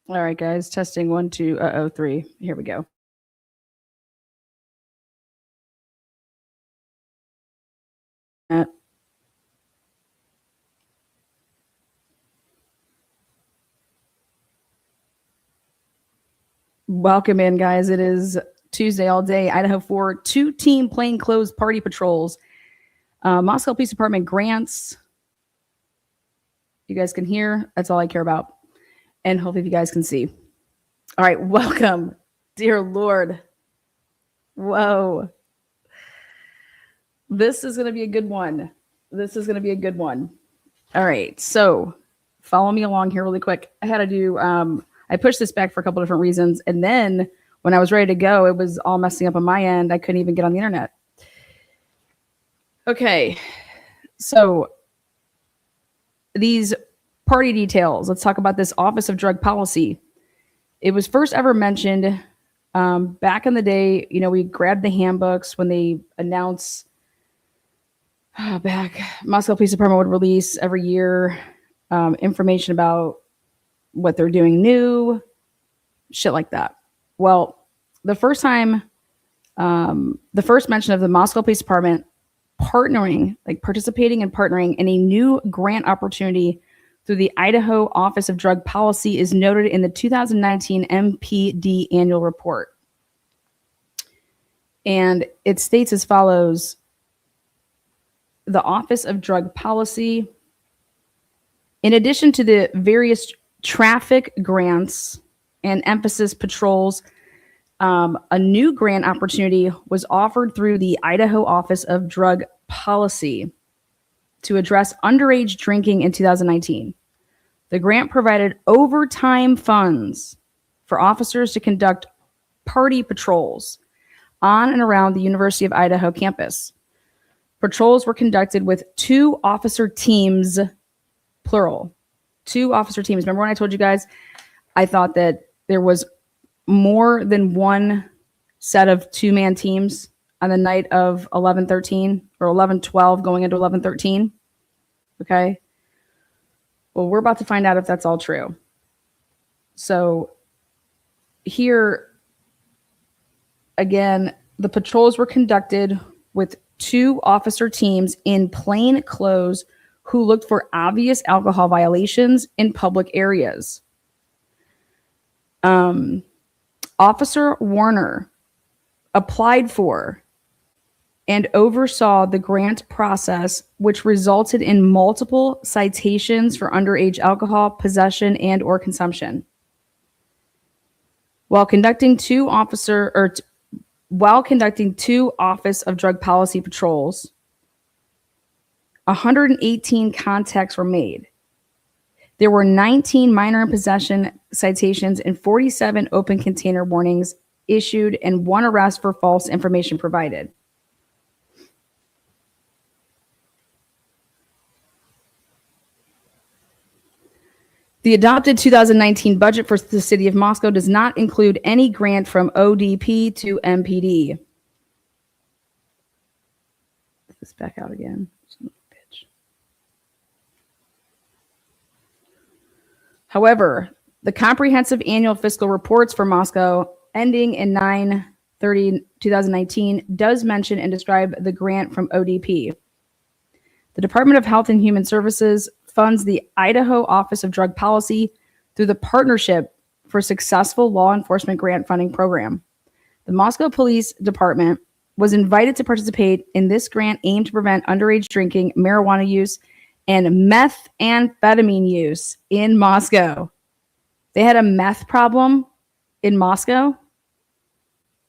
All right, guys. Testing 1, 2, 3. Here we go. Welcome in, guys. It is Tuesday all day. Idaho4, 2-team plainclothes party patrols. Moscow Police Department grants. You guys can hear. That's all I care about. And hopefully you guys can see. All right, welcome. Dear Lord. Whoa. This is going to be a good one. All right, so follow me along here really quick. I had to do, I pushed this back for a couple different reasons. And then when I was ready to go, it was all messing up on my end. I couldn't even get on the internet. Okay, so these party details. Let's talk about this Office of Drug Policy. It was first ever mentioned back in the day. You know, we grabbed the handbooks when they announce back Moscow Police Department would release every year information about what they're doing new, shit like that. Well, the first mention of the Moscow Police Department participating and partnering in a new grant opportunity through the Idaho Office of Drug Policy is noted in the 2019 MPD annual report. And it states as follows: the Office of Drug Policy, in addition to the various traffic grants and emphasis patrols, a new grant opportunity was offered through the Idaho Office of Drug Policy to address underage drinking in 2019. The grant provided overtime funds for officers to conduct party patrols on and around the University of Idaho campus. Patrols were conducted with 2 officer teams, plural. 2 officer teams. Remember when I told you guys I thought that there was more than one set of 2-man teams on the night of 11/13 or 11/12 going into 11/13? Okay. Well, we're about to find out if that's all true. So here, again, the patrols were conducted with 2 officer teams in plain clothes who looked for obvious alcohol violations in public areas. Officer Warner applied for and oversaw the grant process, which resulted in multiple citations for underage alcohol possession and or consumption. While conducting 2 Office of Drug Policy patrols, 118 contacts were made. There were 19 minor in possession citations and 47 open container warnings issued and 1 arrest for false information provided. The adopted 2019 budget for the city of Moscow does not include any grant from ODP to MPD. Put this back out again. However, the comprehensive annual fiscal reports for Moscow ending in 9/30/2019 does mention and describe the grant from ODP. The Department of Health and Human Services funds the Idaho Office of Drug Policy through the Partnership for Successful Law Enforcement Grant Funding Program. The Moscow Police Department was invited to participate in this grant aimed to prevent underage drinking, marijuana use, and methamphetamine use in Moscow. They had a meth problem in Moscow?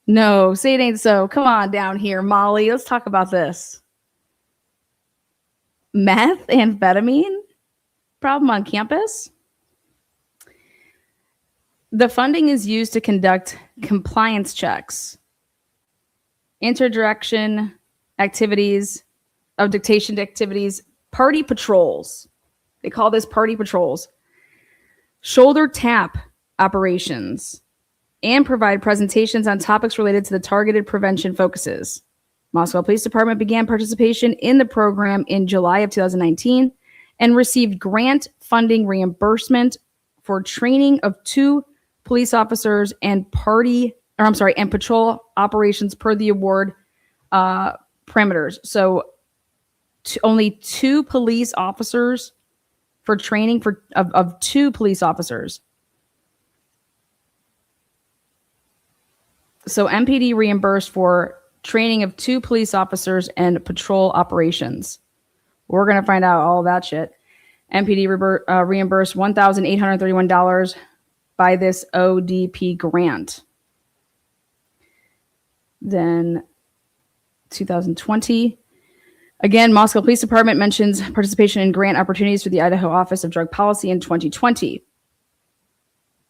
No, say it ain't so. Come on down here, Molly. Let's talk about this. Methamphetamine problem on campus? The funding is used to conduct compliance checks, interdiction activities, of dictation activities, party patrols. They call this party patrols. Shoulder tap operations, and provide presentations on topics related to the targeted prevention focuses. Moscow Police Department began participation in the program in July of 2019 and received grant funding reimbursement for training of 2 police officers and patrol operations per the award parameters. So only 2 police officers for training of 2 police officers. So MPD reimbursed for training of 2 police officers and patrol operations. We're going to find out all that shit. MPD reimbursed $1,831 by this ODP grant. Then 2020. Again, Moscow Police Department mentions participation in grant opportunities for the Idaho Office of Drug Policy in 2020.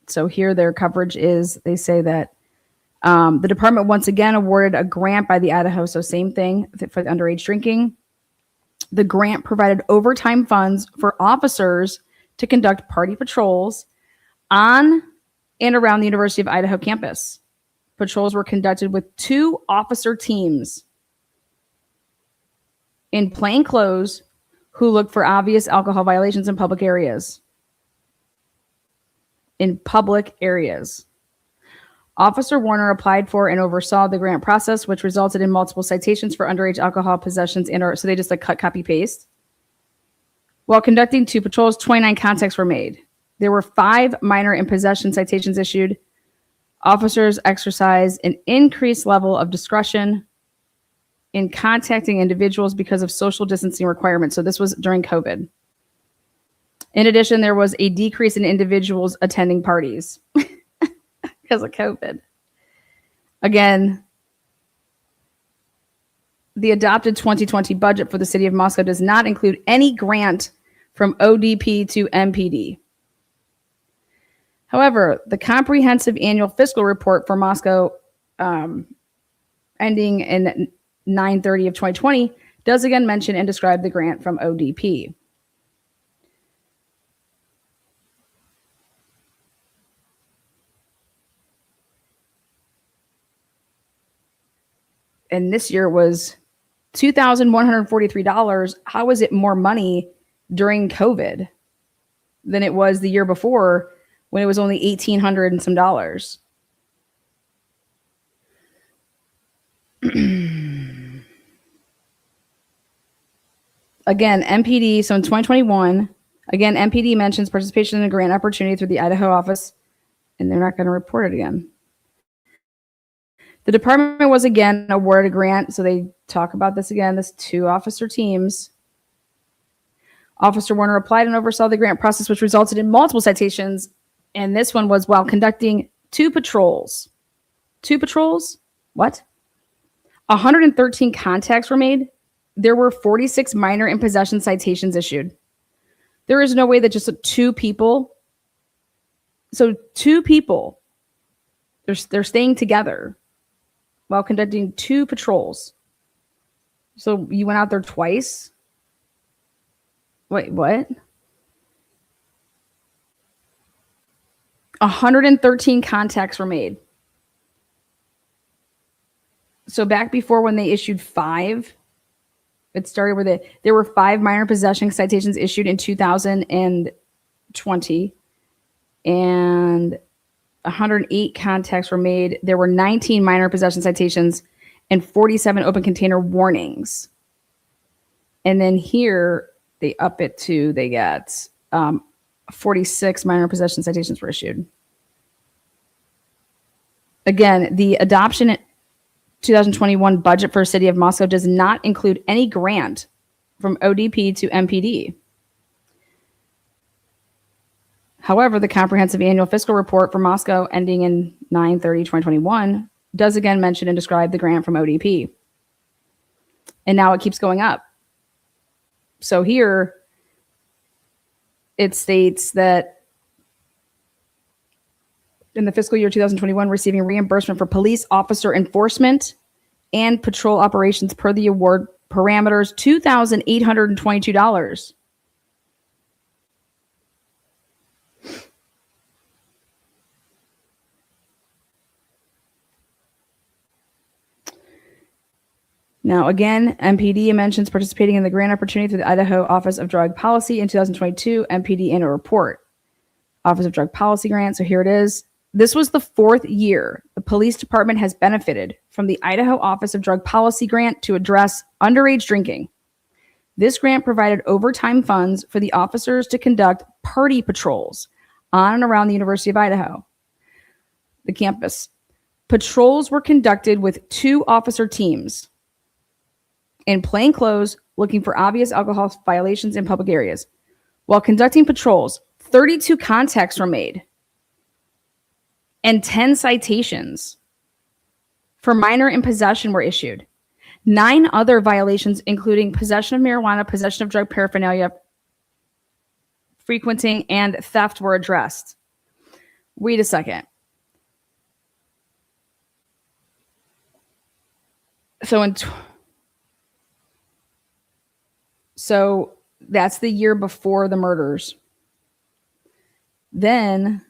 So here their coverage is, they say that the department once again awarded a grant by the Idaho, so same thing for the underage drinking. The grant provided overtime funds for officers to conduct party patrols on and around the University of Idaho campus. Patrols were conducted with 2 officer teams in plain clothes who looked for obvious alcohol violations in public areas. Officer Warner applied for and oversaw the grant process, which resulted in multiple citations for underage alcohol possessions. So they just cut, copy, paste. While conducting 2 patrols, 29 contacts were made. There were 5 minor in possession citations issued. Officers exercised an increased level of discretion in contacting individuals because of social distancing requirements. So this was during COVID. In addition, there was a decrease in individuals attending parties because of COVID. Again, the adopted 2020 budget for the city of Moscow does not include any grant from ODP to MPD. However, the comprehensive annual fiscal report for Moscow ending in 9/30 of 2020 does again mention and describe the grant from ODP. And this year was $2,143. How is it more money during COVID than it was the year before when it was only $1,800 and some dollars? Again, MPD, so in 2021, again, MPD mentions participation in a grant opportunity through the Idaho office, and they're not going to report it again. The department was again awarded a grant, so they talk about this again, this 2 officer teams. Officer Warner applied and oversaw the grant process, which resulted in multiple citations, and this one was while conducting 2 patrols. 2 patrols? What? 113 contacts were made. There were 46 minor in possession citations issued. There is no way that just 2 people, so 2 people, they're staying together while conducting 2 patrols. So you went out there twice? Wait, what? 113 contacts were made. So back before when they issued 5, it started where there were 5 minor possession citations issued in 2020, and 108 contacts were made. There were 19 minor possession citations and 47 open container warnings. And then here they up it to, they got 46 minor possession citations were issued. Again, the adoption 2021 budget for the city of Moscow does not include any grant from ODP to MPD. However, the comprehensive annual fiscal report for Moscow ending in 9/30/2021 does again mention and describe the grant from ODP. And now it keeps going up. So here it states that in the fiscal year 2021, receiving reimbursement for police officer enforcement and patrol operations per the award parameters, $2,822. Now, again, MPD mentions participating in the grant opportunity through the Idaho Office of Drug Policy in 2022 MPD annual report. Office of Drug Policy grant. So here it is. This was the fourth year the police department has benefited from the Idaho Office of Drug Policy grant to address underage drinking. This grant provided overtime funds for the officers to conduct party patrols on and around the University of Idaho, the campus. Patrols were conducted with 2 officer teams in plain clothes looking for obvious alcohol violations in public areas. While conducting patrols, 32 contacts were made and 10 citations for minor in possession were issued. 9 other violations, including possession of marijuana, possession of drug paraphernalia, frequenting, and theft, were addressed. Wait a second. So that's the year before the murders. Then,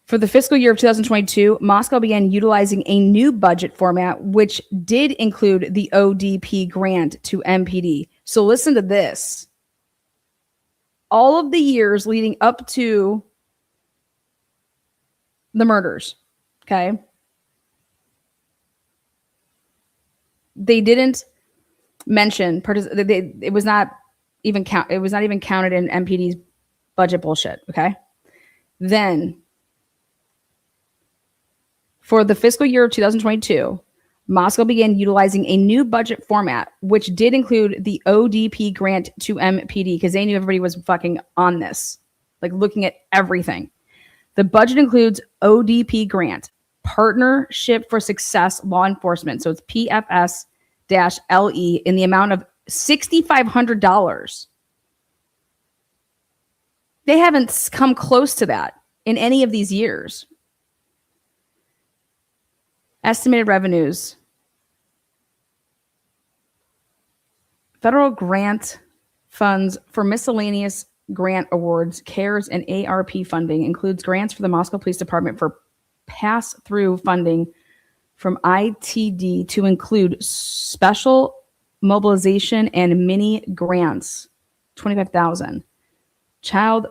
for the fiscal year of 2022, Moscow began utilizing a new budget format, which did include the ODP grant to MPD. So listen to this. All of the years leading up to the murders, okay? They didn't mention it was not even counted in MPD's budget bullshit, okay? Then for the fiscal year of 2022, Moscow began utilizing a new budget format, which did include the ODP grant to MPD because they knew everybody was fucking on this, like looking at everything. The budget includes ODP grant, Partnership for Success Law Enforcement. So it's PFS-LE in the amount of $6,500. They haven't come close to that in any of these years. Estimated revenues. Federal grant funds for miscellaneous grant awards, CARES, and ARP funding includes grants for the Moscow Police Department for pass-through funding from ITD to include special mobilization and mini grants, $25,000, child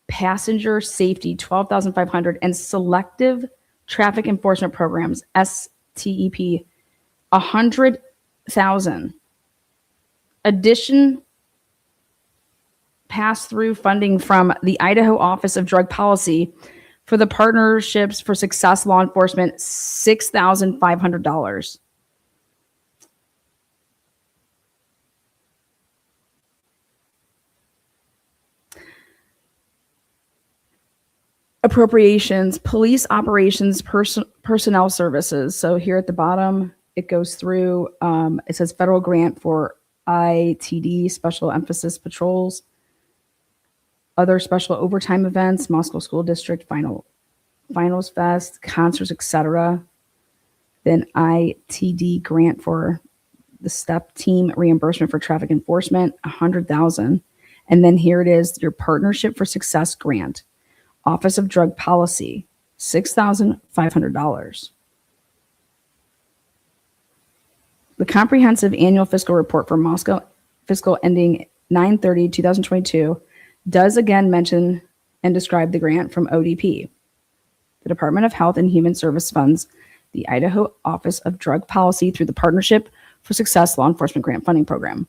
passenger safety, $12,500, and selective traffic enforcement programs, STEP, $100,000. Addition pass-through funding from the Idaho Office of Drug Policy for the Partnerships for Success Law Enforcement, $6,500. Appropriations, police operations, personnel services. So here at the bottom, it goes through, it says federal grant for ITD, special emphasis patrols, other special overtime events, Moscow School District, Finals Fest, concerts, etc. Then ITD grant for the STEP team reimbursement for traffic enforcement, $100,000. And then here it is, your Partnership for Success grant, Office of Drug Policy, $6,500. The comprehensive annual fiscal report for Moscow fiscal ending 9/30/2022 does again mention and describe the grant from ODP. The Department of Health and Human Service funds the Idaho Office of Drug Policy through the Partnership for Success Law Enforcement Grant Funding Program.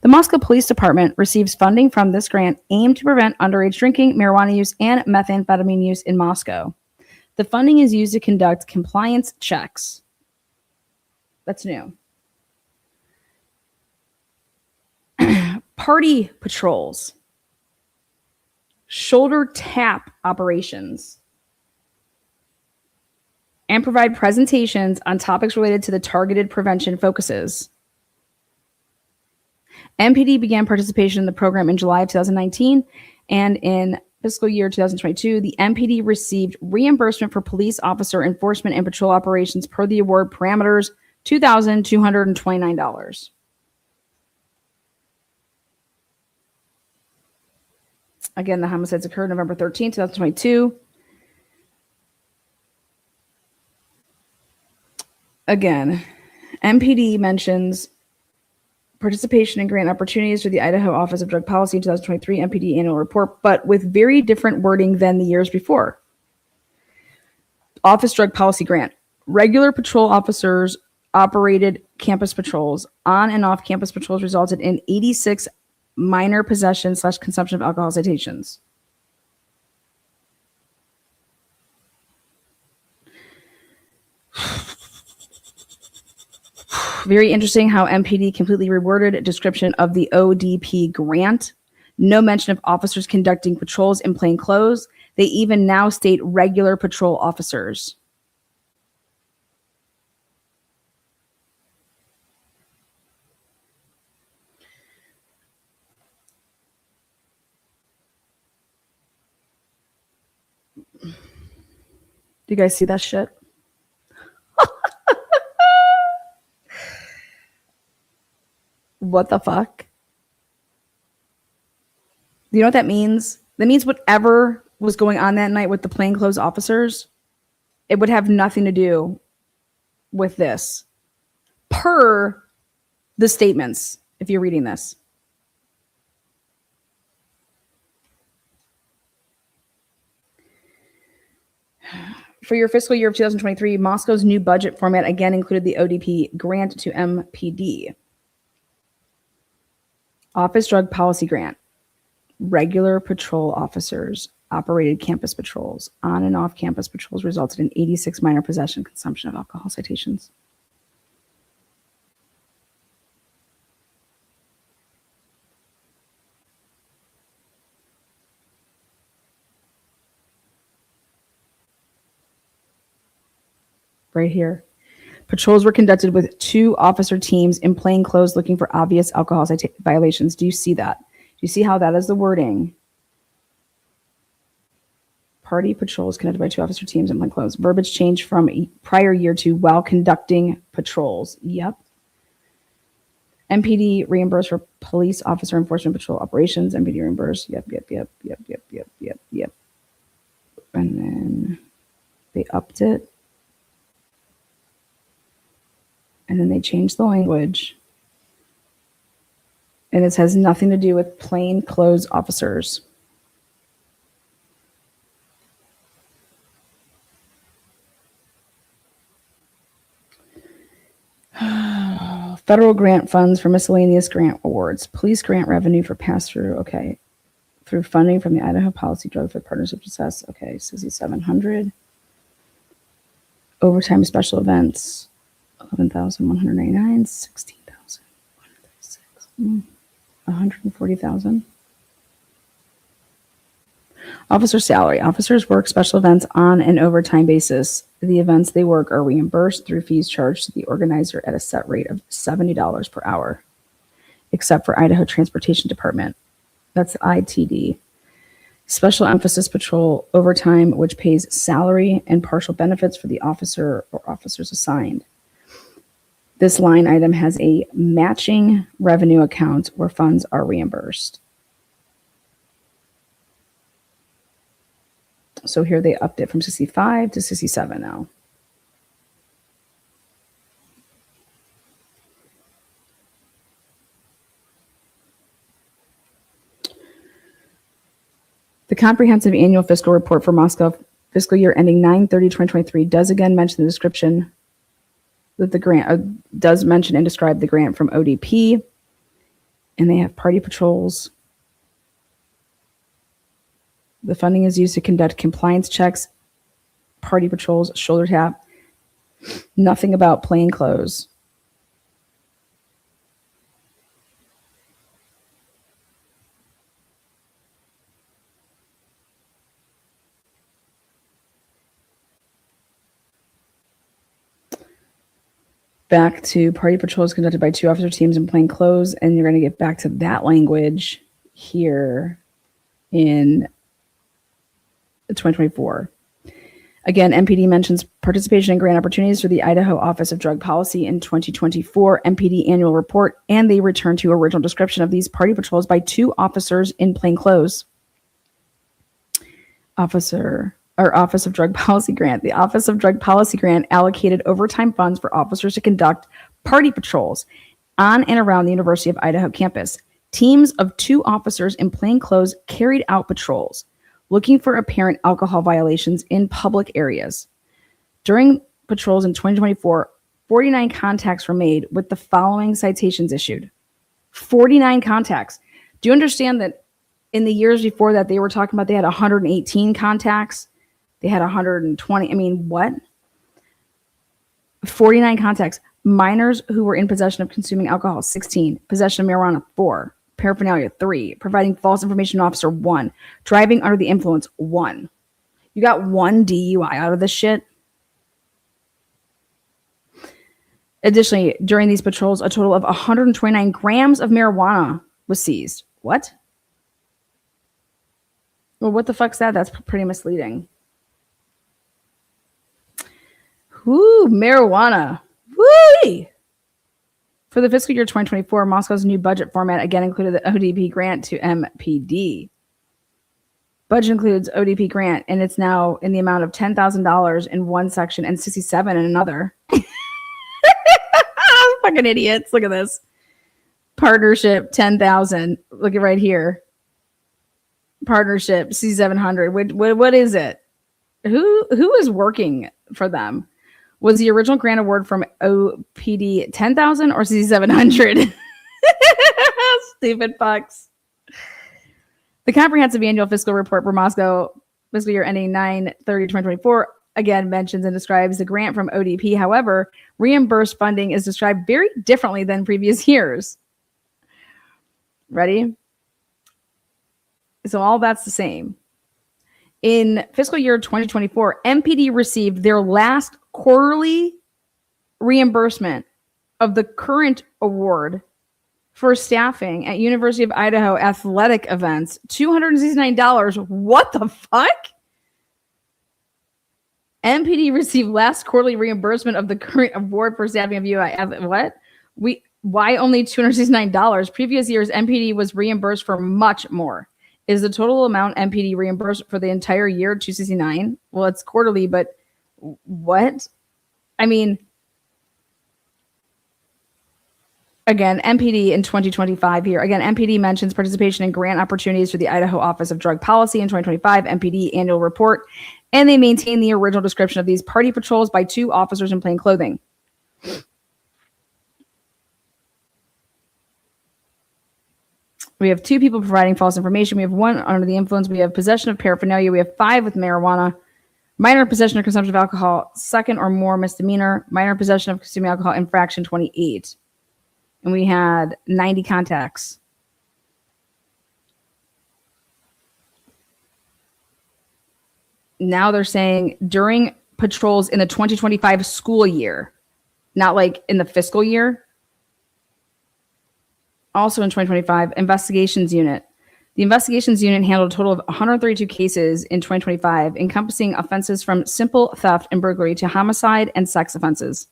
The Moscow Police Department receives funding from this grant aimed to prevent underage drinking, marijuana use, and methamphetamine use in Moscow. The funding is used to conduct compliance checks. That's new. Party patrols, shoulder tap operations, and provide presentations on topics related to the targeted prevention focuses. MPD began participation in the program in July of 2019, and in fiscal year 2022, the MPD received reimbursement for police officer enforcement and patrol operations per the award parameters, $2,229. Again, the homicides occurred November 13, 2022. Again, MPD mentions participation in grant opportunities through the Idaho Office of Drug Policy in 2023 MPD annual report, but with very different wording than the years before. Office Drug Policy Grant. Regular patrol officers operated campus patrols. On and off campus patrols resulted in 86 minor possession/consumption of alcohol citations. Very interesting how MPD completely reworded a description of the ODP grant. No mention of officers conducting patrols in plain clothes. They even now state regular patrol officers. Do you guys see that shit? What the fuck? You know what that means? That means whatever was going on that night with the plainclothes officers, it would have nothing to do with this. Per the statements, if you're reading this. For your fiscal year of 2023, Moscow's new budget format again included the ODP grant to MPD. Office Drug Policy Grant. Regular patrol officers operated campus patrols. On and off campus patrols resulted in 86 minor possession and consumption of alcohol citations. Right here. Patrols were conducted with 2 officer teams in plain clothes looking for obvious alcohol violations. Do you see that? Do you see how that is the wording? Party patrols conducted by 2 officer teams in plain clothes. Verbiage changed from prior year to while conducting patrols. Yep. MPD reimbursed for police officer enforcement patrol operations. MPD reimbursed. Yep. And then they upped it. And then they changed the language. And it has nothing to do with plain clothes officers. Federal grant funds for miscellaneous grant awards. Police grant revenue for pass-through. Okay. Through funding from the Idaho Policy Drug for Partnership Success. Okay. 6,700. Overtime special events. 11,199, 16,136, 140,000. Officer salary. Officers work special events on an overtime basis. The events they work are reimbursed through fees charged to the organizer at a set rate of $70 per hour, except for Idaho Transportation Department. That's ITD. Special emphasis patrol overtime, which pays salary and partial benefits for the officer or officers assigned. This line item has a matching revenue account where funds are reimbursed. So here they upped it from 65 to 67 now. The comprehensive annual fiscal report for Moscow fiscal year ending 9/30/2023 does again mention the description that the grant does mention and describe the grant from ODP, and they have party patrols. The funding is used to conduct compliance checks, party patrols, shoulder tap. Nothing about plain clothes. Back to party patrols conducted by 2 officer teams in plain clothes, and you're going to get back to that language here in 2024. Again, MPD mentions participation in grant opportunities for the Idaho Office of Drug Policy in 2024 MPD annual report, and they return to original description of these party patrols by 2 officers in plain clothes. Office of Drug Policy Grant. The Office of Drug Policy Grant allocated overtime funds for officers to conduct party patrols. on and around the University of Idaho campus. Teams of 2 officers in plain clothes carried out patrols, looking for apparent alcohol violations in public areas. During patrols in 2024, 49 contacts were made with the following citations issued. 49 contacts. Do you understand that in the years before that, they were talking about they had 118 contacts? They had 120. I mean, what? 49 contacts. Minors who were in possession of consuming alcohol, 16. Possession of marijuana, 4. Paraphernalia, 3. Providing false information to an officer, 1. Driving under the influence, 1. You got 1 DUI out of this shit? Additionally, during these patrols, a total of 129 grams of marijuana was seized. What? Well, what the fuck's that? That's pretty misleading. Ooh, marijuana. Woo! For the fiscal year 2024, Moscow's new budget format again included the ODP grant to MPD. Budget includes ODP grant, and it's now in the amount of $10,000 in one section and $67,000 in another. Fucking idiots. Look at this. Partnership, $10,000. Look at right here. Partnership, C700. What is it? Who is working for them? Was the original grant award from OPD 10,000 or C700? Stupid fucks. The comprehensive annual fiscal report for Moscow fiscal year ending 9/30/2024 again mentions and describes the grant from ODP. However, reimbursed funding is described very differently than previous years. Ready? So all that's the same. In fiscal year 2024, MPD received their last quarterly reimbursement of the current award for staffing at University of Idaho athletic events, $269. What the fuck? MPD received last quarterly reimbursement of the current award for staffing of UI. What? Why only $269? Previous years, MPD was reimbursed for much more. Is the total amount MPD reimbursed for the entire year $269? Well, it's quarterly, but what? I mean, again, MPD in 2025 here. Again, MPD mentions participation in grant opportunities for the Idaho Office of Drug Policy in 2025 MPD annual report, and they maintain the original description of these party patrols by 2 officers in plain clothing. We have 2 people providing false information. We have 1 under the influence. We have possession of paraphernalia. We have 5 with marijuana. Minor possession or consumption of alcohol, 2nd or more misdemeanor. Minor possession of consuming alcohol, infraction 28. And we had 90 contacts. Now they're saying during patrols in the 2025 school year, not like in the fiscal year. Also in 2025, investigations unit. The investigations unit handled a total of 132 cases in 2025, encompassing offenses from simple theft and burglary to homicide and sex offenses.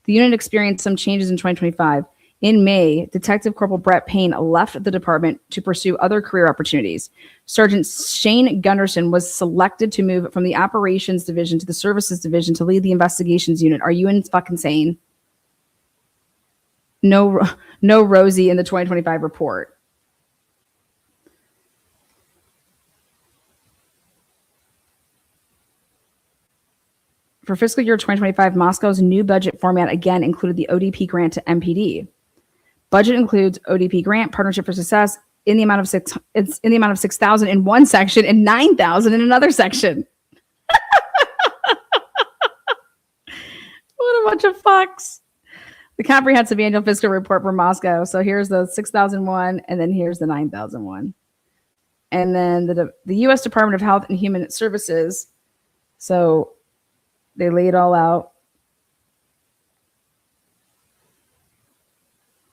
The unit experienced some changes in 2025. In May, Detective Corporal Brett Payne left the department to pursue other career opportunities. Sergeant Shane Gunderson was selected to move from the operations division to the services division to lead the investigations unit. Are you fucking insane? No Rosie in the 2025 report. For fiscal year 2025, Moscow's new budget format again included the ODP grant to MPD. Budget includes ODP grant, Partnership for Success, in the amount of $6,000 in one section and $9,000 in another section. What a bunch of fucks. The comprehensive annual fiscal report for Moscow. So here's the 6,001, and then here's the 9,001. And then the U.S. Department of Health and Human Services. So they lay it all out.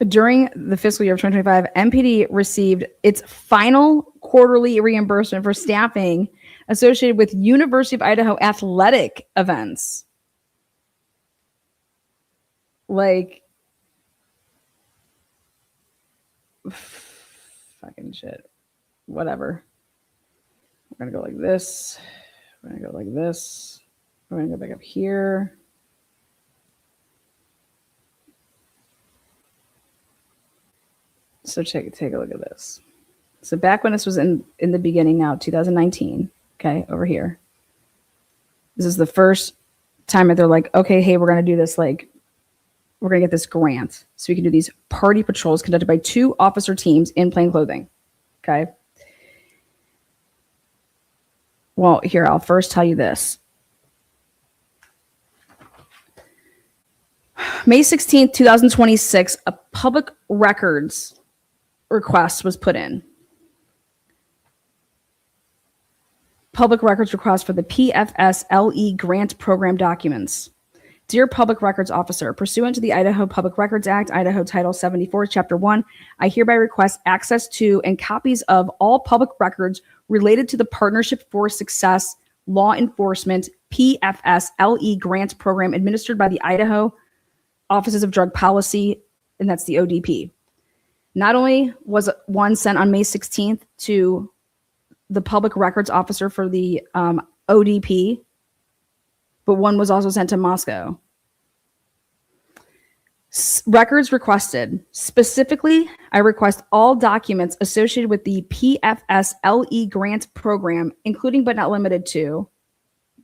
During the fiscal year of 2025, MPD received its final quarterly reimbursement for staffing associated with University of Idaho athletic events. Like, fucking shit. Whatever. We're going to go like this. We're going to go like this. We're going to go back up here. So take a look at this. So back when this was in the beginning now, 2019, okay, over here. This is the first time that they're like, okay, hey, we're going to do this, like, we're going to get this grant so we can do these party patrols conducted by 2 officer teams in plain clothing, okay? Well, here, I'll first tell you this. May 16th, 2026, a public records request was put in. Public records request for the PFSLE grant program documents. Dear Public Records Officer, pursuant to the Idaho Public Records Act, Idaho Title 74, Chapter 1, I hereby request access to and copies of all public records related to the Partnership for Success Law Enforcement PFSLE grant program administered by the Idaho Offices of Drug Policy, and that's the ODP. Not only was one sent on May 16th to the public records officer for the ODP, but one was also sent to Moscow. Records requested. Specifically, I request all documents associated with the PFSLE grant program, including but not limited to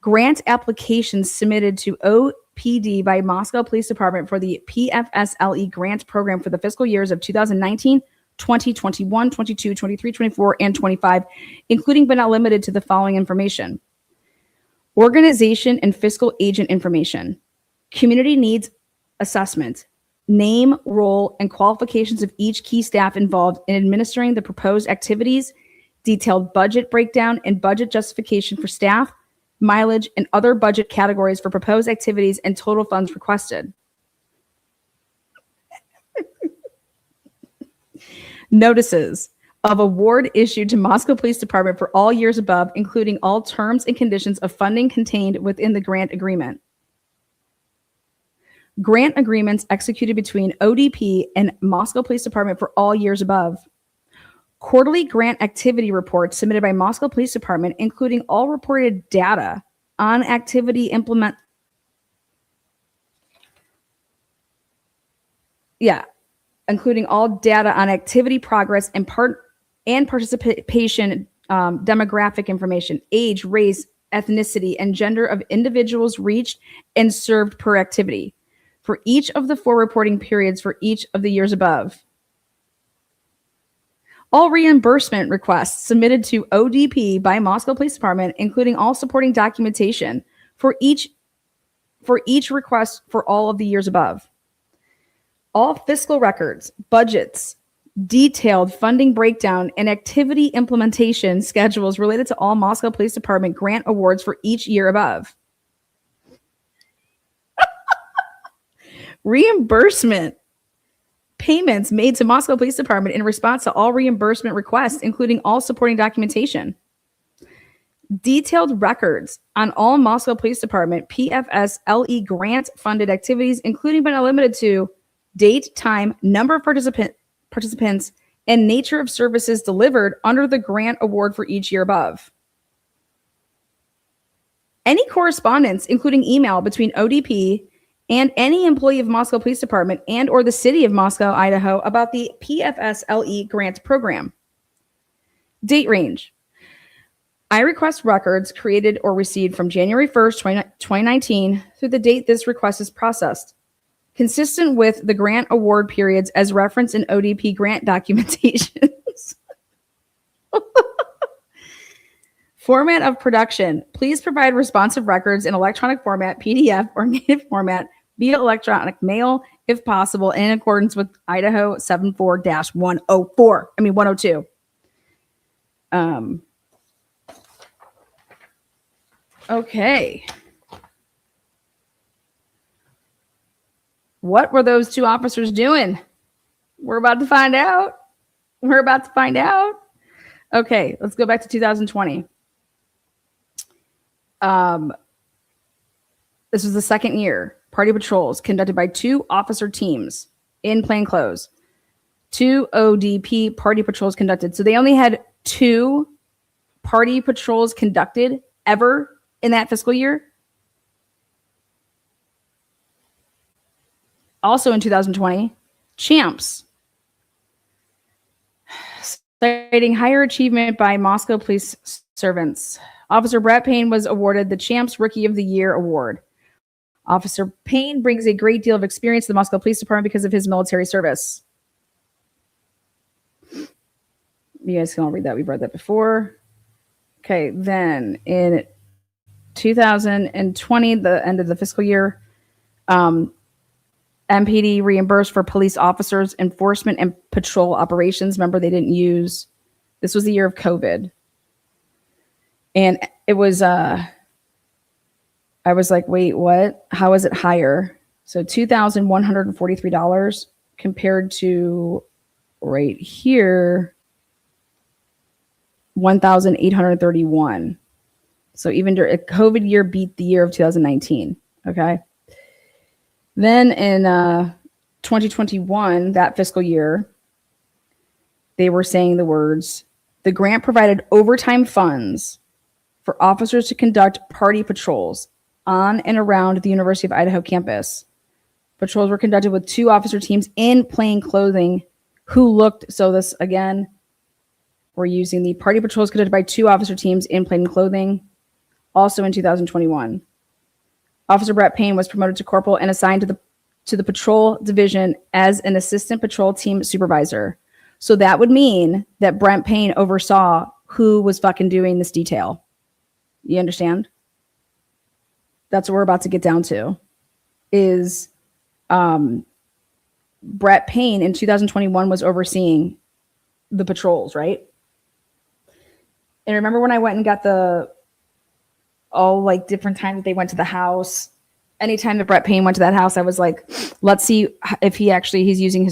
grant applications submitted to OPD by Moscow Police Department for the PFSLE grant program for the fiscal years of 2019, 2021, 22, 23, 24, and 25, including but not limited to the following information: organization and fiscal agent information, community needs assessment, name, role, and qualifications of each key staff involved in administering the proposed activities, detailed budget breakdown and budget justification for staff, mileage, and other budget categories for proposed activities and total funds requested. Notices of award issued to Moscow Police Department for all years above, including all terms and conditions of funding contained within the grant agreement. Grant agreements executed between ODP and Moscow Police Department for all years above. Quarterly grant activity reports submitted by Moscow Police Department, including all reported data on activity including all data on activity progress and participation, demographic information, age, race, ethnicity, and gender of individuals reached and served per activity for each of the 4 reporting periods for each of the years above. All reimbursement requests submitted to ODP by Moscow Police Department, including all supporting documentation for each request for all of the years above. All fiscal records, budgets, detailed funding breakdown, and activity implementation schedules related to all Moscow Police Department grant awards for each year above. Reimbursement payments made to Moscow Police Department in response to all reimbursement requests, including all supporting documentation. Detailed records on all Moscow Police Department PFSLE grant funded activities, including but not limited to date, time, number of participants, and nature of services delivered under the grant award for each year above. Any correspondence, including email between ODP and any employee of Moscow Police Department and or the city of Moscow, Idaho, about the PFSLE grant program. Date range. I request records created or received from January 1st, 2019 through the date this request is processed, consistent with the grant award periods as referenced in ODP grant documentations. Format of production. Please provide responsive records in electronic format, PDF, or native format via electronic mail, if possible, in accordance with Idaho 102. Okay. What were those 2 officers doing? We're about to find out. Okay, let's go back to 2020. This was the second year. Party patrols conducted by 2 officer teams in plainclothes. 2 ODP party patrols conducted. So they only had 2 party patrols conducted ever in that fiscal year. Also in 2020, Champs. citing higher achievement by Moscow police servants. Officer Brett Payne was awarded the Champs Rookie of the Year award. Officer Payne brings a great deal of experience to the Moscow Police Department because of his military service. You guys can all read that. We've read that before. Okay, then in 2020, the end of the fiscal year, MPD reimbursed for police officers, enforcement, and patrol operations. Remember, they didn't use, this was the year of COVID. And it was, I was like, wait, what? How is it higher? So $2,143 compared to right here, 1,831. So even during a COVID year beat the year of 2019. Okay. Then in 2021, that fiscal year, they were saying the words, the grant provided overtime funds for officers to conduct party patrols on and around the University of Idaho campus. Patrols were conducted with 2 officer teams in plain clothing who looked, so this again, we're using the party patrols conducted by 2 officer teams in plain clothing. Also in 2021, Officer Brett Payne was promoted to corporal and assigned to the patrol division as an assistant patrol team supervisor. So that would mean that Brett Payne oversaw who was fucking doing this detail. You understand? That's what we're about to get down to. Is Brett Payne in 2021 was overseeing the patrols, right? And remember when I went and got all like different times that they went to the house. Anytime that Brett Payne went to that house, I was like, let's see if he's using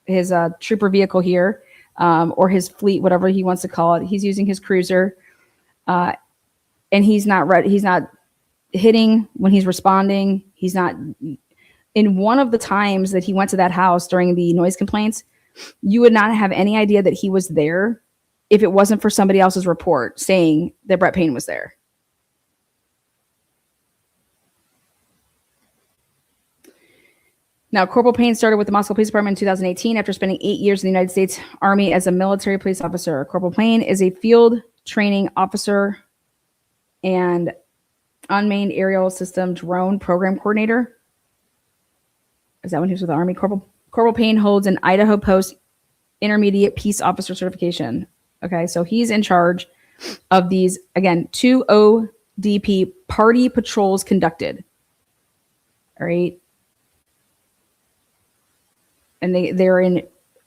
his trooper vehicle here, or his fleet, whatever he wants to call it. He's using his cruiser, and he's not He's not hitting when he's responding. He's not. In one of the times that he went to that house during the noise complaints, you would not have any idea that he was there if it wasn't for somebody else's report saying that Brett Payne was there. Now, Corporal Payne started with the Moscow Police Department in 2018 after spending 8 years in the United States Army as a military police officer. Corporal Payne is a field training officer and unmanned aerial system drone program coordinator. Is that when he was with the Army? Corporal Payne holds an Idaho Post Intermediate Peace Officer certification. Okay, so he's in charge of these, again, 2 ODP party patrols conducted. All right. And they're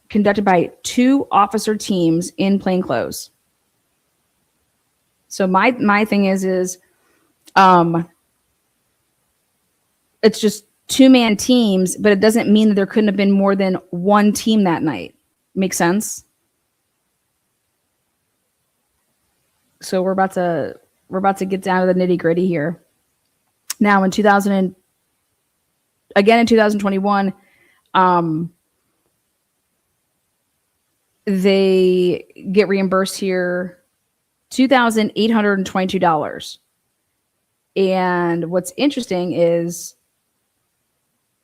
conducted by 2 officer teams in plain clothes. So my thing is it's just 2-man teams, but it doesn't mean that there couldn't have been more than one team that night. Make sense? So we're about to get down to the nitty gritty here. Now in 2021, they get reimbursed here $2,822. And what's interesting is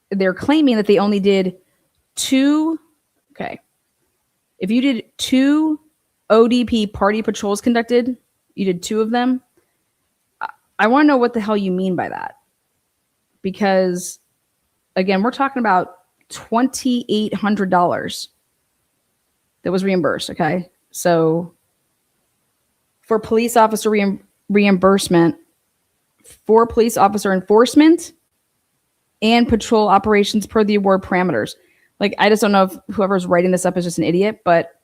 they're claiming that they only did 2. Okay. If you did 2 ODP party patrols conducted, you did 2 of them. I want to know what the hell you mean by that. Because, again, we're talking about $2,800 that was reimbursed, okay? So for police officer reimbursement, for police officer enforcement, and patrol operations per the award parameters. Like, I just don't know if whoever's writing this up is just an idiot, but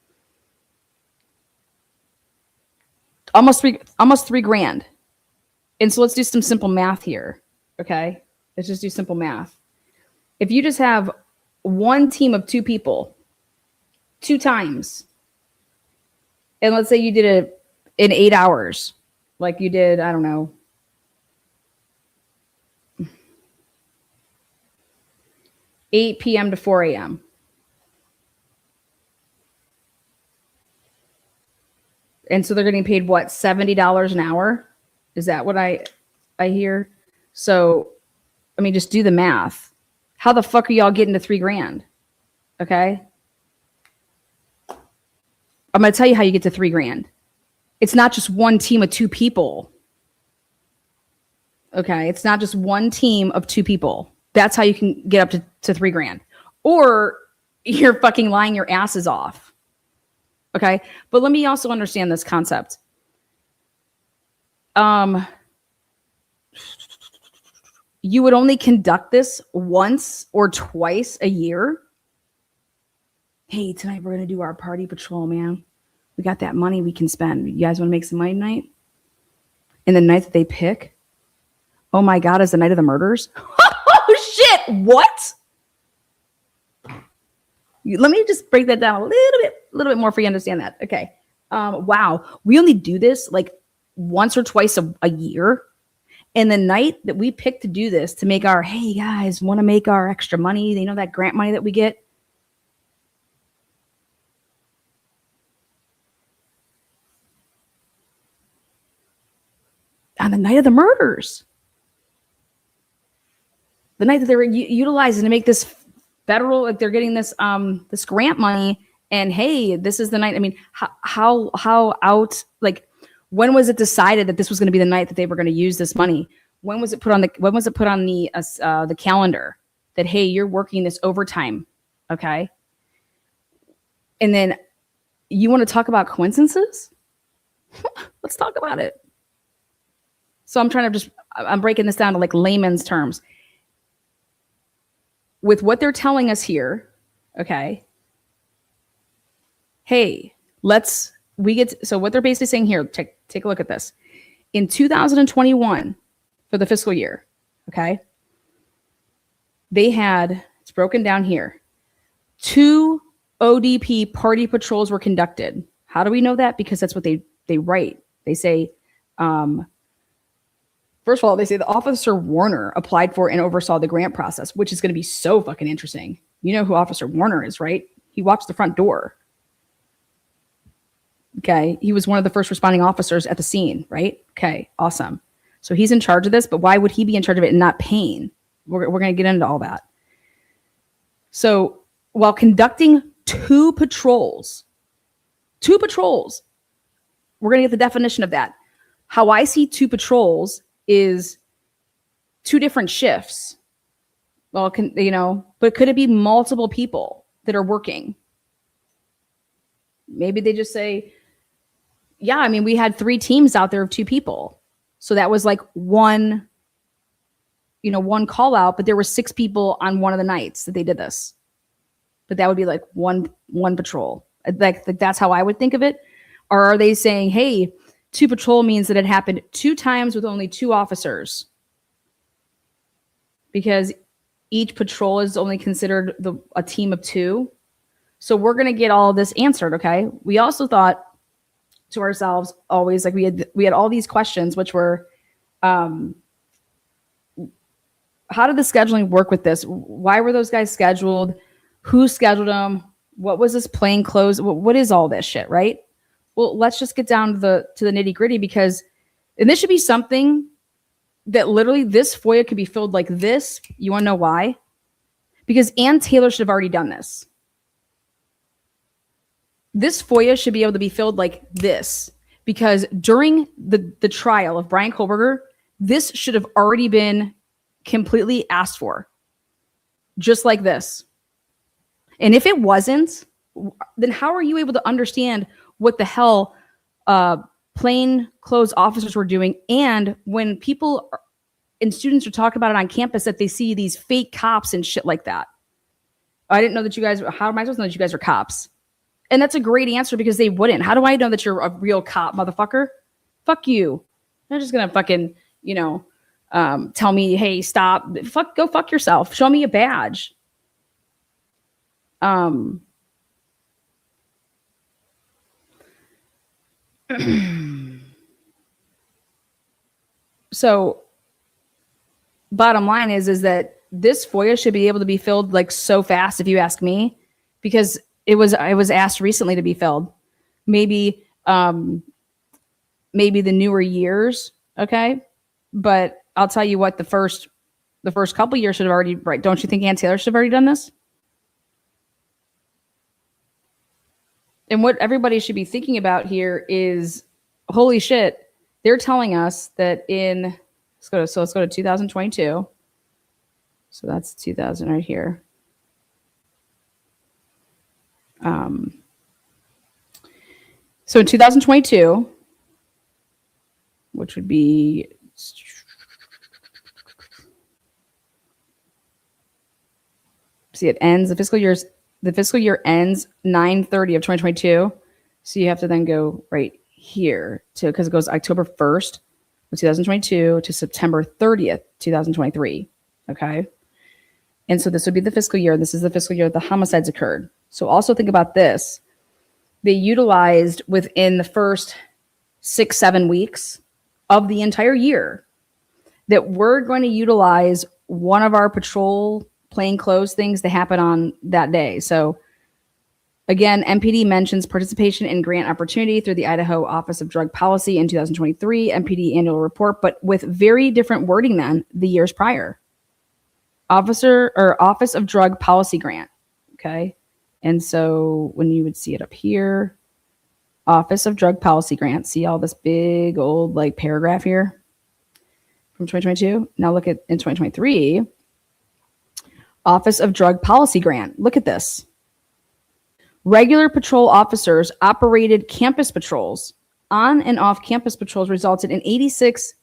almost $3,000. And so let's do some simple math here, okay? Let's just do simple math. If you just have one team of 2 people, 2 times, and let's say you did it in 8 hours, like you did, I don't know, 8 p.m. to 4 a.m. And so they're getting paid, what, $70 an hour? Is that what I hear? So, I mean, just do the math. How the fuck are y'all getting to $3,000? Okay. I'm going to tell you how you get to $3,000. It's not just one team of 2 people. Okay. It's not just one team of 2 people. That's how you can get up to $3,000. Or you're fucking lying your asses off. Okay. But let me also understand this concept. You would only conduct this once or twice a year. Hey, tonight we're going to do our party patrol, man. We got that money we can spend. You guys want to make some money tonight? And the night that they pick, oh my God, is the night of the murders? Oh shit, what? Let me just break that down a little bit more for you to understand that. Okay. Wow. We only do this like once or twice a year. And the night that we pick to do this, to make our, hey guys, want to make our extra money, you know, that grant money that we get. On the night of the murders. The night that they were utilizing to make this federal, like they're getting this this grant money, and hey, this is the night. I mean, how out, like, when was it decided that this was going to be the night that they were going to use this money? When was it put on the calendar that, hey, you're working this overtime, okay? And then you want to talk about coincidences? Let's talk about it. So I'm breaking this down to like layman's terms. With what they're telling us here, okay? Hey, so what they're basically saying here, take a look at this. In 2021, for the fiscal year, okay? They had, it's broken down here, 2 ODP party patrols were conducted. How do we know that? Because that's what they write. They say, first of all, they say the Officer Warner applied for and oversaw the grant process, which is going to be so fucking interesting. You know who Officer Warner is, right? He watched the front door. Okay. He was one of the first responding officers at the scene, right? Okay. Awesome. So he's in charge of this, but why would he be in charge of it and not Payne? We're going to get into all that. So while conducting 2 patrols, we're going to get the definition of that. How I see 2 patrols is 2 different shifts. Well, but could it be multiple people that are working? Maybe they just say, yeah, I mean, we had 3 teams out there of 2 people. So that was like one call out, but there were 6 people on one of the nights that they did this. But that would be like one patrol. Like that's how I would think of it. Or are they saying, hey, 2 patrol means that it happened 2 times with only 2 officers? Because each patrol is only considered a team of 2. So we're going to get all of this answered, okay? We also thought to ourselves always, like we had all these questions, which were, how did the scheduling work with this? Why were those guys scheduled? Who scheduled them? What was this plain clothes? What is all this shit, right? Well, let's just get down to the nitty gritty, and this should be something that literally this FOIA could be filled like this. You want to know why? Because Ann Taylor should have already done this. This FOIA should be able to be filled like this, because during the trial of Brian Kohlberger, this should have already been completely asked for, just like this. And if it wasn't, then how are you able to understand what the hell plain clothes officers were doing? And when people and students are talking about it on campus, that they see these fake cops and shit like that. I didn't know that you guys, how am I supposed to know that you guys are cops? And that's a great answer, because they wouldn't. How do I know that you're a real cop, motherfucker? Fuck you. They're just going to fucking, tell me, hey, stop. Go fuck yourself. Show me a badge. So bottom line is that this FOIA should be able to be filled like so fast, if you ask me, because it was asked recently to be filled. Maybe the newer years, okay? But I'll tell you what, the first couple years should have already, right? Don't you think Ann Taylor should have already done this? And what everybody should be thinking about here is, holy shit, they're telling us that let's go to 2022. So that's 2000 right here. So in 2022, which would be see, it ends the fiscal year ends 9/30 of 2022. So you have to then go right here to, because it goes October 1st of 2022 to September 30th, 2023. Okay. And so this would be the fiscal year. This is the fiscal year the homicides occurred. So also think about this. They utilized within the first 6-7 weeks of the entire year that we're going to utilize one of our patrol plainclothes things to happen on that day. So again, MPD mentions participation in grant opportunity through the Idaho Office of Drug Policy in 2023 MPD annual report, but with very different wording than the years prior. Office of Drug Policy grant. Okay. And so when you would see it up here, Office of Drug Policy grant, see all this big old like paragraph here from 2022. Now look at in 2023, Office of Drug Policy grant. Look at this. Regular patrol officers operated campus patrols. On and off campus patrols resulted in 86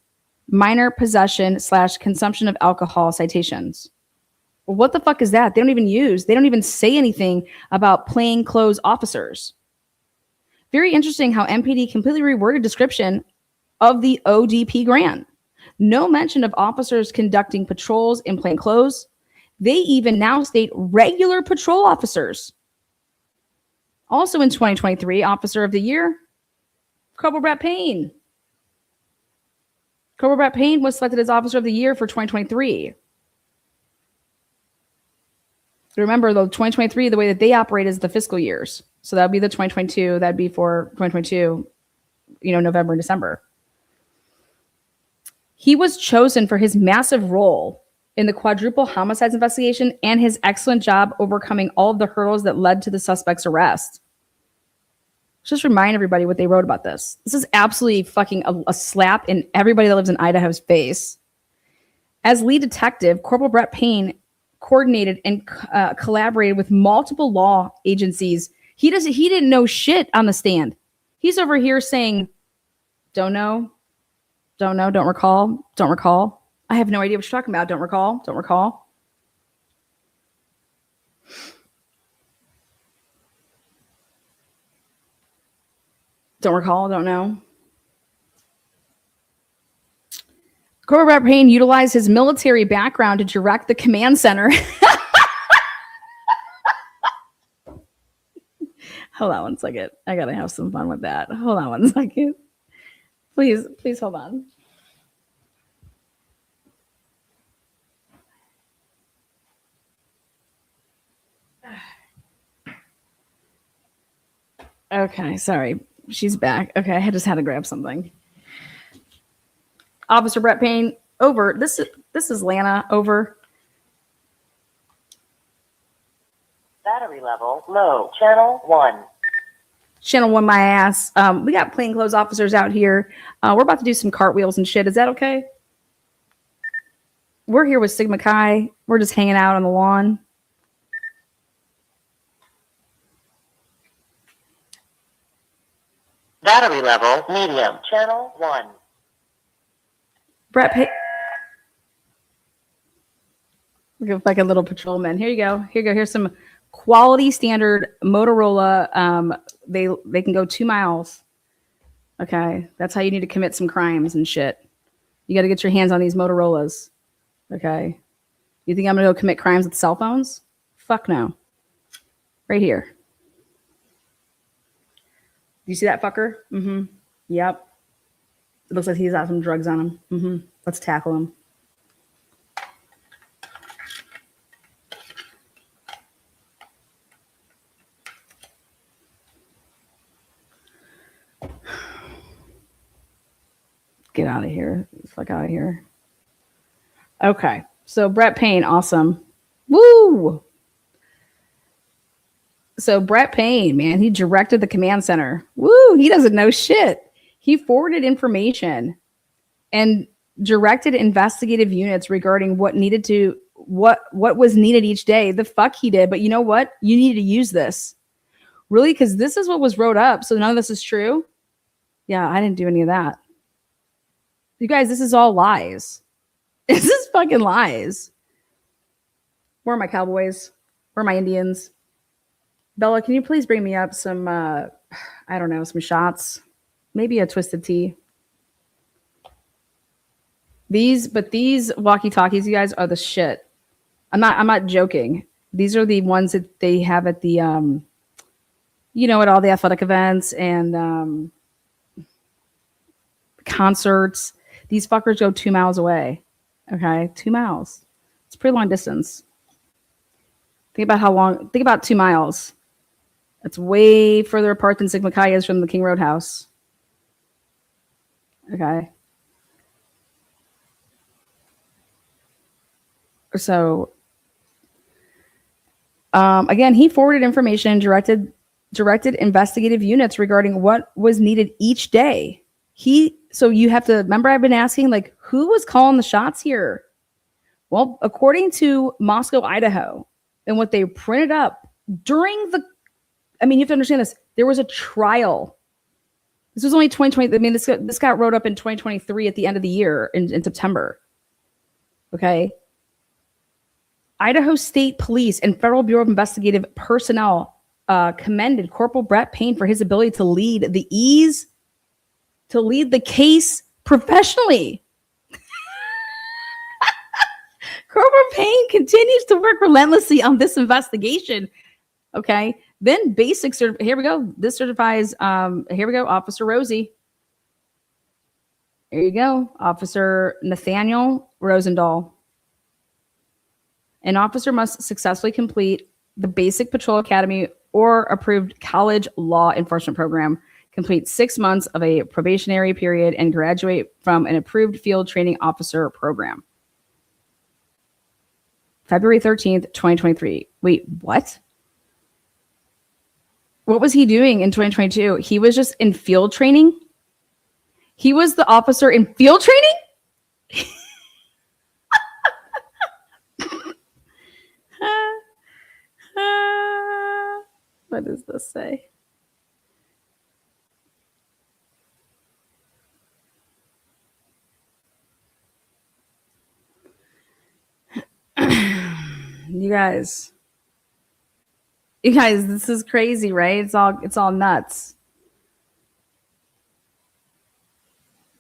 minor possession/consumption of alcohol citations. Well, what the fuck is that? They don't even say anything about plainclothes officers. Very interesting how MPD completely reworded description of the ODP grant. No mention of officers conducting patrols in plainclothes. They even now state regular patrol officers. Also in 2023, Officer of the Year, Corporal Brett Payne. Corporal Brett Payne was selected as Officer of the Year for 2023. Remember, though, 2023, the way that they operate is the fiscal years. So that would be the 2022. That'd be for 2022, November and December. He was chosen for his massive role in the quadruple homicides investigation and his excellent job overcoming all of the hurdles that led to the suspect's arrest. Just remind everybody what they wrote about this. This is absolutely fucking a slap in everybody that lives in Idaho's face. As lead detective, Corporal Brett Payne coordinated and collaborated with multiple law agencies. He didn't know shit on the stand. He's over here saying, don't know, don't recall. I have no idea what you're talking about. Don't recall. Don't recall, don't know. Corporal Brett Payne utilized his military background to direct the command center. Hold on one second. I gotta have some fun with that. Hold on one second. Please hold on. Okay, sorry. She's back. Okay, I just had to grab something. Officer Brett Payne, over. This is Lana, over. Battery level low. Channel 1. Channel 1, my ass. We got plainclothes officers out here. We're about to do some cartwheels and shit. Is that okay? We're here with Sigma Chi. We're just hanging out on the lawn. Battery level medium. Channel 1. Brett Payne. Look like a little patrolman. Here you go. Here's some quality standard Motorola. They can go 2 miles. Okay. That's how you need to commit some crimes and shit. You got to get your hands on these Motorola's. Okay. You think I'm going to go commit crimes with cell phones? Fuck no. Right here. Do you see that fucker? Mm-hmm. Yep. It looks like he's got some drugs on him. Mm-hmm. Let's tackle him. Get out of here. Fuck out of here. Okay. So Brett Payne, awesome. Woo! So Brett Payne, man, he directed the command center. Woo, he doesn't know shit. He forwarded information and directed investigative units regarding what was needed each day. The fuck he did, but you know what? You need to use this. Really? Because this is what was wrote up. So none of this is true? Yeah, I didn't do any of that. You guys, this is all lies. This is fucking lies. Where are my cowboys? Where are my Indians? Bella, can you please bring me up some, I don't know, some shots? Maybe a twisted tea. These walkie-talkies, you guys, are the shit. I'm not joking. These are the ones that they have at the, at all the athletic events and concerts. These fuckers go 2 miles away. Okay, 2 miles. It's a pretty long distance. Think about 2 miles. That's way further apart than Sigmakai is from the King Roadhouse. Okay. So, again, he forwarded information, directed investigative units regarding what was needed each day. So you have to remember, I've been asking, like, who was calling the shots here? Well, according to Moscow, Idaho, and what they printed up during you have to understand this. There was a trial. This was only 2020. I mean, this got wrote up in 2023 at the end of the year in September. Okay. Idaho State Police and Federal Bureau of Investigative Personnel commended Corporal Brett Payne for his ability to lead the case professionally. Corporal Payne continues to work relentlessly on this investigation. Okay. Then basic here we go. This certifies, here we go, Officer Rosie. There you go. Officer Nathaniel Rosendahl. An officer must successfully complete the basic patrol academy or approved college law enforcement program, complete 6 months of a probationary period, and graduate from an approved field training officer program. February 13th, 2023. Wait, what? What was he doing in 2022? He was just in field training? He was the officer in field training? What does this say? You guys, this is crazy, right? It's all nuts.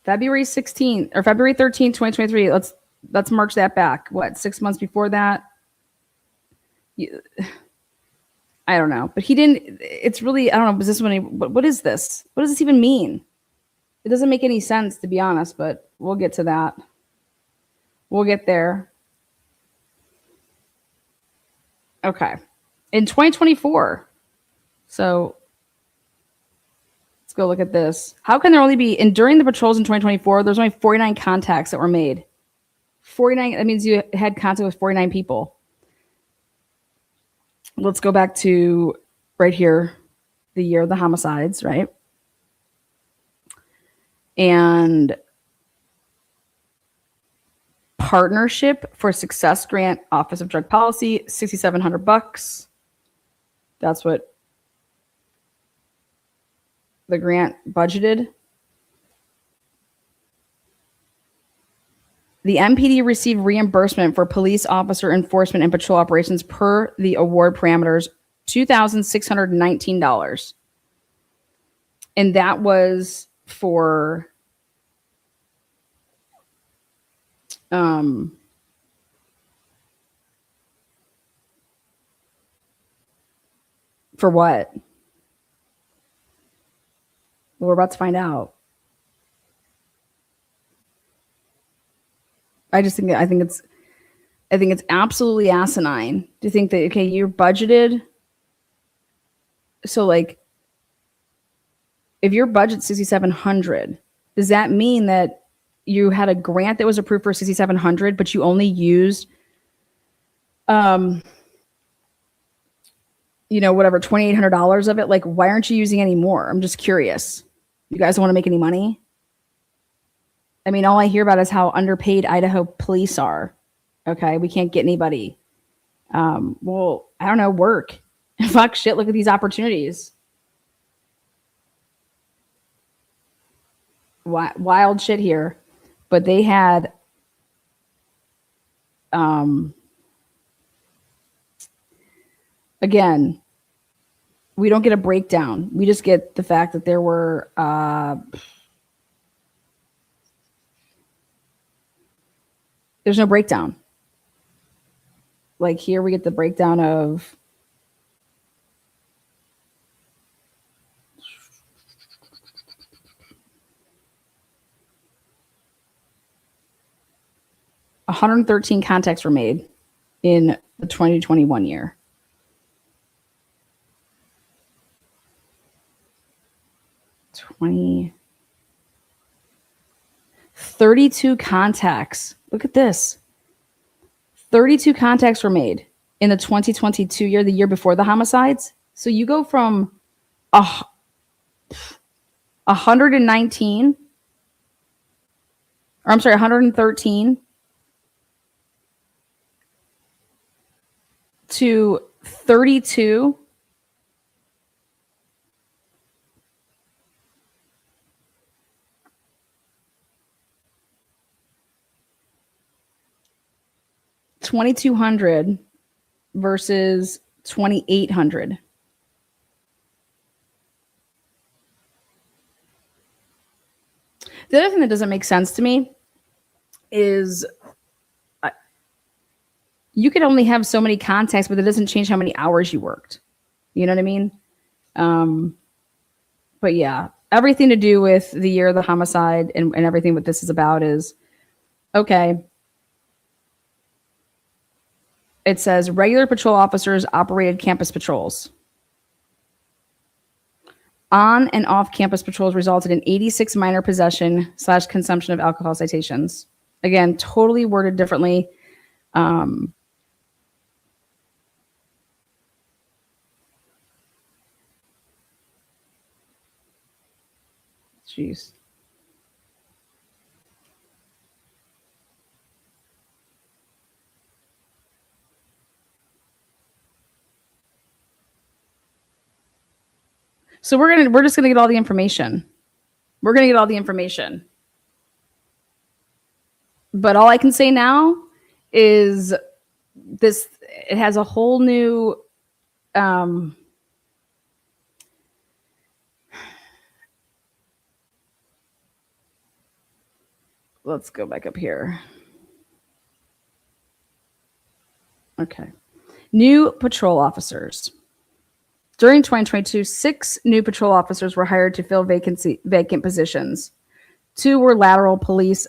February 16th or February 13th, 2023. Let's march that back. What, 6 months before that? I don't know, but he didn't. It's really, I don't know. Was this when what is this? What does this even mean? It doesn't make any sense, to be honest, but we'll get to that. We'll get there. Okay. In 2024. So let's go look at this. How can there only be, and during the patrols in 2024, there's only 49 contacts that were made. 49, that means you had contact with 49 people. Let's go back to right here, the year of the homicides, right? And Partnership for Success Grant, Office of Drug Policy, $6,700. That's what the grant budgeted. The MPD received reimbursement for police officer enforcement and patrol operations per the award parameters, $2,619. And that was for what? Well, we're about to find out. I think it's absolutely asinine to think that, okay, you're budgeted. So like, if your budget's $6,700, does that mean that you had a grant that was approved for $6,700, but you only used whatever, $2,800 of it. Like, why aren't you using any more? I'm just curious. You guys don't want to make any money? I mean, all I hear about is how underpaid Idaho police are. Okay, we can't get anybody. Well, I don't know, work. Fuck shit, look at these opportunities. Wild shit here. But they had again, we don't get a breakdown. We just get the fact that there were there's no breakdown. Like here we get the breakdown of $113 contacts were made in the 2021 year. 32 contacts. Look at this. 32 contacts were made in the 2022 year, the year before the homicides. So you go from 119, or I'm sorry, 113 to 32. $2,200 versus $2,800. The other thing that doesn't make sense to me is you could only have so many contacts, but it doesn't change how many hours you worked. You know what I mean? But yeah, everything to do with the year of the homicide and everything what this is about is, okay. It says regular patrol officers operated campus patrols. On and off campus patrols resulted in 86 minor possession / consumption of alcohol citations. Again, totally worded differently. Jeez. So we're just gonna get all the information. We're gonna get all the information. But all I can say now is this: it has a whole new let's go back up here. Okay. New patrol officers. During 2022, 6 new patrol officers were hired to fill vacant positions. 2 were lateral police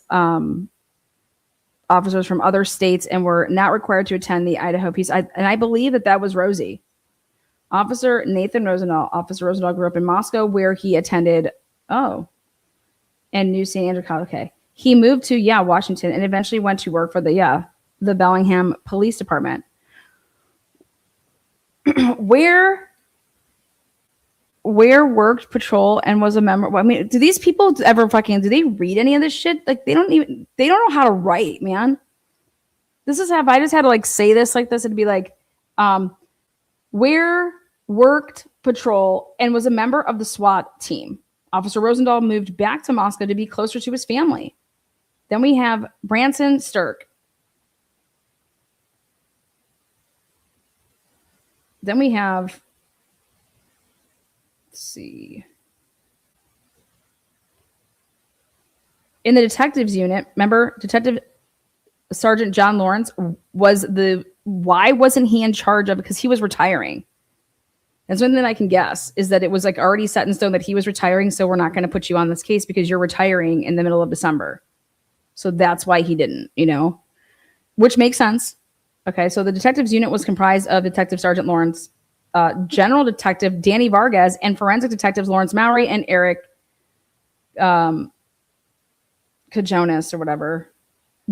officers from other states and were not required to attend the Idaho piece. And I believe that was Rosie. Officer Nathan Rosendahl. Officer Rosendahl grew up in Moscow, where he attended, and New St. Andrew College. Okay. He moved to, Washington, and eventually went to work for the Bellingham Police Department. Where worked patrol and was a member. I mean, do these people ever do they read any of this shit? Like, they don't know how to write, man. This is if I just had to say this like this, it'd be like, where worked patrol and was a member of the SWAT team. Officer Rosendahl moved back to Moscow to be closer to his family. Then we have Branson Sturck. Then we have, let's see. In the detectives unit, remember Detective Sergeant John Lawrence why wasn't he in charge of it? Because he was retiring. And so then I can guess is that it was already set in stone that he was retiring. So we're not going to put you on this case because you're retiring in the middle of December. So that's why he didn't, which makes sense. Okay. So the detectives unit was comprised of Detective Sergeant Lawrence, General Detective Danny Vargas, and forensic detectives Lawrence Mowry and Eric Kajonas or whatever.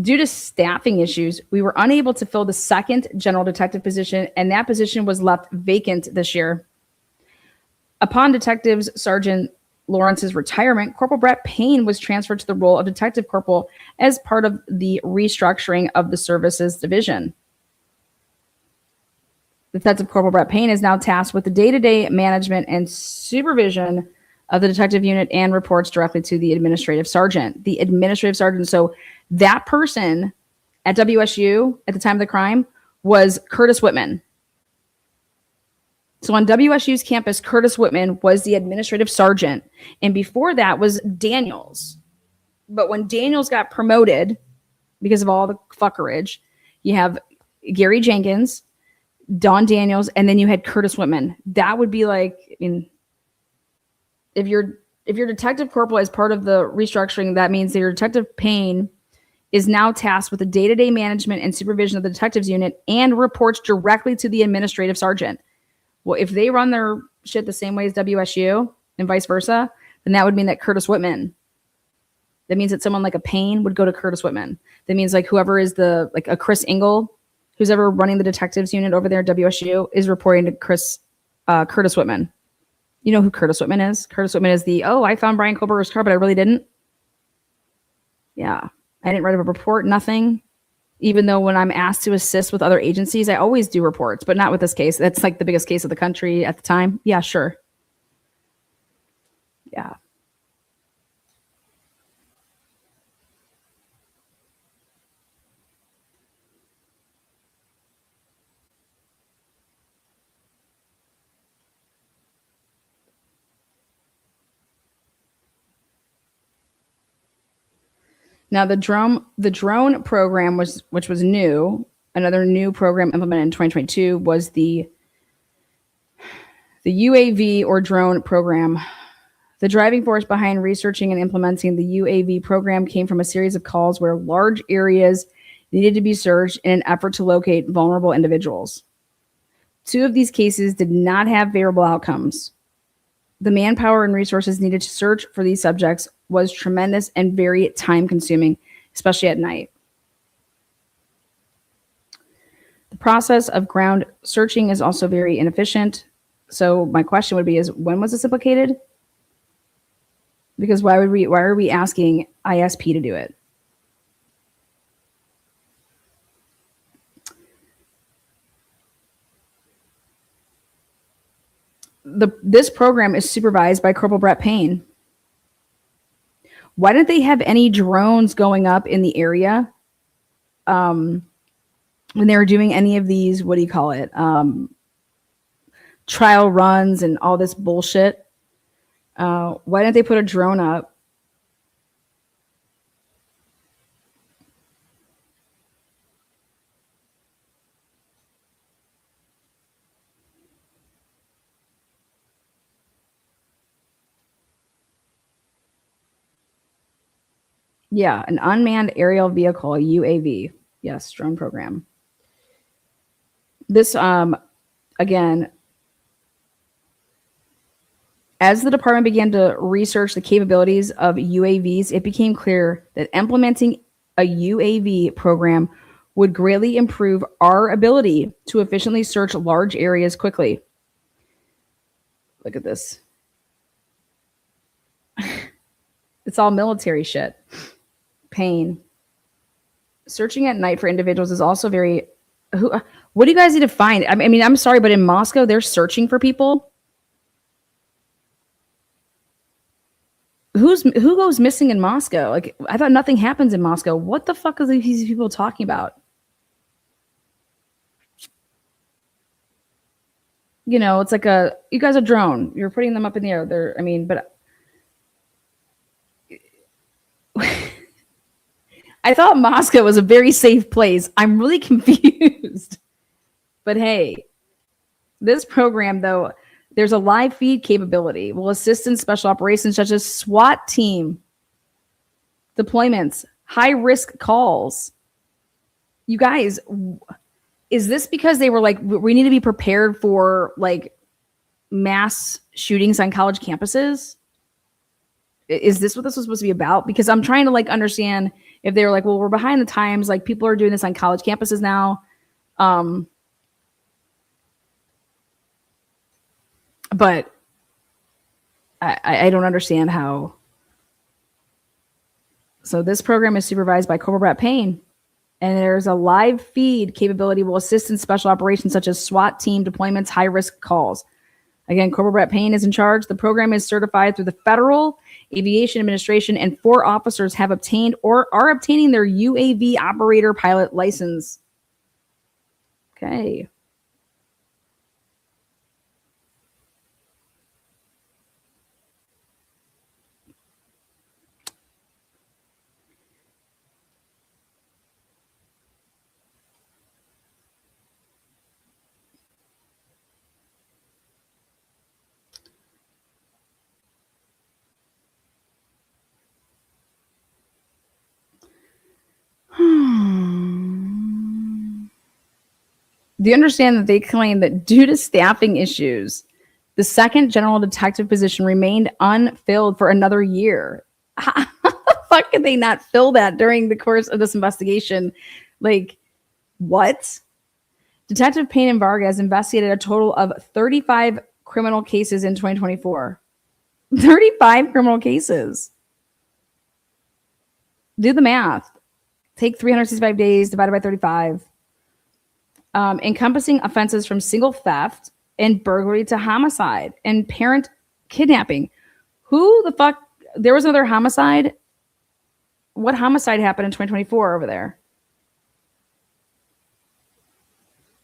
Due to staffing issues, we were unable to fill the second general detective position, and that position was left vacant this year. Upon Detective Sergeant Lawrence's retirement, Corporal Brett Payne was transferred to the role of Detective Corporal as part of the restructuring of the services division. Detective Corporal Brett Payne is now tasked with the day-to-day management and supervision of the detective unit and reports directly to the administrative sergeant. The administrative sergeant, so that person at WSU at the time of the crime was Curtis Whitman. So on WSU's campus, Curtis Whitman was the administrative sergeant. And before that was Daniels. But when Daniels got promoted, because of all the fuckerage, you have Gary Jenkins, Don Daniels, and then you had Curtis Whitman. That would be like, I mean, if your detective corporal is part of the restructuring, that means that your detective Payne is now tasked with the day-to-day management and supervision of the detectives unit and reports directly to the administrative sergeant. Well, if they run their shit the same way as WSU and vice versa, then that would mean that Curtis Whitman, that means that someone like a Payne would go to Curtis Whitman. That means like whoever is the, like a Chris Engel, who's ever running the detectives unit over there at WSU, is reporting to Curtis Whitman. You know who Curtis Whitman is? Curtis Whitman is the, I found Brian Kohlberger's car, but I really didn't. Yeah. I didn't write a report, nothing. Even though when I'm asked to assist with other agencies, I always do reports, but not with this case. That's like the biggest case of the country at the time. Yeah, sure. Yeah. Now the drone program which was new. Another new program implemented in 2022 was the UAV or drone program. The driving force behind researching and implementing the UAV program came from a series of calls where large areas needed to be searched in an effort to locate vulnerable individuals. 2 of these cases did not have favorable outcomes. The manpower and resources needed to search for these subjects was tremendous and very time-consuming, especially at night. The process of ground searching is also very inefficient. So my question would be is, when was this implicated? Because why are we asking ISP to do it? This program is supervised by Corporal Brett Payne. Why didn't they have any drones going up in the area when they were doing any of these, what do you call it, trial runs and all this bullshit? Why didn't they put a drone up? Yeah, an unmanned aerial vehicle, a UAV. Yes, drone program. This, again, as the department began to research the capabilities of UAVs, it became clear that implementing a UAV program would greatly improve our ability to efficiently search large areas quickly. Look at this. It's all military shit. Pain. Searching at night for individuals is also very... What do you guys need to find? I mean, I'm sorry, but in Moscow, they're searching for people. Who goes missing in Moscow? Like, I thought nothing happens in Moscow. What the fuck are these people talking about? You know, it's like you guys are drone. You're putting them up in the air. But I thought Moscow was a very safe place. I'm really confused. But hey, this program, though, there's a live feed capability. Will assist in special operations such as SWAT team deployments, high-risk calls. You guys, is this because they were like, we need to be prepared for like mass shootings on college campuses? Is this what this was supposed to be about? Because I'm trying to like understand if they were like, well, we're behind the times, like people are doing this on college campuses now. But I don't understand how. So this program is supervised by Corporal Brett Payne, and there's a live feed capability will assist in special operations such as SWAT team deployments, high risk calls. Again, Corporal Brett Payne is in charge. The program is certified through the Federal Aviation Administration, and 4 officers have obtained or are obtaining their UAV operator pilot license. Okay. Do you understand that they claim that due to staffing issues, the second general detective position remained unfilled for another year? How the fuck could they not fill that during the course of this investigation? Like, what? Detective Payne and Vargas investigated a total of 35 criminal cases in 2024. 35 criminal cases. Do the math. Take 365 days divided by 35. Encompassing offenses from single theft and burglary to homicide and parent kidnapping. Who the fuck? There was another homicide. What homicide happened in 2024 over there?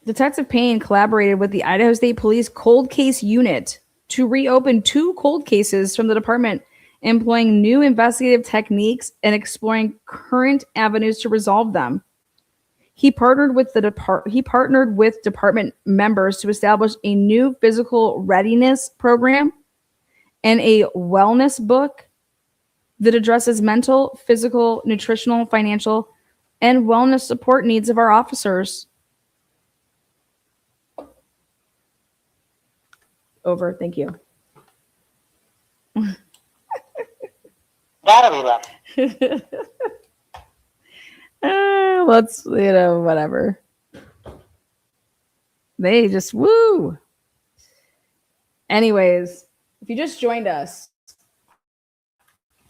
Detective Payne collaborated with the Idaho State Police Cold Case Unit to reopen 2 cold cases from the department, employing new investigative techniques and exploring current avenues to resolve them. He partnered with department members to establish a new physical readiness program and a wellness book that addresses mental, physical, nutritional, financial, and wellness support needs of our officers. Over. Thank you. Battery level. Let's, whatever. They just, woo. Anyways, if you just joined us,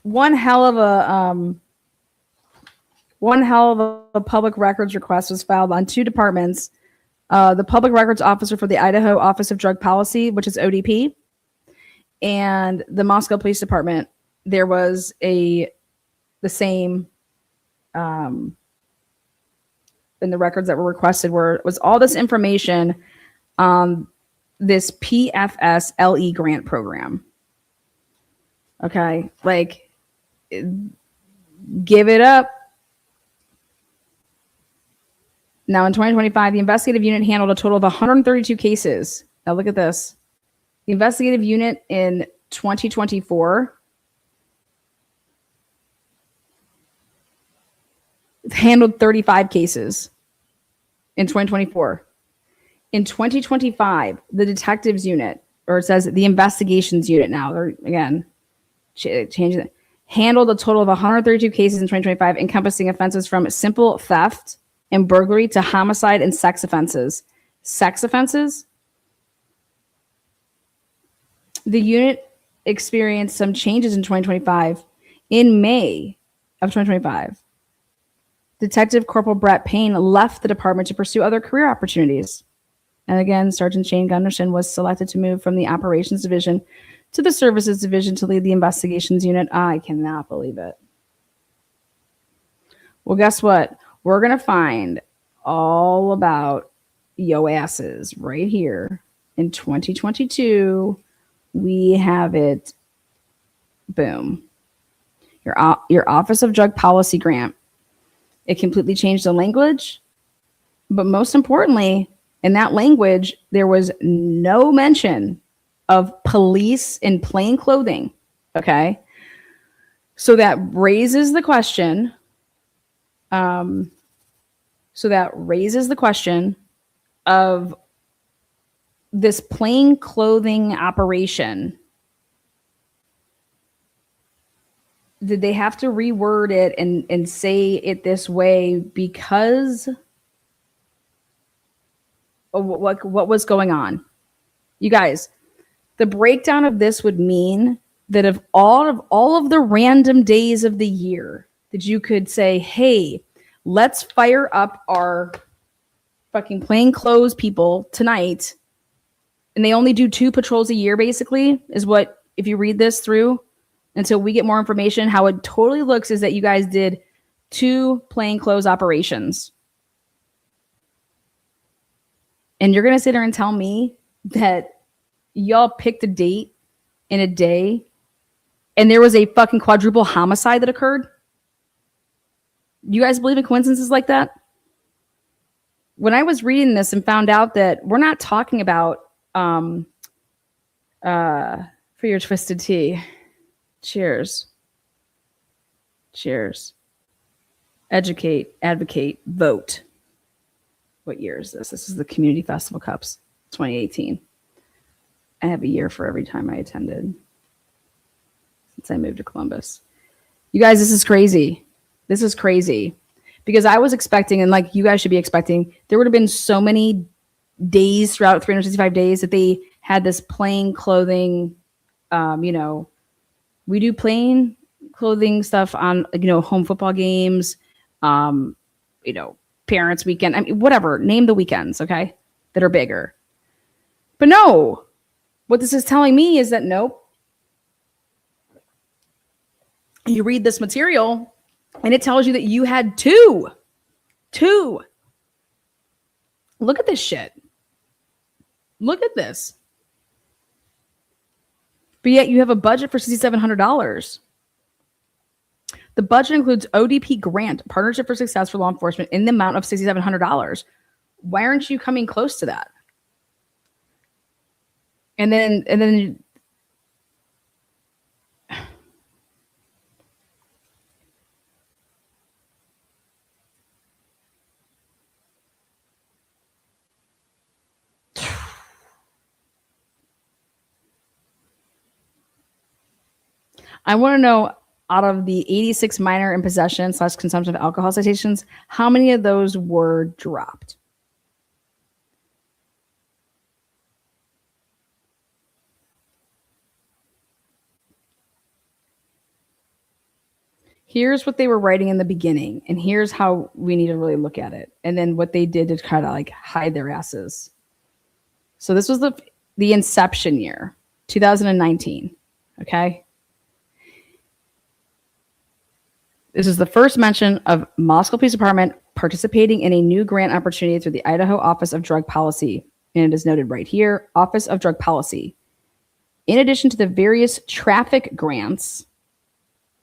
one hell of a public records request was filed on 2 departments. The public records officer for the Idaho Office of Drug Policy, which is ODP, and the Moscow Police Department. There was the same in the records that were requested was all this information on this PFS-LE grant program. Okay, like, give it up. Now, in 2025, the investigative unit handled a total of 132 cases. Now, look at this. The investigative unit in 2024 handled 35 cases in 2024. In 2025, the detectives unit, or it says the investigations unit now, they're again changing it, handled a total of 132 cases in 2025, encompassing offenses from simple theft and burglary to homicide and sex offenses. Sex offenses? The unit experienced some changes in 2025. In May of 2025, Detective Corporal Brett Payne left the department to pursue other career opportunities. And again, Sergeant Shane Gunderson was selected to move from the Operations Division to the Services Division to lead the Investigations Unit. I cannot believe it. Well, guess what? We're going to find all about yo asses right here in 2022. We have it. Boom. Your Office of Drug Policy grant. It completely changed the language. But most importantly, in that language, there was no mention of police in plain clothing. Okay. So that raises the question. Of this plain clothing operation. did they have to reword it and say it this way because of what was going on? You guys, the breakdown of this would mean that of all of the random days of the year that you could say, hey, let's fire up our fucking plain clothes people tonight, and they only do 2 patrols a year, basically, is what, if you read this through until we get more information, how it totally looks is that you guys did 2 plain clothes operations. And you're going to sit there and tell me that y'all picked a date in a day and there was a fucking quadruple homicide that occurred? You guys believe in coincidences like that? When I was reading this and found out that we're not talking about for your twisted tea. Cheers. Cheers. Educate, advocate, vote. What year is this? This is the Community Festival Cups, 2018. I have a year for every time I attended since I moved to Columbus. You guys, this is crazy. This is crazy. Because I was expecting, and like you guys should be expecting, there would have been so many days throughout 365 days that they had this plain clothing, we do plain clothing stuff on, home football games, parents weekend, I mean, whatever, name the weekends, okay, that are bigger. But no, what this is telling me is that nope. You read this material and it tells you that you had two. Look at this shit. Look at this. But yet you have a budget for $6,700. The budget includes ODP grant, Partnership for Success for Law Enforcement, in the amount of $6,700. Why aren't you coming close to that? And then I want to know, out of the 86 minor in possession / consumption of alcohol citations, how many of those were dropped? Here's what they were writing in the beginning, and here's how we need to really look at it. And then what they did to kind of like hide their asses. So this was the inception year, 2019. Okay. This is the first mention of Moscow Police Department participating in a new grant opportunity through the Idaho Office of Drug Policy. And it is noted right here, Office of Drug Policy. In addition to the various traffic grants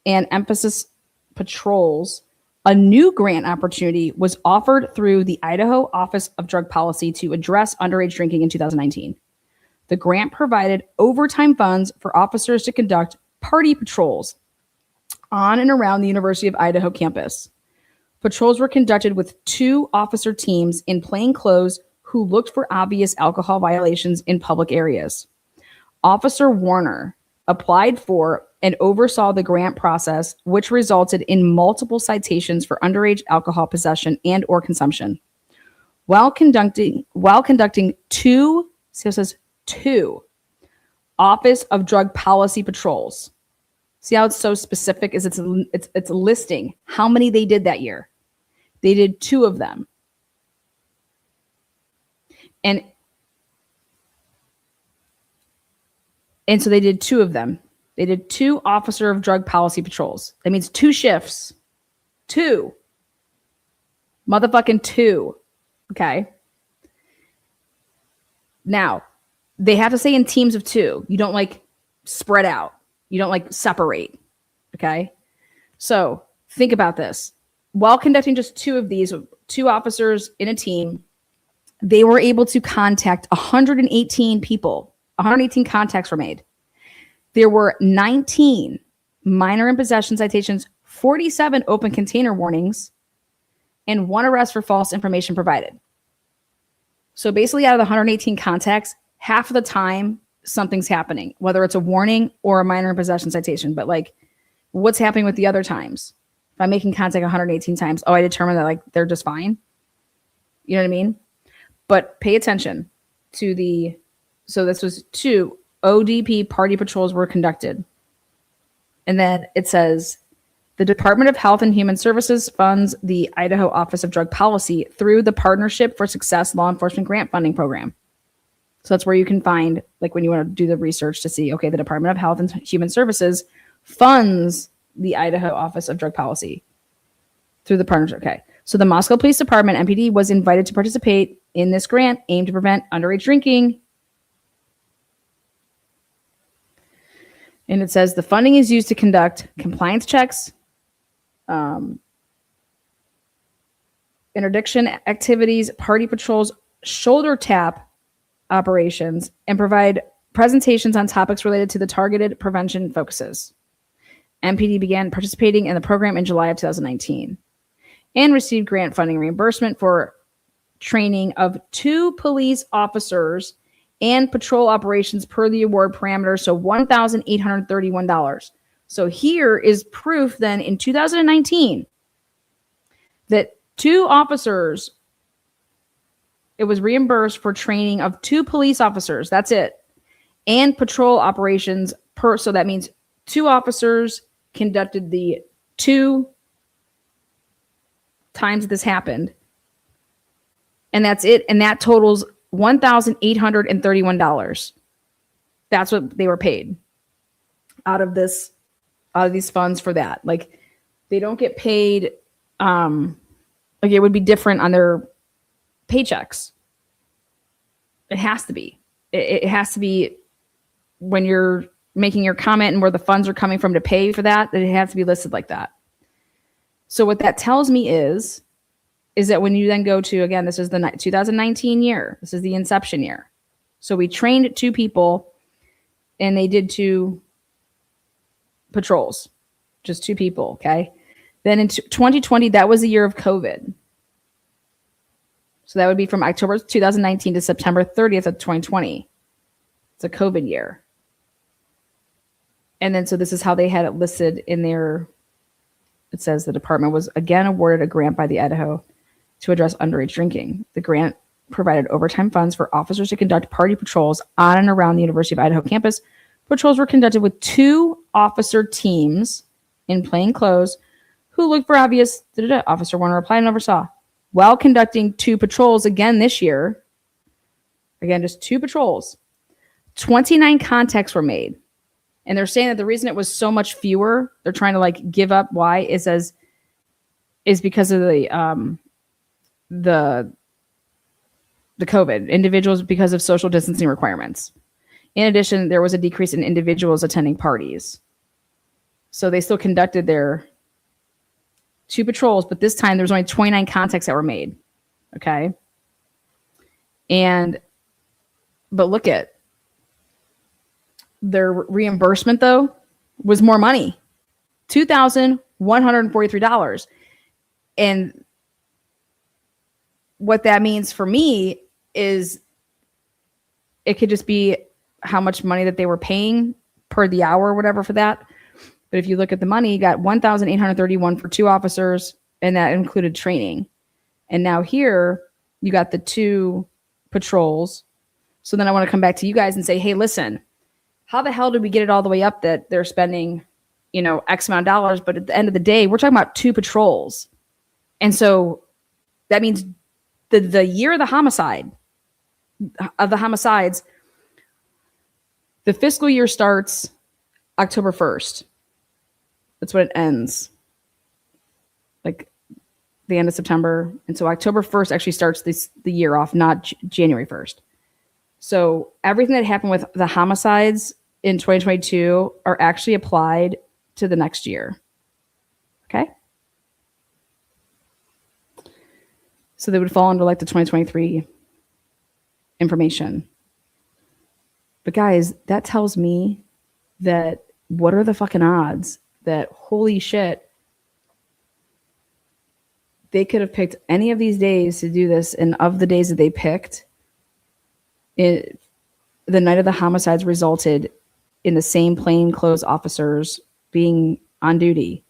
and emphasis patrols, a new grant opportunity was offered through the Idaho Office of Drug Policy to address underage drinking in 2019. The grant provided overtime funds for officers to conduct party patrols on and around the University of Idaho campus. Patrols were conducted with 2 officer teams in plain clothes who looked for obvious alcohol violations in public areas. Officer Warner applied for and oversaw the grant process, which resulted in multiple citations for underage alcohol possession and or consumption. While conducting 2, see how it says 2 Office of Drug Policy patrols. See how it's so specific? Is it's listing how many they did that year. They did 2 of them. And so they did 2 of them. They did 2 Officer of Drug Policy patrols. That means 2 shifts. 2. Motherfucking 2. Okay. Now, they have to say in teams of 2. You don't like spread out. You don't like separate. Okay. So think about this. While conducting just 2 of these, 2 officers in a team, they were able to contact 118 people. 118 contacts were made. There were 19 minor in possession citations, 47 open container warnings, and 1 arrest for false information provided. So basically out of the 118 contacts, half of the time something's happening, whether it's a warning or a minor in possession citation. But like what's happening with the other times? If I'm making contact 118 times, I determined that like they're just fine. You know what I mean? But pay attention to so this was 2 ODP party patrols were conducted. And then it says the Department of Health and Human Services funds the Idaho Office of Drug Policy through the Partnership for Success Law Enforcement Grant Funding Program. So that's where you can find, like when you want to do the research to see, okay, the Department of Health and Human Services funds the Idaho Office of Drug Policy through the partnership. Okay. So the Moscow Police Department, MPD, was invited to participate in this grant aimed to prevent underage drinking. And it says the funding is used to conduct compliance checks, interdiction activities, party patrols, shoulder tap operations, and provide presentations on topics related to the targeted prevention focuses. MPD began participating in the program in July of 2019 and received grant funding reimbursement for training of 2 police officers and patrol operations per the award parameters, so $1,831. So here is proof then in 2019 that 2 officers, it was reimbursed for training of 2 police officers, that's it, and patrol operations per, so that means 2 officers conducted the 2 times this happened. And that's it. And that totals $1,831. That's what they were paid out of these funds for that. Like they don't get paid. Like it would be different on their paychecks. It has to be. It has to be when you're making your comment and where the funds are coming from to pay for that. It has to be listed like that. So what that tells me is that when you then go to, again, this is the 2019 year. This is the inception year. So we trained 2 people and they did 2 patrols, just 2 people. Okay. Then in 2020, that was the year of COVID. So that would be from October 2019 to September 30th of 2020. It's a COVID year. And then, so this is how they had it listed in their, it says the department was again awarded a grant by the Idaho to address underage drinking. The grant provided overtime funds for officers to conduct party patrols on and around the University of Idaho campus. Patrols were conducted with 2 officer teams in plain clothes who looked for obvious, Officer Warner replied and oversaw. While conducting 2 patrols again this year, again, just 2 patrols, 29 contacts were made. And they're saying that the reason it was so much fewer, they're trying to like give up why is because of the COVID individuals because of social distancing requirements. In addition, there was a decrease in individuals attending parties. So they still conducted their 2 patrols, but this time there was only 29 contacts that were made. Okay. But look at their reimbursement though was more money, $2,143. And what that means for me is it could just be how much money that they were paying per the hour or whatever for that. But if you look at the money, you got $1,831 for 2 officers, and that included training. And now here you got the 2 patrols. So then I want to come back to you guys and say, hey, listen, how the hell did we get it all the way up that they're spending, X amount of dollars, but at the end of the day, we're talking about 2 patrols. And so that means the year of the homicides, the fiscal year starts October 1st. That's when it ends. Like the end of September. And so October 1st actually starts the year off, not January 1st. So everything that happened with the homicides in 2022 are actually applied to the next year. Okay? So they would fall under like the 2023 information. But guys, that tells me that what are the fucking odds that holy shit, they could have picked any of these days to do this, and of the days that they picked, the night of the homicides resulted in the same plainclothes officers being on duty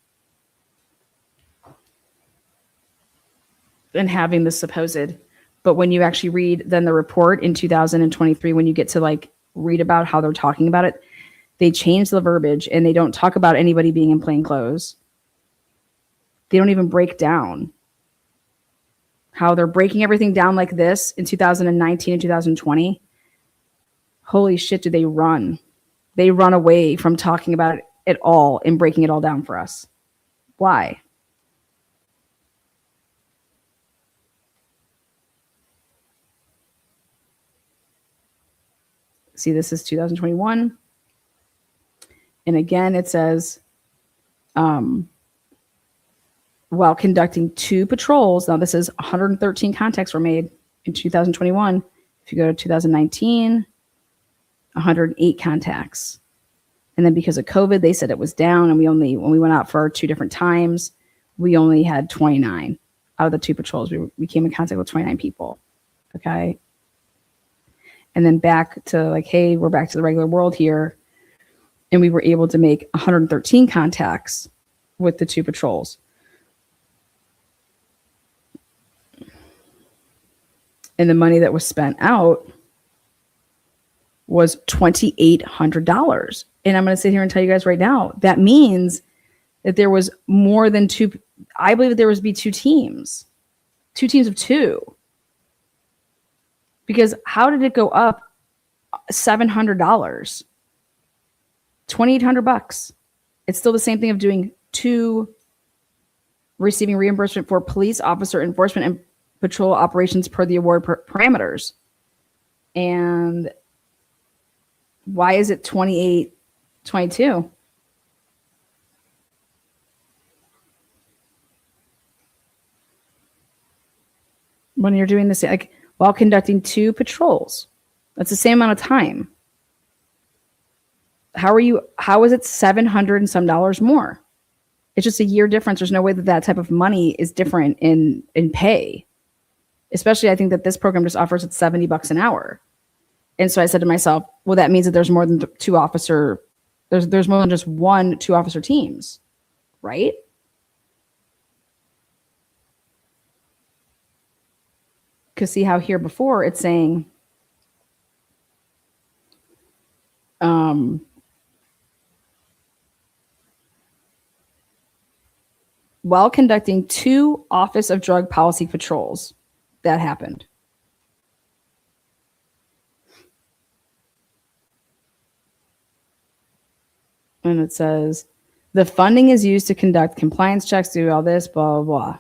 and having this supposed. But when you actually read then the report in 2023, when you get to like read about how they're talking about it, they change the verbiage and they don't talk about anybody being in plain clothes. They don't even break down how they're breaking everything down like this in 2019 and 2020. Holy shit, do they run? They run away from talking about it at all and breaking it all down for us. Why? See, this is 2021. And again, it says, while conducting 2 patrols, now this is 113 contacts were made in 2021. If you go to 2019, 108 contacts. And then because of COVID, they said it was down. And when we went out for our 2 different times, we only had 29 out of the 2 patrols. We came in contact with 29 people. Okay. And then back to like, hey, we're back to the regular world here. And we were able to make 113 contacts with the 2 patrols. And the money that was spent out was $2,800. And I'm going to sit here and tell you guys right now, that means that there was more than 2. I believe that there was be 2 teams of 2. Because how did it go up $700? $2,800. It's still the same thing of doing 2 receiving reimbursement for police officer enforcement and patrol operations per the award parameters. And why is it 2822? When you're doing this, like while conducting 2 patrols, that's the same amount of time. How is it $700 and some dollars more? It's just a year difference. There's no way that type of money is different in pay. Especially, I think that this program just offers it $70 an hour. And so I said to myself, well, that means that there's more than 2 officer, there's more than just 1 2-officer teams, right? Because see how here before it's saying, while conducting 2 Office of Drug Policy patrols, that happened. And it says, the funding is used to conduct compliance checks, do all this, blah, blah, blah.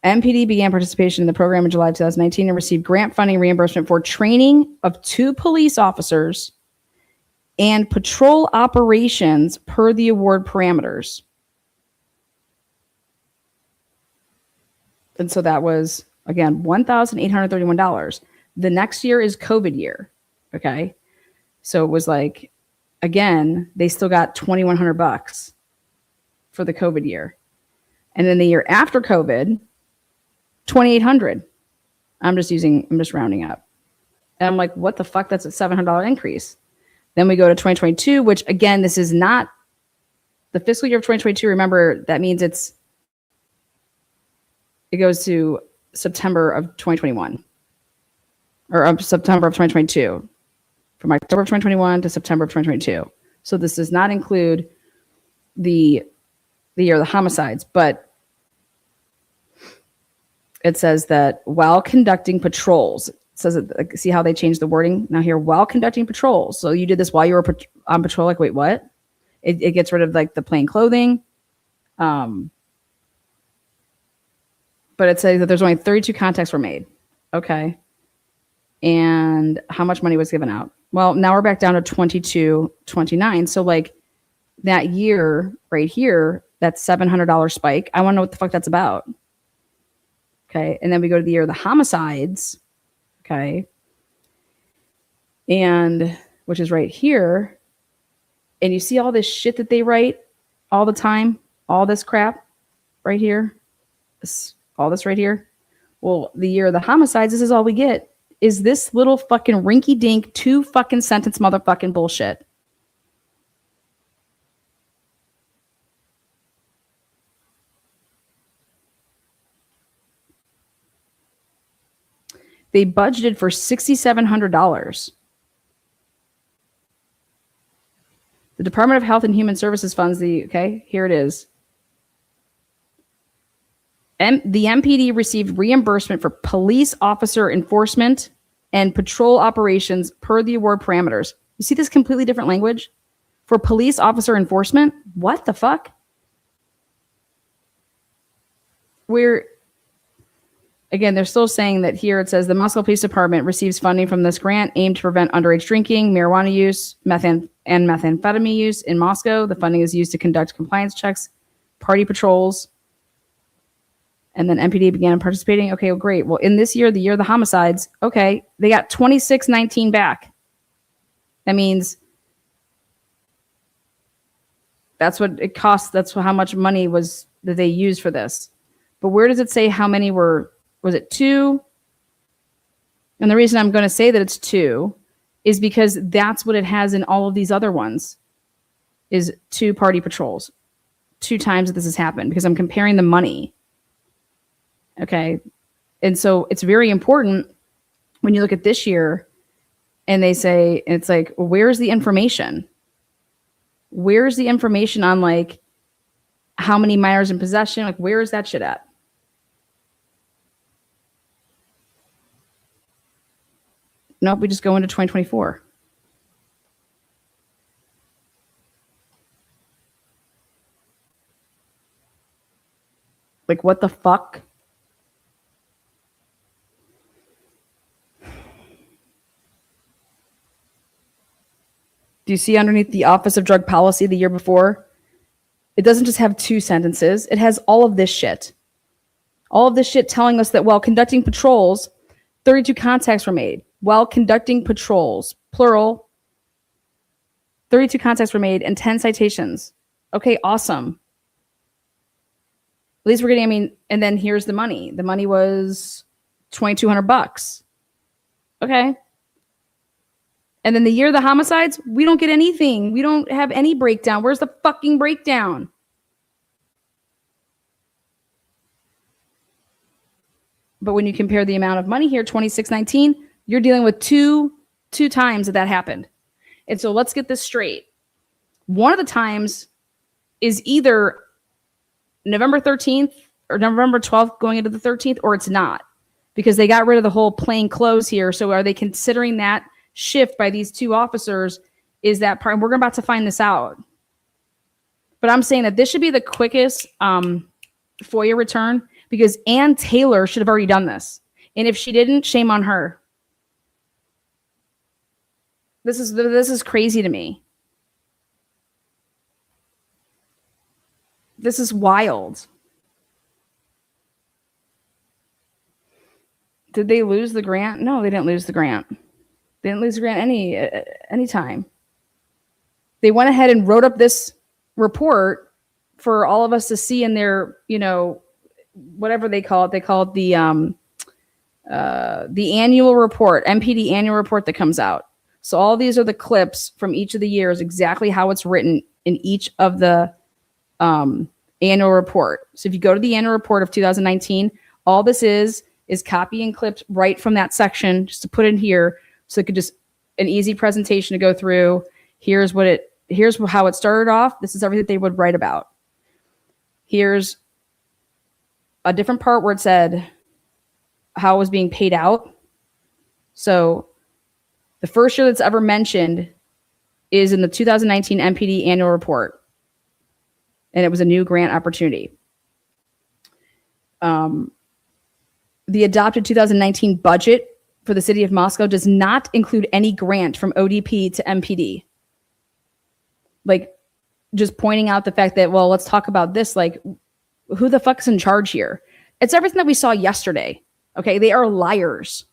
MPD began participation in the program in July 2019 and received grant funding reimbursement for training of 2 police officers and patrol operations per the award parameters. And so that was, again, $1,831. The next year is COVID year. Okay. So it was like, again, they still got $2,100 for the COVID year. And then the year after COVID, $2,800. I'm just rounding up. And I'm like, what the fuck? That's a $700 increase. Then we go to 2022, which again, this is not the fiscal year of 2022. Remember, that means it goes to September of 2021 or September of 2022, from October of 2021 to September of 2022. So this does not include the year of the homicides, but it says that while conducting patrols, it says that, see how they changed the wording now here, while conducting patrols. So you did this while you were on patrol. Like, wait, what? It gets rid of like the plain clothing. But it says that there's only 32 contacts were made. Okay. And how much money was given out? Well, now we're back down to 2229. So like that year right here, that $700 spike, I want to know what the fuck that's about. Okay. And then we go to the year of the homicides. Okay. And which is right here. And you see all this shit that they write all the time, all this crap right here, all this right here. Well, the year of the homicides, this is all we get, is this little fucking rinky dink 2 fucking sentence motherfucking bullshit. They budgeted for $6,700. The Department of Health and Human Services funds here it is. The MPD received reimbursement for police officer enforcement and patrol operations per the award parameters. You see this completely different language? For police officer enforcement? What the fuck? Again, they're still saying that here it says the Moscow Police Department receives funding from this grant aimed to prevent underage drinking, marijuana use, and methamphetamine use in Moscow. The funding is used to conduct compliance checks, party patrols, and then MPD began participating. Okay, well, great. Well, in this year, the year of the homicides, okay, they got 2619 back. That means that's what it costs. That's how much money was that they used for this. But where does it say how many was it 2? And the reason I'm going to say that it's 2 is because that's what it has in all of these other ones is 2 party patrols, 2 times that this has happened, because I'm comparing the money. Okay. And so it's very important when you look at this year and they say, it's like, where's the information? Where's the information on like how many minors in possession? Like, where is that shit at? Nope, we just go into 2024. Like, what the fuck? Do you see underneath the Office of Drug Policy the year before? It doesn't just have 2 sentences. It has all of this shit. All of this shit telling us that while conducting patrols, 32 contacts were made. While conducting patrols, plural, 32 contacts were made and 10 citations. Okay, awesome. At least we're getting, and then here's the money. The money was $2,200. Okay. And then the year of the homicides, we don't get anything. We don't have any breakdown. Where's the fucking breakdown? But when you compare the amount of money here, 2619, you're dealing with two times that happened. And so let's get this straight. One of the times is either November 13th or November 12th going into the 13th, or it's not, because they got rid of the whole plain clothes here. So are they considering that shift by these 2 officers? Is that part? And we're about to find this out. But I'm saying that this should be the quickest FOIA return, because Ann Taylor should have already done this. And if she didn't, shame on her. This is crazy to me. This is wild. Did they lose the grant? No, they didn't lose the grant. They didn't lose the grant any time. They went ahead and wrote up this report for all of us to see in their, whatever they call it. They call it the annual report, MPD annual report that comes out. So all these are the clips from each of the years, exactly how it's written in each of the annual report. So if you go to the annual report of 2019, all this is copy and clipped right from that section, just to put in here, so it could just an easy presentation to go through. Here's how it started off. This is everything they would write about. Here's a different part where it said how it was being paid out. So the first year that's ever mentioned is in the 2019 MPD annual report. And it was a new grant opportunity. The adopted 2019 budget for the city of Moscow does not include any grant from ODP to MPD. Like, just pointing out the fact that, well, let's talk about this. Like, who the fuck's in charge here? It's everything that we saw yesterday. Okay, they are liars.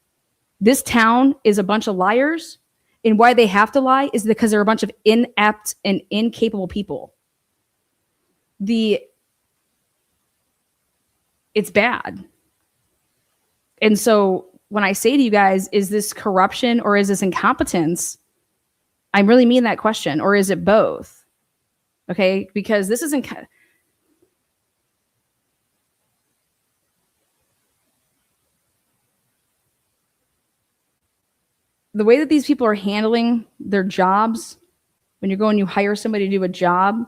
This town is a bunch of liars. And why they have to lie is because they're a bunch of inept and incapable people. It's bad. And so when I say to you guys, is this corruption or is this incompetence? I really mean that question. Or is it both? Okay, because this isn't. the way that these people are handling their jobs, when you go and you hire somebody to do a job,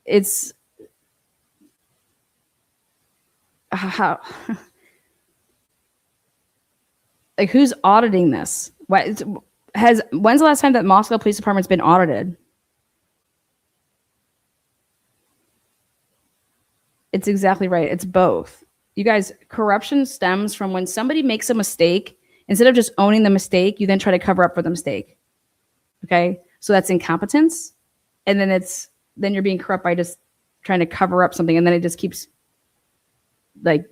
it's how like who's auditing this? When's the last time that Moscow Police Department's been audited? It's exactly right. It's both. You guys, corruption stems from when somebody makes a mistake. Instead of just owning the mistake, you then try to cover up for the mistake. Okay? So that's incompetence. And then you're being corrupt by just trying to cover up something, and then it just keeps like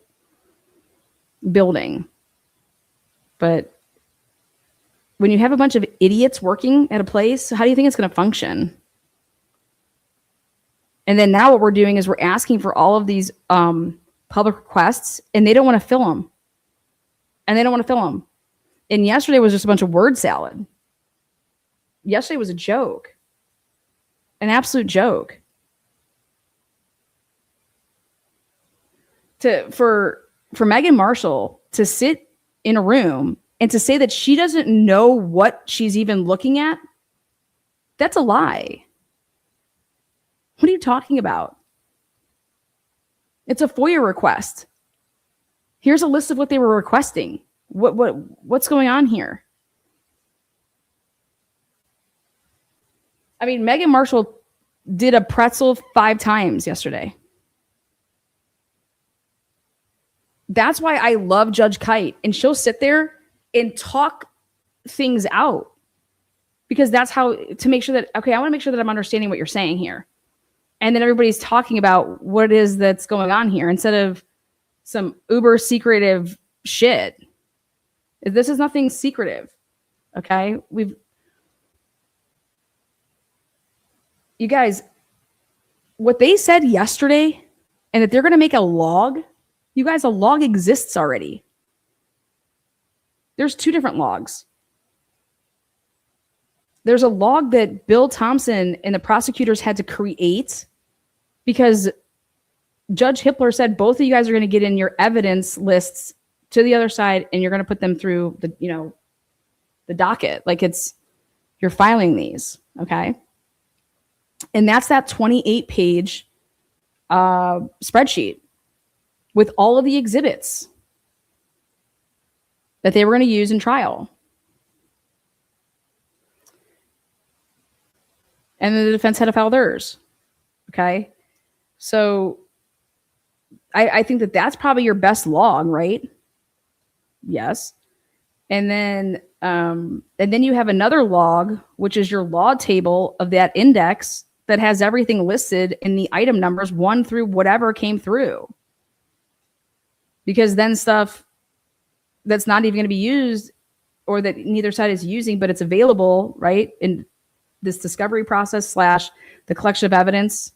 building. But when you have a bunch of idiots working at a place, how do you think it's going to function? And then now what we're doing is we're asking for all of these public requests, and they don't want to fill them. And yesterday was just a bunch of word salad. Yesterday was a joke. An absolute joke. For Meghan Markle to sit in a room and to say that she doesn't know what she's even looking at, that's a lie. What are you talking about? It's a FOIA request. Here's a list of what they were requesting. What's going on here? I mean, Meghan Markle did a pretzel 5 times yesterday. That's why I love Judge Kite, and she'll sit there and talk things out, because that's how to make sure that, okay, I want to make sure that I'm understanding what you're saying here. And then everybody's talking about what it is that's going on here instead of some uber secretive shit. This is nothing secretive. Okay. You guys, what they said yesterday, and that they're going to make a log, you guys, a log exists already. There's 2 different logs. There's a log that Bill Thompson and the prosecutors had to create because Judge Hippler said both of you guys are going to get in your evidence lists to the other side, and you're going to put them through the docket. Like you're filing these. Okay. And that's that 28-page spreadsheet with all of the exhibits that they were going to use in trial. And then the defense had to file theirs. Okay. So I think that that's probably your best log, right? Yes. And then you have another log, which is your law table of that index that has everything listed in the item numbers 1 through whatever came through. Because then stuff that's not even going to be used, or that neither side is using, but it's available, right, in this discovery process / the collection of evidence.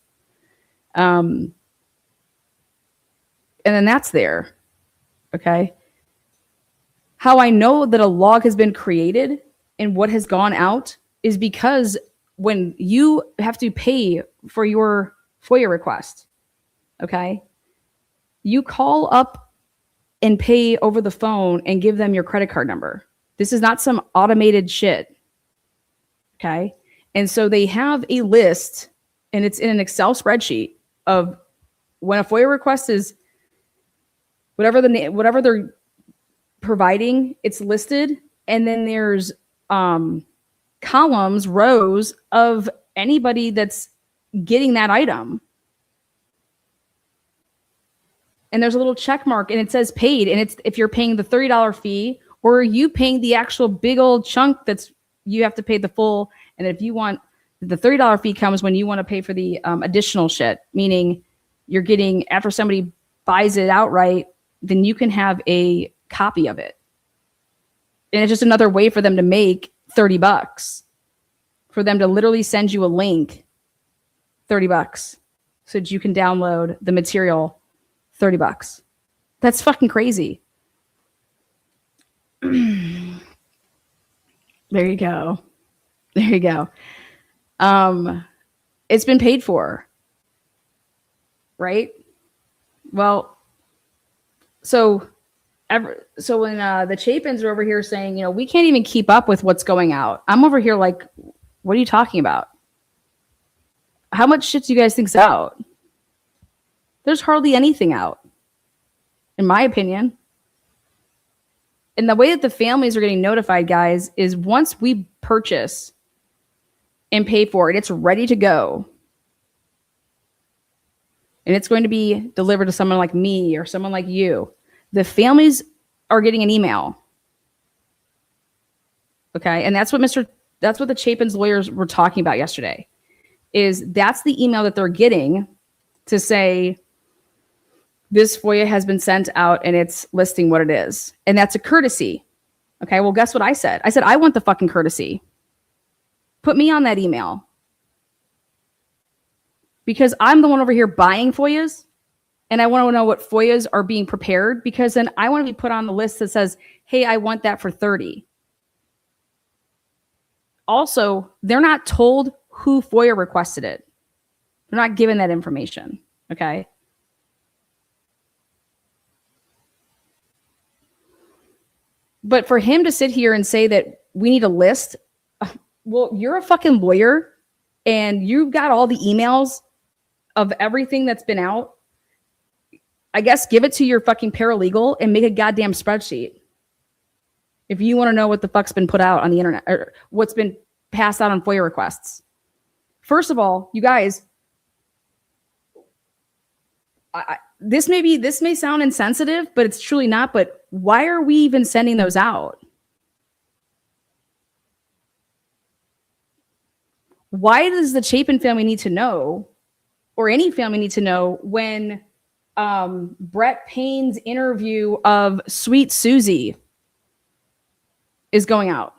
And then that's there. Okay. How I know that a log has been created and what has gone out is because when you have to pay for your FOIA request, okay, you call up and pay over the phone and give them your credit card number. This is not some automated shit. Okay. And so they have a list, and it's in an Excel spreadsheet of when a FOIA request is whatever they're providing, it's listed. And then there's columns, rows of anybody that's getting that item. And there's a little check mark, and it says paid. And it's if you're paying the $30 fee, or are you paying the actual big old chunk that's you have to pay the full. And if you want, the $30 fee comes when you want to pay for the additional shit, meaning you're getting, after somebody buys it outright, then you can have a copy of it. And it's just another way for them to make $30, for them to literally send you a link, $30, so that you can download the material, $30. That's fucking crazy. There you go. There you go. It's been paid for, right? Well, so So when the Chapins are over here saying, you know, we can't even keep up with what's going out, I'm over here like, what are you talking about? How much shit do you guys think's out? There's hardly anything out, in my opinion. And the way that the families are getting notified, guys, is once we purchase and pay for it, it's ready to go. And it's going to be delivered to someone like me or someone like you. The families are getting an email. Okay. And that's what the Chapin's lawyers were talking about yesterday. Is that's the email that they're getting to say this FOIA has been sent out and it's listing what it is. And that's a courtesy. Okay. Well, guess what I said? I said, I want the fucking courtesy. Put me on that email. Because I'm the one over here buying FOIAs. And I want to know what FOIAs are being prepared, because then I want to be put on the list that says, hey, I want that for 30. Also, they're not told who FOIA requested it. They're not given that information. Okay. But for him to sit here and say that we need a list, well, you're a fucking lawyer and you've got all the emails of everything that's been out. I guess give it to your fucking paralegal and make a goddamn spreadsheet. If you want to know what the fuck's been put out on the internet or what's been passed out on FOIA requests. First of all, you guys, this may sound insensitive, but it's truly not. But why are we even sending those out? Why does the Chapin family need to know, or any family need to know, when Brett Payne's interview of Sweet Susie is going out?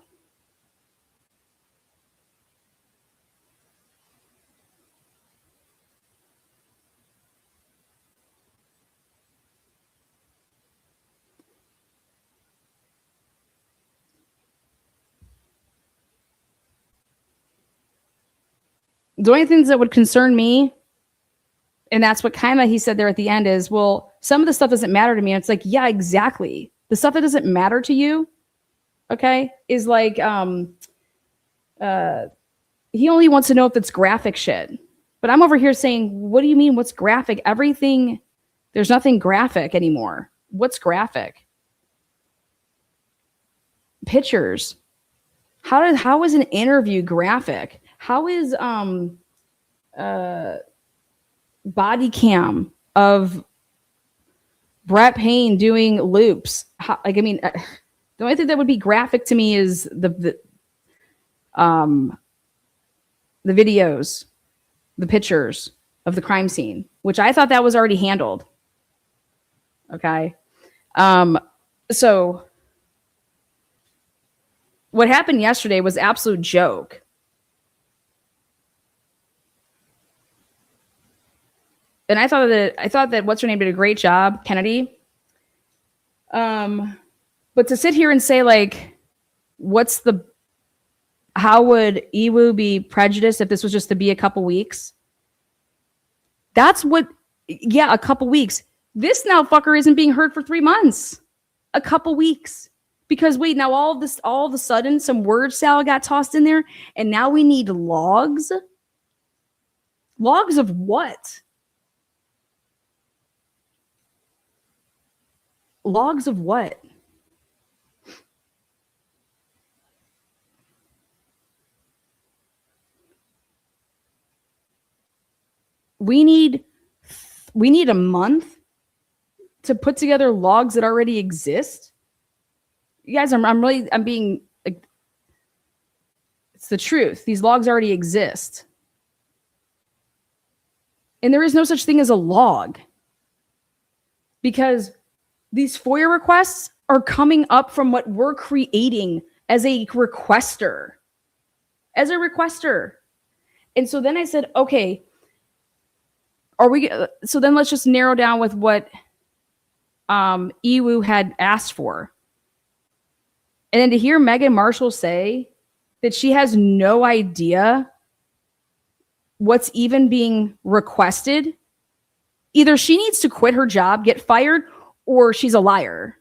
The only things that would concern me, and that's what kind of he said there at the end, is, well, some of the stuff doesn't matter to me. And it's like, yeah, exactly. The stuff that doesn't matter to you, okay, is like he only wants to know if it's graphic shit. But I'm over here saying, what do you mean what's graphic? Everything, there's nothing graphic anymore. What's graphic? Pictures. How is an interview graphic? How is body cam of Brett Payne doing loops? The only thing that would be graphic to me is the videos, the pictures of the crime scene, which I thought that was already handled. Okay. So what happened yesterday was absolute joke. And I thought that what's her name did a great job, Kennedy. But to sit here and say, like, how would Iwu be prejudiced if this was just to be a couple weeks? That's what, yeah, a couple weeks. This now fucker isn't being heard for 3 months. A couple weeks. Because wait, now all of a sudden some word salad got tossed in there, and now we need logs? Logs of what? Logs of what? We need a month to put together logs that already exist. You guys, I'm being like, it's the truth. These logs already exist. And there is no such thing as a log. Because these FOIA requests are coming up from what we're creating as a requester. As a requester. And so then I said, okay, so then let's just narrow down with what Iwu had asked for. And then to hear Megan Marshall say that she has no idea what's even being requested, either she needs to quit her job, get fired, or she's a liar.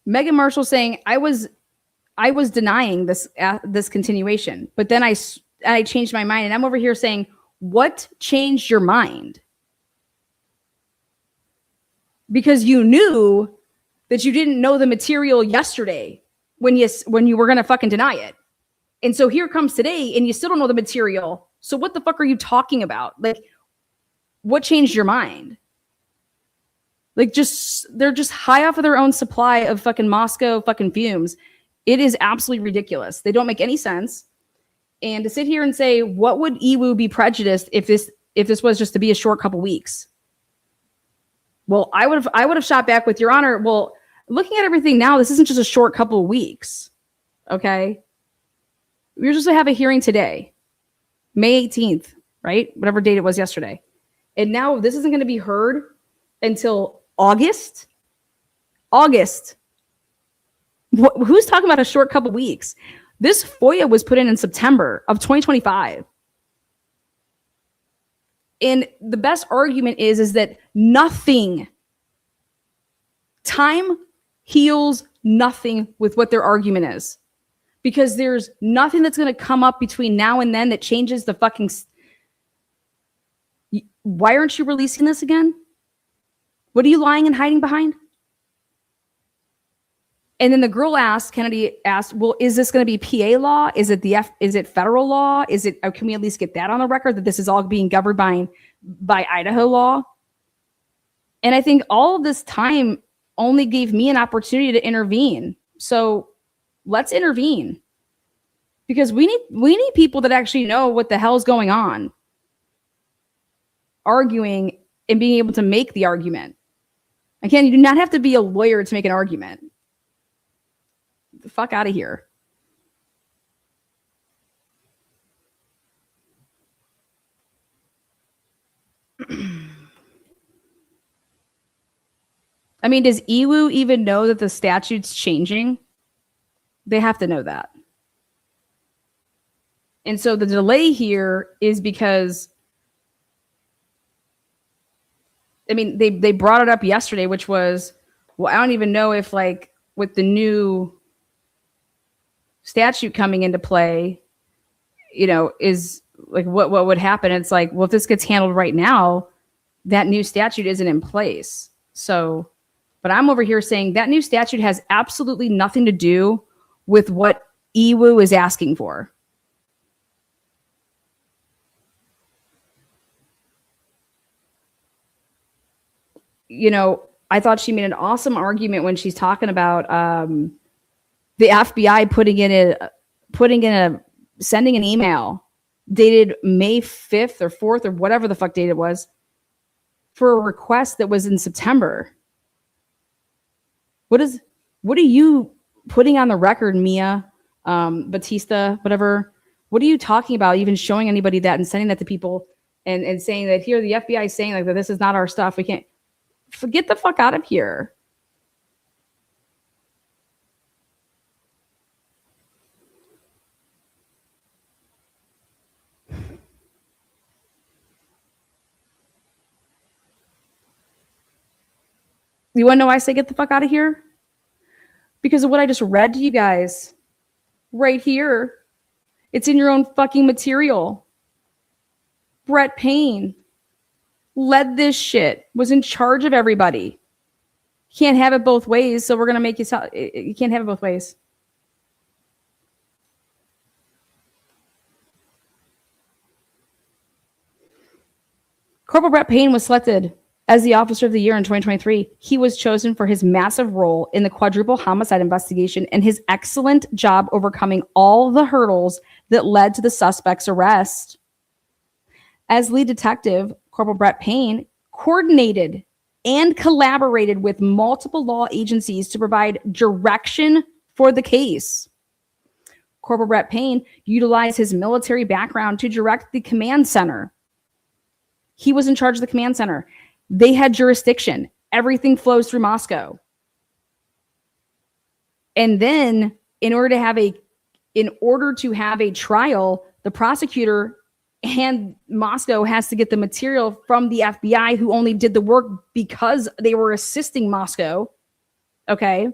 Megan Marshall saying, I was denying this continuation, but then I changed my mind, and I'm over here saying, what changed your mind? Because you knew that you didn't know the material yesterday when you were going to fucking deny it. And so here comes today and you still don't know the material. So what the fuck are you talking about? Like, what changed your mind? Like, they're just high off of their own supply of fucking Moscow fucking fumes. It is absolutely ridiculous. They don't make any sense. And to sit here and say, what would Iwu be prejudiced if this was just to be a short couple weeks? Well, I would have shot back with, Your Honor, well, looking at everything now, this isn't just a short couple of weeks. Okay? We were supposed to have a hearing today, May 18th, right? Whatever date it was yesterday. And now this isn't going to be heard until August? August. Who's talking about a short couple of weeks? This FOIA was put in September of 2025. And the best argument is that time heals nothing with what their argument is. Because there's nothing that's going to come up between now and then that changes the fucking... Why aren't you releasing this again? What are you lying and hiding behind? And then the girl Kennedy asked, well, is this going to be PA law? Is it federal law? Can we at least get that on the record that this is all being governed by Idaho law? And I think all of this time only gave me an opportunity to intervene. So let's intervene, because we need people that actually know what the hell's going on, arguing and being able to make the argument. Again, you do not have to be a lawyer to make an argument. The fuck out of here. I mean, does Iwu even know that the statute's changing? They have to know that. And so the delay here is because, I mean, they brought it up yesterday, which was, well, I don't even know if, like, with the new statute coming into play, is like what would happen. It's like, well, if this gets handled right now, that new statute isn't in place. So, but I'm over here saying that new statute has absolutely nothing to do with what Iwu is asking for. I thought she made an awesome argument when she's talking about the FBI sending an email dated May 5th or 4th or whatever the fuck date it was for a request that was in September. What are you putting on the record, Mia, Batista, whatever? What are you talking about? Even showing anybody that and sending that to people and saying that here, the FBI is saying like that this is not our stuff. We can't. Get the fuck out of here. You want to know why I say get the fuck out of here? Because of what I just read to you guys right here. It's in your own fucking material. Brett Payne led this shit, was in charge of everybody. Can't have it both ways, so we're going to make you can't have it both ways. Corporal Brett Payne was selected as the Officer of the Year in 2023. He was chosen for his massive role in the quadruple homicide investigation and his excellent job overcoming all the hurdles that led to the suspect's arrest. As lead detective, Corporal Brett Payne coordinated and collaborated with multiple law agencies to provide direction for the case. Corporal Brett Payne utilized his military background to direct the command center. He was in charge of the command center. They had jurisdiction. Everything flows through Moscow. And then in order to have a trial, the prosecutor And Moscow has to get the material from the FBI, who only did the work because they were assisting Moscow. Okay.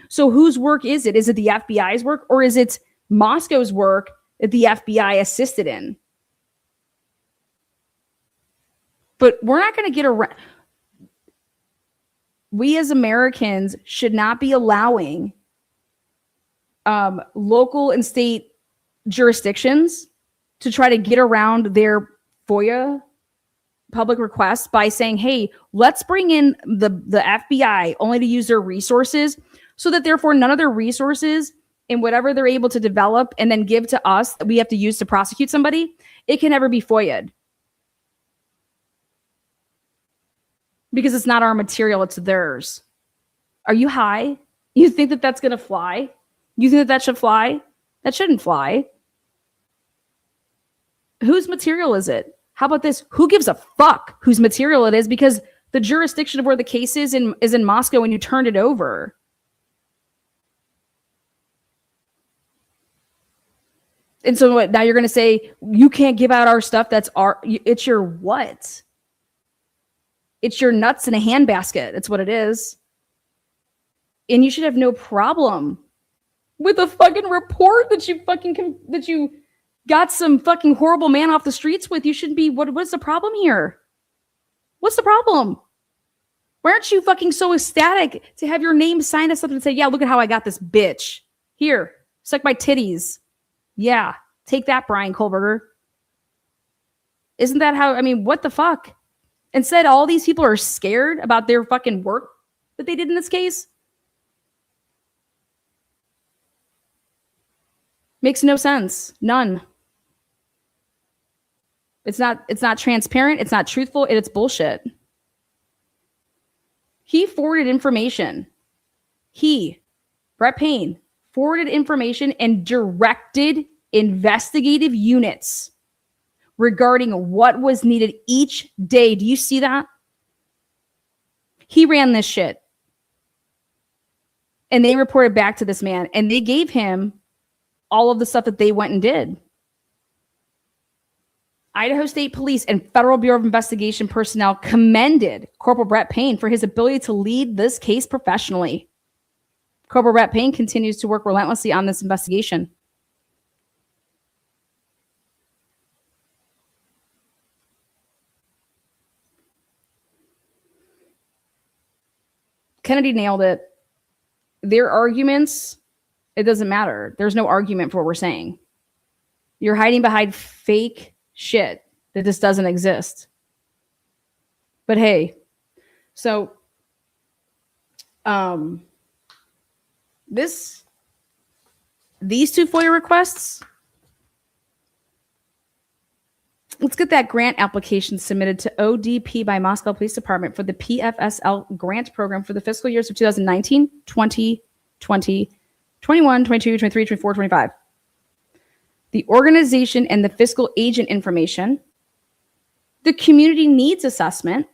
So whose work is it? Is it the FBI's work, or is it Moscow's work that the FBI assisted in? But we're not going to get around. We as Americans should not be allowing local and state jurisdictions to try to get around their FOIA public requests by saying, hey, let's bring in the FBI only to use their resources, so that therefore none of their resources and whatever they're able to develop and then give to us that we have to use to prosecute somebody, it can never be FOIA'd. Because it's not our material, it's theirs. Are you high? You think that that's going to fly? You think that that should fly? That shouldn't fly. Whose material is it? How about this? Who gives a fuck whose material it is? Because the jurisdiction of where the case is in Moscow, and you turned it over. And so what, now you're going to say you can't give out our stuff? That's our, it's your what? It's your nuts in a handbasket. That's what it is. And you should have no problem with a fucking report that you got some fucking horrible man off the streets with. You shouldn't be, what's the problem here? What's the problem? Why aren't you fucking so ecstatic to have your name signed to something and say, yeah, look at how I got this bitch. Here, suck my titties. Yeah, take that, Brian Kohlberger. Isn't that how, I mean, what the fuck? Instead, all these people are scared about their fucking work that they did in this case. Makes no sense. None. It's not transparent. It's not truthful. It's bullshit. He forwarded information. Brett Payne, forwarded information and directed investigative units regarding what was needed each day. Do you see that? He ran this shit. And they reported back to this man, and they gave him all of the stuff that they went and did. Idaho State Police and Federal Bureau of Investigation personnel commended Corporal Brett Payne for his ability to lead this case professionally. Corporal Brett Payne continues to work relentlessly on this investigation. Kennedy nailed it. Their arguments, it doesn't matter. There's no argument for what we're saying. You're hiding behind fake shit that this doesn't exist. But hey, so these two FOIA requests, let's get that grant application submitted to ODP by Moscow Police Department for the PFSL grant program for the fiscal years of 2019, 20, 20, 21, 22, 23, 24, 25. The organization and the fiscal agent information, the community needs assessment,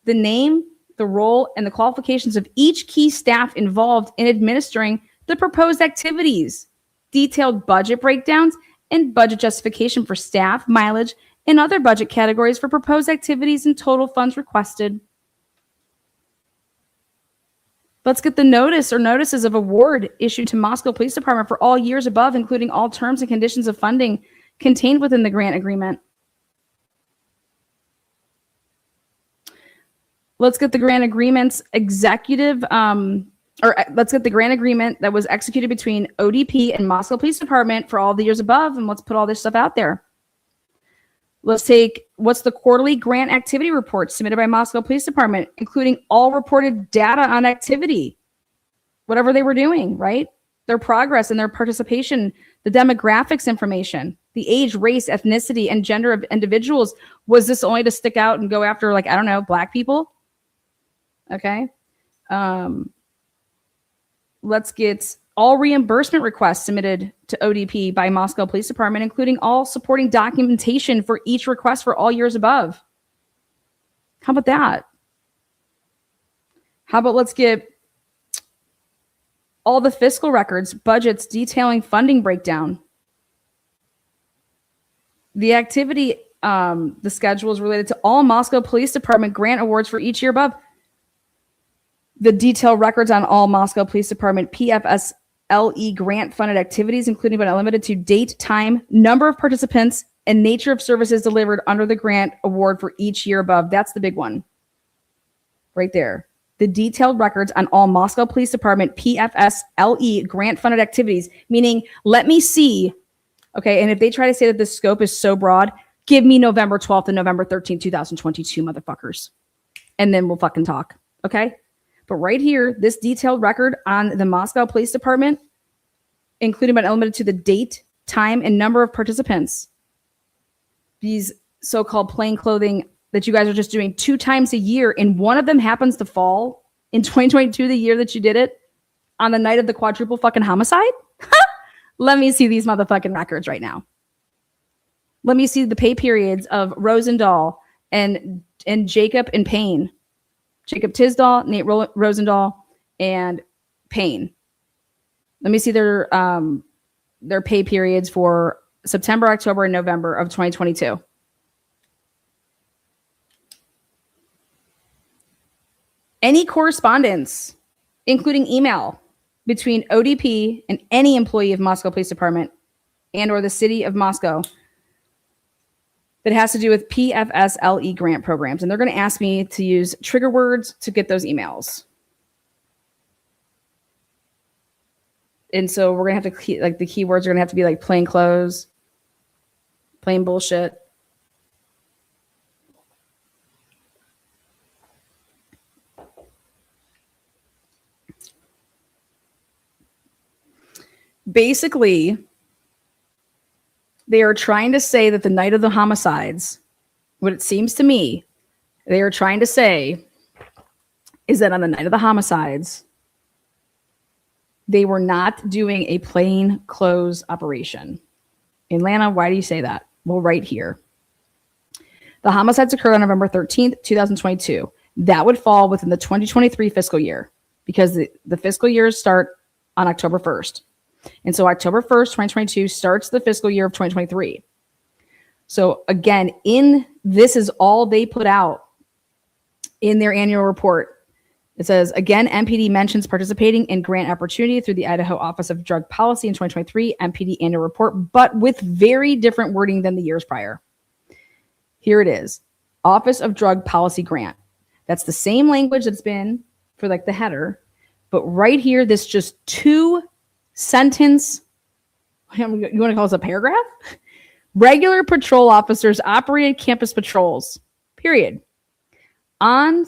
the name, the role, and the qualifications of each key staff involved in administering the proposed activities, detailed budget breakdowns, and budget justification for staff, mileage, and other budget categories for proposed activities and total funds requested. Let's get the notice or notices of award issued to Moscow Police Department for all years above, including all terms and conditions of funding contained within the grant agreement. Let's get the grant agreement's executive, let's get the grant agreement that was executed between ODP and Moscow Police Department for all the years above, and let's put all this stuff out there. Let's take, what's the quarterly grant activity report submitted by Moscow Police Department, including all reported data on activity, whatever they were doing, right? Their progress and their participation, the demographics information, the age, race, ethnicity, and gender of individuals. Was this only to stick out and go after, like, I don't know, Black people? Okay. Let's get all reimbursement requests submitted to ODP by Moscow Police Department, including all supporting documentation for each request for all years above. How about that? How about let's get all the fiscal records, budgets detailing funding breakdown. The activity, the schedule is related to all Moscow Police Department grant awards for each year above. The detailed records on all Moscow Police Department PFSLE grant funded activities, including but not limited to date, time, number of participants, and nature of services delivered under the grant award for each year above. That's the big one right there. The detailed records on all Moscow Police Department PFSLE grant funded activities, meaning let me see. Okay, and if they try to say that the scope is so broad, give me November 12th and November 13th, 2022, motherfuckers. And then we'll fucking talk. Okay? But right here, this detailed record on the Moscow Police Department, including but not limited to the date, time, and number of participants. These so-called plain clothing that you guys are just doing 2 times a year, and one of them happens to fall in 2022, the year that you did it, on the night of the quadruple fucking homicide? Let me see these motherfucking records right now. Let me see the pay periods of Rosendahl and Jacob and Payne. Jacob Tisdall, Nate Rosendahl, and Payne. Let me see their pay periods for September, October, and November of 2022. Any correspondence, including email, between ODP and any employee of Moscow Police Department and or the city of Moscow that has to do with PFSLE grant programs. And they're going to ask me to use trigger words to get those emails. And so we're going to have to, like, the keywords are going to have to be like plain clothes, plain bullshit. Basically, they are trying to say that the night of the homicides, what it seems to me, they are trying to say is that on the night of the homicides, they were not doing a plain clothes operation. Atlanta, why do you say that? Well, right here. The homicides occurred on November 13th, 2022. That would fall within the 2023 fiscal year because the fiscal years start on October 1st. And so October 1st, 2022 starts the fiscal year of 2023. So again, this is all they put out in their annual report. It says, again, MPD mentions participating in grant opportunity through the Idaho Office of Drug Policy in 2023 MPD annual report, but with very different wording than the years prior. Here it is. Office of Drug Policy grant. That's the same language that's been for like the header, but right here, this just 2-sentence, you want to call this a paragraph? Regular patrol officers operated campus patrols, period. On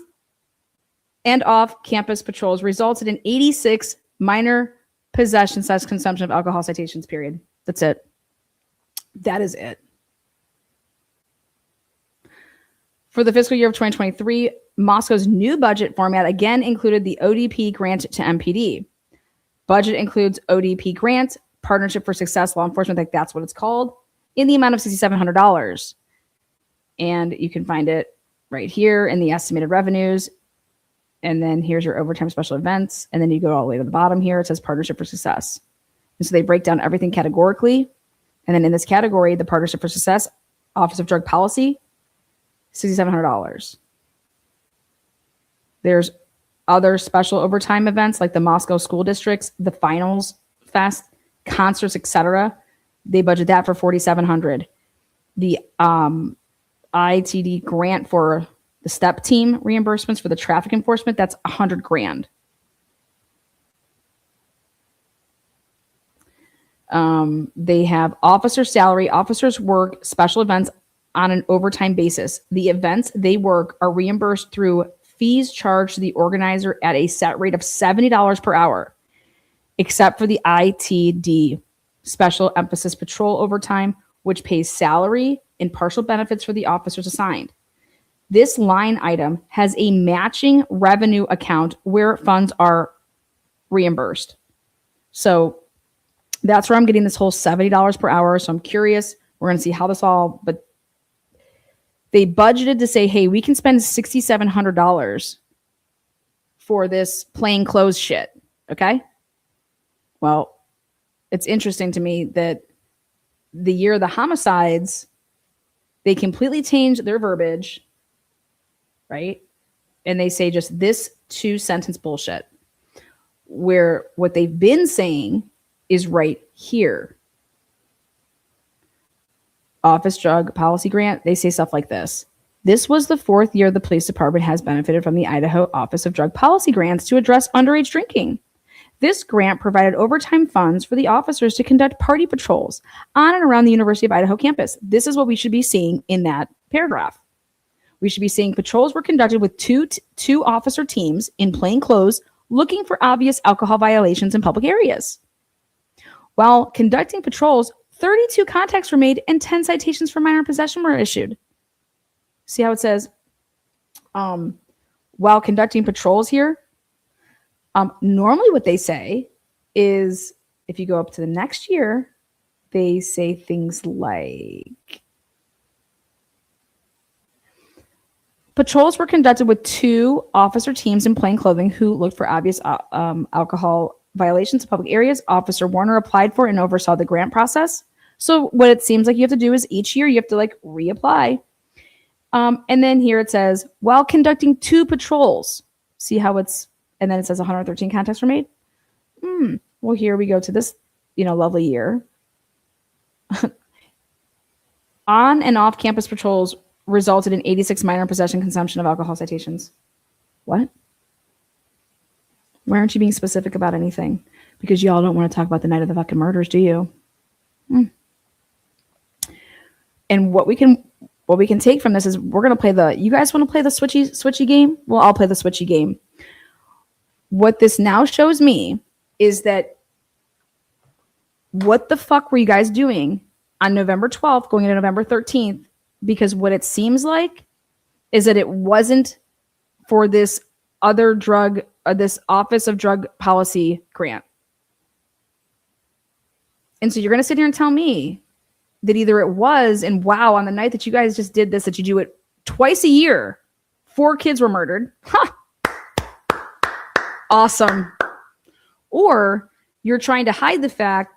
and off campus patrols resulted in 86 minor possession/consumption of alcohol citations, period. That's it. That is it. For the fiscal year of 2023, Moscow's new budget format again included the ODP grant to MPD. Budget includes ODP grant, Partnership for Success Law Enforcement, I think that's what it's called, in the amount of $6,700. And you can find it right here in the estimated revenues. And then here's your overtime special events. And then you go all the way to the bottom here. It says Partnership for Success. And so they break down everything categorically. And then in this category, the Partnership for Success, Office of Drug Policy, $6,700. There's other special overtime events like the Moscow school districts, the Finals Fest, concerts, etc. They budget that for $4,700. The ITD grant for the STEP team reimbursements for the traffic enforcement, that's $100,000. They have officer salary, officers work special events on an overtime basis. The events they work are reimbursed through fees charged to the organizer at a set rate of $70 per hour, except for the ITD, Special Emphasis Patrol Overtime, which pays salary and partial benefits for the officers assigned. This line item has a matching revenue account where funds are reimbursed. So that's where I'm getting this whole $70 per hour. So I'm curious. We're going to see how this all, but they budgeted to say, hey, we can spend $6,700 for this plain clothes shit. Okay. Well, it's interesting to me that the year of the homicides, They completely change their verbiage, right? And they say just this 2-sentence bullshit, where what they've been saying is right here. Office drug policy grant, they say stuff like this. This was the 4th year the police department has benefited from the Idaho Office of Drug Policy grants to address underage drinking. This grant provided overtime funds for the officers to conduct party patrols on and around the University of Idaho campus. This is what we should be seeing in that paragraph. We should be seeing patrols were conducted with two officer teams in plain clothes looking for obvious alcohol violations in public areas. While conducting patrols, 32 contacts were made and 10 citations for minor possession were issued. See how it says, while conducting patrols here? Normally what they say is, if you go up to the next year, they say things like, patrols were conducted with 2 officer teams in plain clothing who looked for obvious alcohol violations in public areas. Officer Warner applied for and oversaw the grant process. So what it seems like you have to do is each year you have to like reapply. And then here it says, while conducting 2 patrols, see how it's, and then it says 113 contacts were made. Well, here we go to this, lovely year. On and off campus patrols resulted in 86 minor possession consumption of alcohol citations. What? Why aren't you being specific about anything? Because y'all don't want to talk about the night of the fucking murders, do you? And what we can take from this is we're going to play you guys want to play the switchy game? Well, I'll play the switchy game. What this now shows me is that what the fuck were you guys doing on November 12th going into November 13th? Because what it seems like is that it wasn't for this other drug, this Office of Drug Policy grant. And so you're going to sit here and tell me that either it was, and wow, on the night that you guys just did this, that you do it twice a year, 4 kids were murdered. Awesome. Or you're trying to hide the fact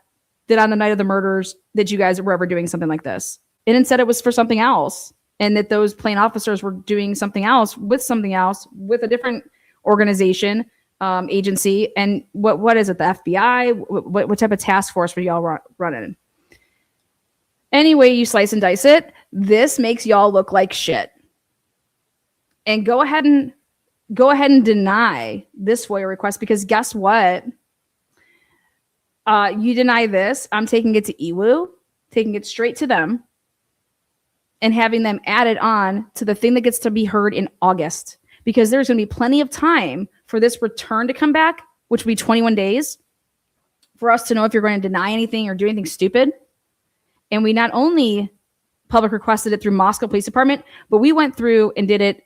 that on the night of the murders that you guys were ever doing something like this. And instead it was for something else. And that those plain officers were doing something else with a different organization, agency. And what is it? The FBI? What type of task force were y'all running? Anyway, you slice and dice it. This makes y'all look like shit. And go ahead and deny this FOIA request, because guess what? You deny this, I'm taking it to EWU, taking it straight to them, and having them add it on to the thing that gets to be heard in August, because there's going to be plenty of time for this return to come back, which will be 21 days, for us to know if you're going to deny anything or do anything stupid. And we not only public requested it through Moscow Police Department, but we went through and did it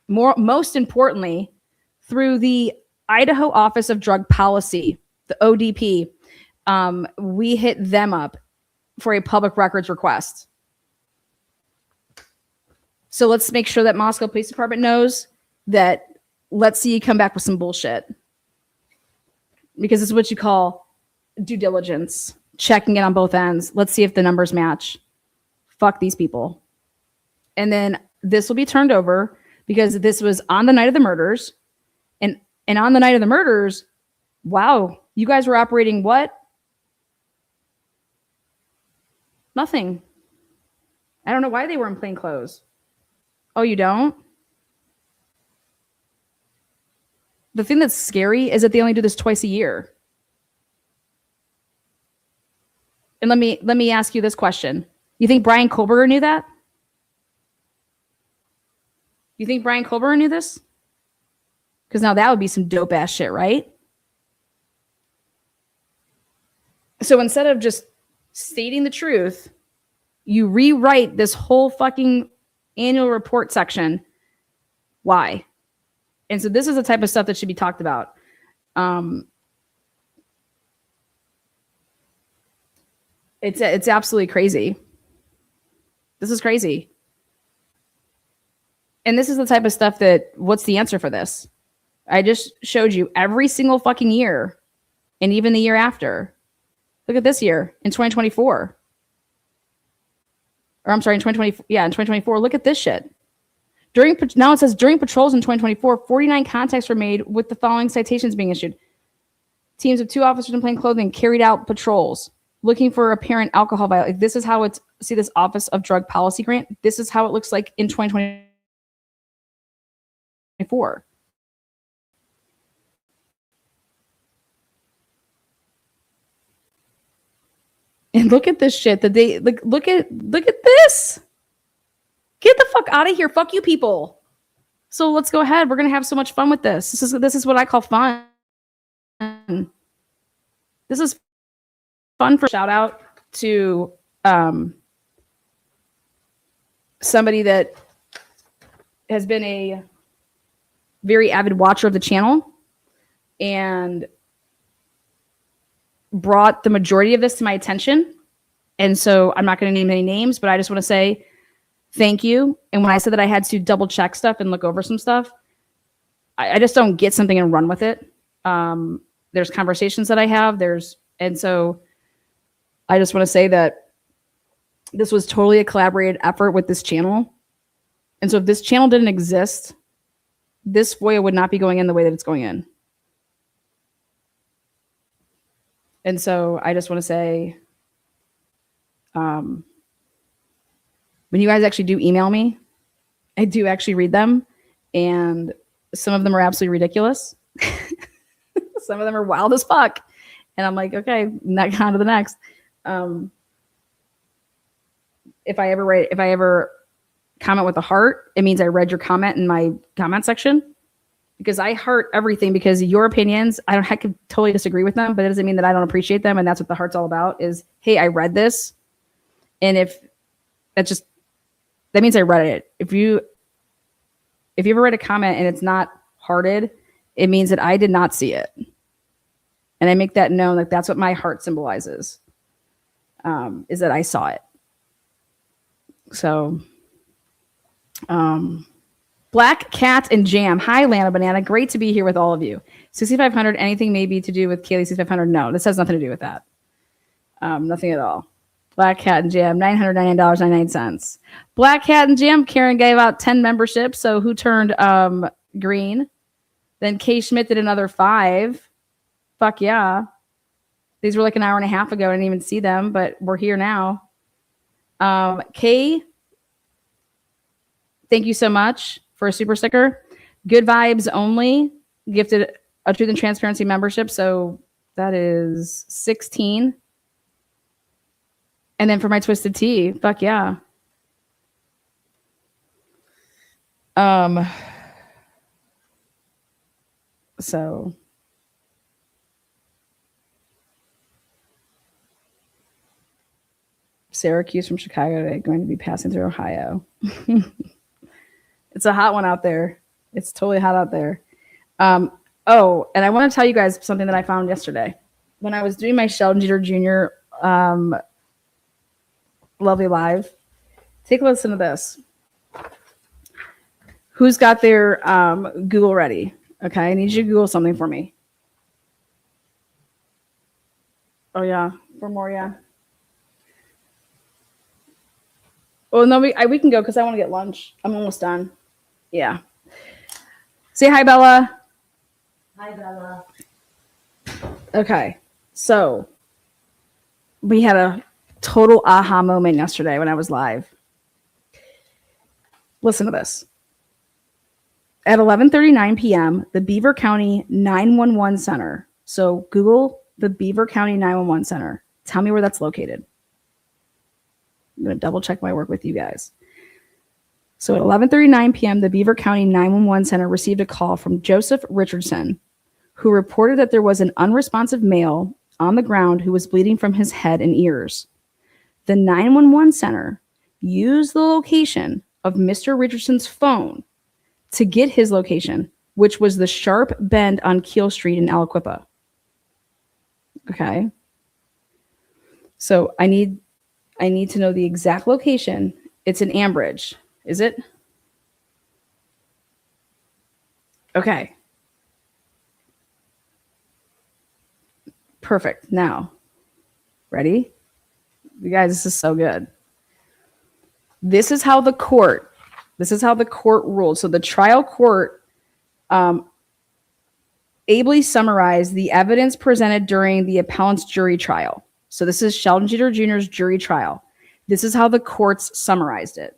most importantly through the Idaho Office of Drug Policy, the ODP. We hit them up for a public records request. So let's make sure that Moscow Police Department knows that. Let's see you come back with some bullshit, because it's what you call due diligence, checking it on both ends. Let's see if the numbers match. Fuck these people. And then this will be turned over, because this was on the night of the murders. And on the night of the murders, wow, you guys were operating what? Nothing. I don't know why they were in plain clothes. Oh, you don't? The thing that's scary is that they only do this twice a year. And let me ask you this question. You think Brian Kohlberger knew that? You think Brian Kohlberger knew this? Because now that would be some dope ass shit, right? So instead of just stating the truth, you rewrite this whole fucking annual report section. Why? And so this is the type of stuff that should be talked about. It's absolutely crazy. This is crazy. And this is the type of stuff that, what's the answer for this? I just showed you every single fucking year, and even the year after. Look at this year in 2024. or I'm sorry, in 2020, yeah, in 2024. Look at this shit. Now it says during patrols in 2024, 49 contacts were made with the following citations being issued. Teams of 2 officers in plain clothing carried out patrols looking for apparent alcohol violation. This is how it's, see this Office of Drug Policy grant? This is how it looks like in 2024. And look at this shit. Look at this. Get the fuck out of here. Fuck you people. So let's go ahead. We're gonna have so much fun with this. This is what I call fun. This is fun. For shout out to somebody that has been a very avid watcher of the channel and brought the majority of this to my attention. And so I'm not going to name any names, but I just want to say thank you. And when I said that I had to double check stuff and look over some stuff, I just don't get something and run with it. There's conversations that I have. And so I just want to say that this was totally a collaborated effort with this channel. And so if this channel didn't exist, this FOIA would not be going in the way that it's going in. And so I just want to say, when you guys actually do email me, I do actually read them. And some of them are absolutely ridiculous. Some of them are wild as fuck. And I'm like, okay, not on to the next. If I ever comment with a heart, it means I read your comment in my comment section. Because I heart everything, because your opinions, I could totally disagree with them, but it doesn't mean that I don't appreciate them. And that's what the heart's all about is, hey, I read this. And if that means I read it. If you ever read a comment and it's not hearted, it means that I did not see it. And I make that known, like that's what my heart symbolizes, is that I saw it. So, Black Cat and Jam. Hi, Lana Banana. Great to be here with all of you. 6,500, anything maybe to do with Kaylee 6,500? No, this has nothing to do with that. Nothing at all. Black Cat and Jam, $999.99. Black Cat and Jam, Karen gave out 10 memberships. So who turned green? Then Kay Schmidt did another 5. Fuck yeah. These were like an hour and a half ago. I didn't even see them, but we're here now. Kay, thank you so much for a super sticker. Good Vibes Only gifted a Truth and Transparency membership. So that is 16. And then for my Twisted Tea, fuck yeah. So Syracuse from Chicago today, going to be passing through Ohio. It's a hot one out there. It's totally hot out there. Oh, and I want to tell you guys something that I found yesterday. When I was doing my Sheldon Jeter Jr. Lovely Live, take a listen to this. Who's got their Google ready? Okay, I need you to Google something for me. Oh, yeah, for more, yeah. Well, no, we can go because I want to get lunch. I'm almost done. Yeah. Say hi, Bella. Hi, Bella. Okay. So we had a total aha moment yesterday when I was live. Listen to this. At 11:39 p.m., the Beaver County 911 Center. So Google the Beaver County 911 Center. Tell me where that's located. I'm going to double check my work with you guys. So at 11:39 p.m., the Beaver County 911 Center received a call from Joseph Richardson, who reported that there was an unresponsive male on the ground who was bleeding from his head and ears. The 911 Center used the location of Mr. Richardson's phone to get his location, which was the sharp bend on Keel Street in Aliquippa. Okay. So I need to know the exact location. It's in Ambridge. Is it? Okay. Perfect. Now, ready? You guys, this is so good. This is how the court ruled. So the trial court ably summarized the evidence presented during the appellant's jury trial. So this is Sheldon Jeter Jr.'s jury trial. This is how the courts summarized it,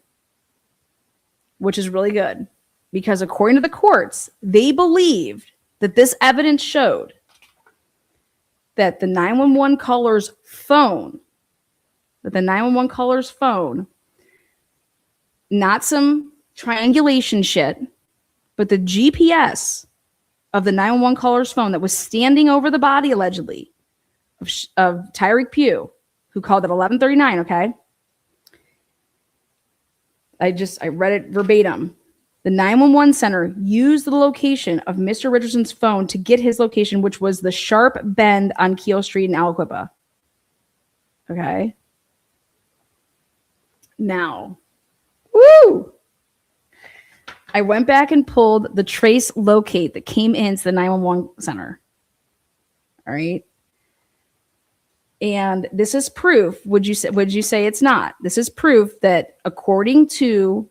which is really good because according to the courts, they believed that this evidence showed that the 911 caller's phone, not some triangulation shit, but the GPS of the 911 caller's phone that was standing over the body allegedly of Tyreek Pugh, who called at 11:39, okay? I read it verbatim. The 911 center used the location of Mr. Richardson's phone to get his location, which was the sharp bend on Keel Street in Aliquippa. Okay? Now, woo! I went back and pulled the trace locate that came into the 911 center. All right? And this is proof. Would you say it's not? This is proof that according to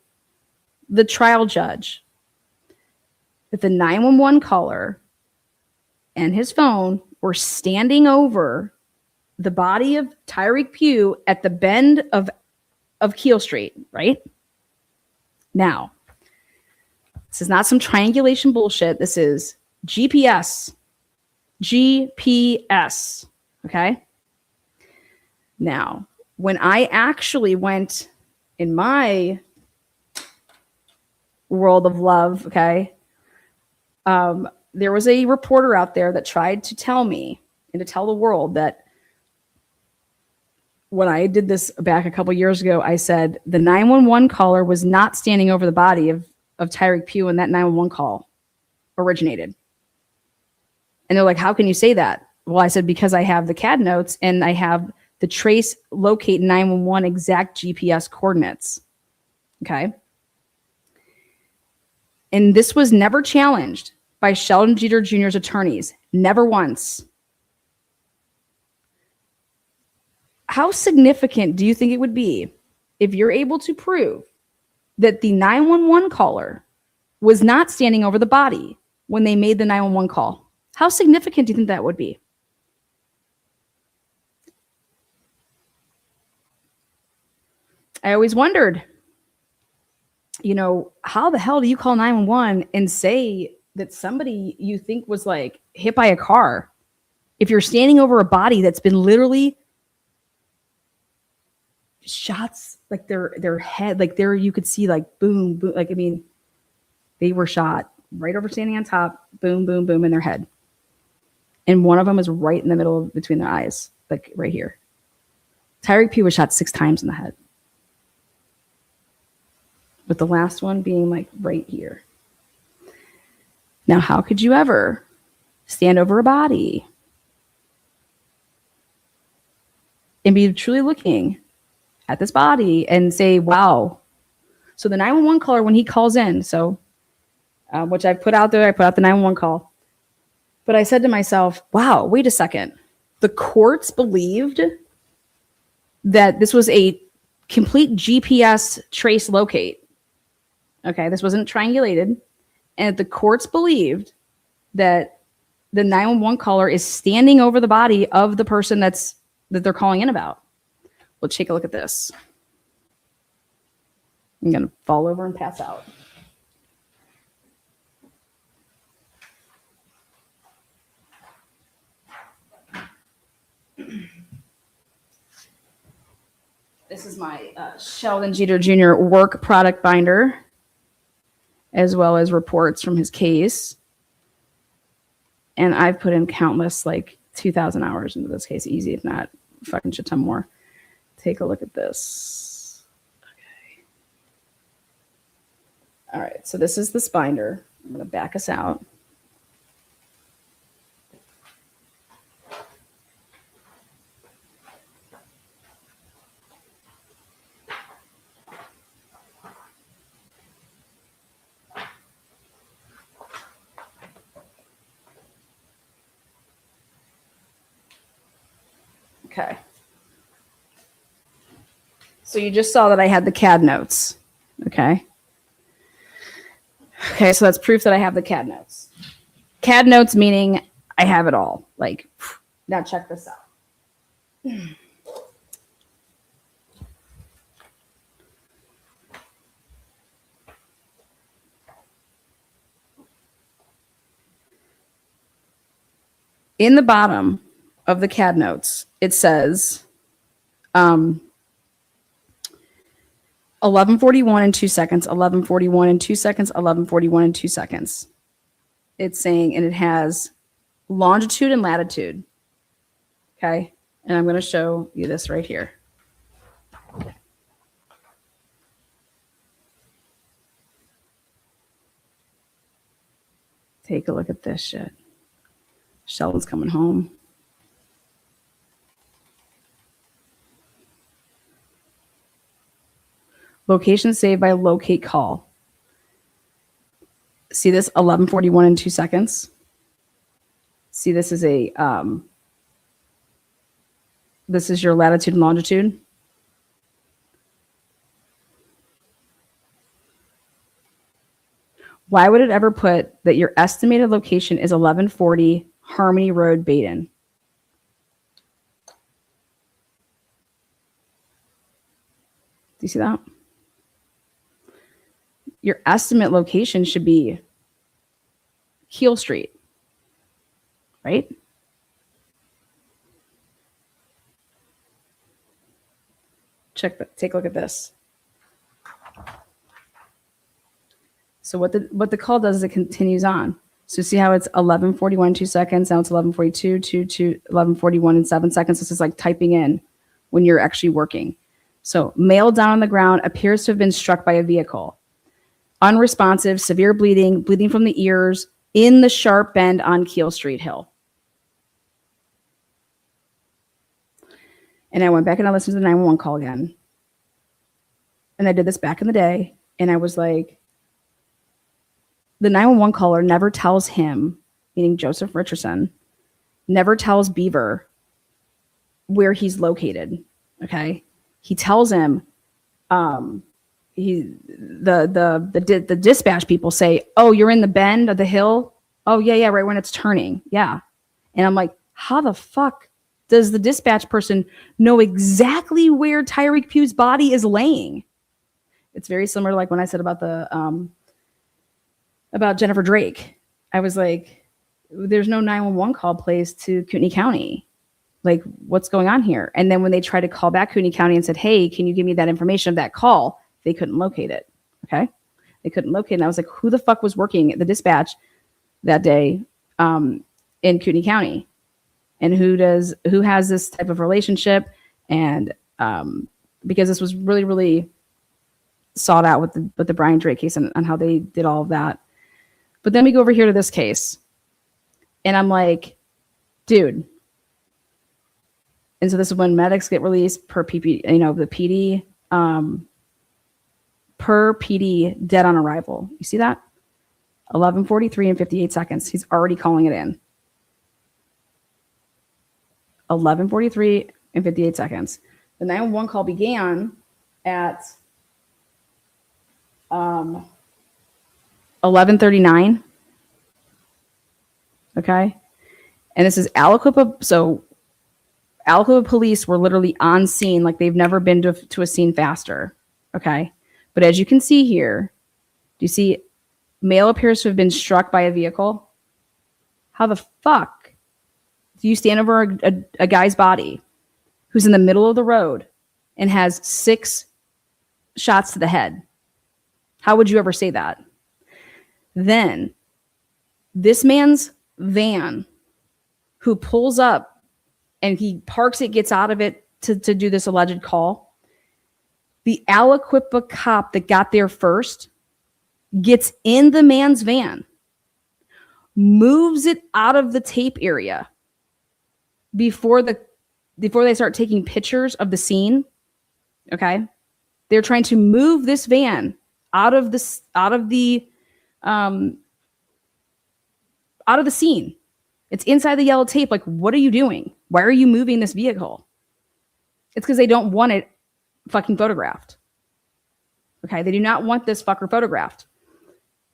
the trial judge, that the 911 caller and his phone were standing over the body of Tyreek Pugh at the bend of Keel Street, right? Now, this is not some triangulation bullshit. This is GPS. GPS. Okay? Now, when I actually went in my world of love, okay, there was a reporter out there that tried to tell me and to tell the world that when I did this back a couple years ago, I said the 911 caller was not standing over the body of Tyreek Pugh when that 911 call originated. And they're like, how can you say that? Well, I said, because I have the CAD notes and I have the trace locate 911 exact GPS coordinates. Okay. And this was never challenged by Sheldon Jeter Jr.'s attorneys. Never once. How significant do you think it would be if you're able to prove that the 911 caller was not standing over the body when they made the 911 call? How significant do you think that would be? I always wondered, how the hell do you call 911 and say that somebody you think was like hit by a car if you're standing over a body that's been literally shots, like their head, like there you could see like boom, boom, like, I mean, they were shot right over standing on top, boom, boom, boom in their head. And one of them was right in the middle of between their eyes, like right here. Tyreek Pugh was shot 6 times in the head, with the last one being like right here. Now, how could you ever stand over a body and be truly looking at this body and say, wow? So the 911 caller, when he calls in, which I put out there, I put out the 911 call. But I said to myself, wow, wait a second. The courts believed that this was a complete GPS trace locate. Okay, this wasn't triangulated. And the courts believed that the 911 caller is standing over the body of the person that they're calling in about. Let's take a look at this. I'm going to fall over and pass out. This is my Sheldon Jeter Jr. work product binder, as well as reports from his case. And I've put in countless, like 2,000 hours into this case, easy, if not fucking shit ton more. Take a look at this. Okay. All right, so this is this binder. I'm going to back us out. Okay. So you just saw that I had the CAD notes. Okay. Okay, so that's proof that I have the CAD notes. CAD notes meaning I have it all. Like, now check this out. In the bottom of the CAD notes, it says 11:41 and 2 seconds, 11:41 and 2 seconds, 11:41 and 2 seconds. It's saying, and it has longitude and latitude. Okay. And I'm going to show you this right here. Take a look at this shit. Sheldon's coming home. Location saved by locate call. See this 11:41 and 2 seconds? See, this is a this is your latitude and longitude. Why would it ever put that your estimated location is 1140 Harmony Road, Baden? Do you see that? Your estimate location should be Keel Street, right? Take a look at this. So what the call does is it continues on. So see how it's 11:41 2 seconds. Now it's 11:42 11:41 and 7 seconds. This is like typing in when you're actually working. So male down on the ground appears to have been struck by a vehicle. Unresponsive, severe bleeding, bleeding from the ears in the sharp bend on Keel Street Hill. And I went back and I listened to the 911 call again. And I did this back in the day. And I was like, the 911 caller never tells him, meaning Joseph Richardson, never tells Beaver where he's located. Okay. He tells him, the dispatch people say, oh, you're in the bend of the hill. Oh yeah. Right when it's turning. Yeah. And I'm like, how the fuck does the dispatch person know exactly where Tyreek Pugh's body is laying? It's very similar to like when I said about about Jennifer Drake. I was like, there's no 911 call placed to Kootenai County. Like, what's going on here? And then when they tried to call back Kootenai County and said, hey, can you give me that information of that call? They couldn't locate it. Okay. They couldn't locate it. And I was like, who the fuck was working at the dispatch that day in Kootenai County? And who has this type of relationship? And because this was really, really sought out with the Brian Drake case and how they did all of that. But then we go over here to this case. And I'm like, dude. And so this is when medics get released per PP, the PD, per PD dead on arrival. You see that? 11:43 and 58 seconds. He's already calling it in. 11:43 and 58 seconds. The 911 call began at 11:39. Okay. And this is Aliquippa. So Aliquippa police were literally on scene like they've never been to a scene faster. Okay. But as you can see here, do you see male appears to have been struck by a vehicle? How the fuck do you stand over a guy's body who's in the middle of the road and has 6 shots to the head? How would you ever say that? Then this man's van who pulls up and he parks it, gets out of it to do this alleged call. The Aliquippa cop that got there first gets in the man's van, moves it out of the tape area before they start taking pictures of the scene. Okay. They're trying to move this van out of the scene. It's inside the yellow tape. Like, what are you doing? Why are you moving this vehicle? It's because they don't want it fucking photographed. Okay, they do not want this fucker photographed.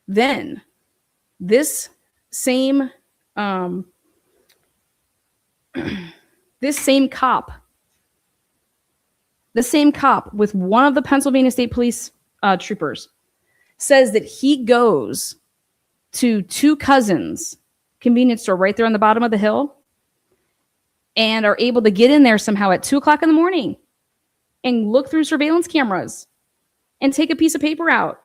Then this same cop with one of the Pennsylvania State Police troopers says that he goes to Two Cousins convenience store right there on the bottom of the hill and are able to get in there somehow at 2:00 in the morning and look through surveillance cameras and take a piece of paper out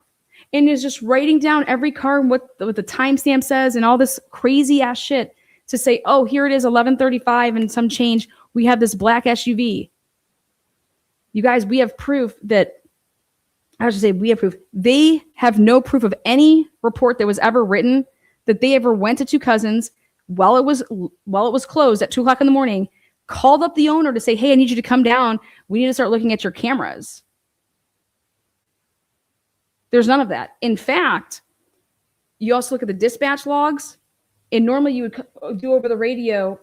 and is just writing down every car and what the timestamp says and all this crazy ass shit to say, oh, here it is, 11:35 and some change. We have this black SUV. You guys, we have proof that, I should say we have proof. They have no proof of any report that was ever written that they ever went to Two Cousins while it was closed at 2:00 in the morning, called up the owner to say, hey, I need you to come down. We need to start looking at your cameras. There's none of that. In fact, you also look at the dispatch logs, and normally you would do over the radio,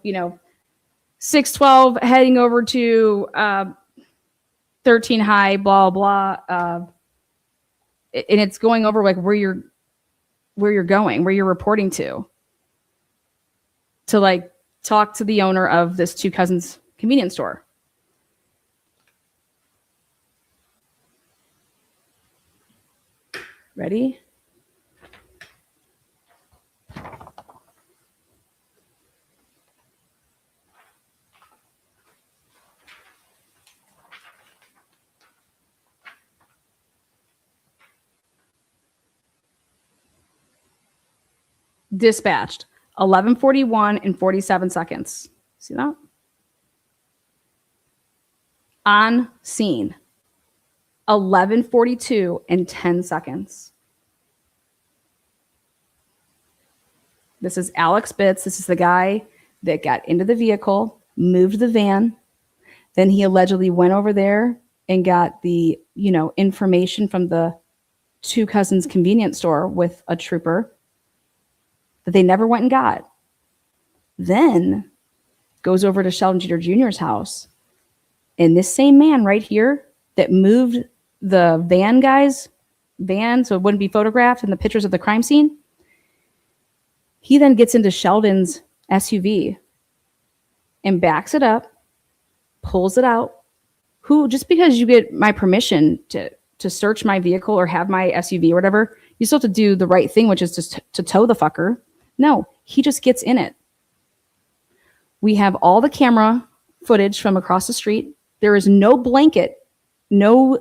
612 heading over to 13 high, blah, blah. And it's going over like where you're going, where you're reporting to like talk to the owner of this Two Cousins convenience store. Ready? Dispatched 11:41 and 47 seconds. See that? On scene 11:42 and 10 seconds. This is Alex Bitts. This is the guy that got into the vehicle, moved the van. Then he allegedly went over there and got the, information from the Two Cousins convenience store with a trooper that they never went and got. Then goes over to Sheldon Jeter Jr.'s house. And this same man right here that moved the van so it wouldn't be photographed in the pictures of the crime scene, he then gets into Sheldon's SUV and backs it up, pulls it out. Just because you get my permission to search my vehicle or have my SUV or whatever, you still have to do the right thing, which is just to tow the fucker. No, he just gets in it. We have all the camera footage from across the street. There is no blanket, no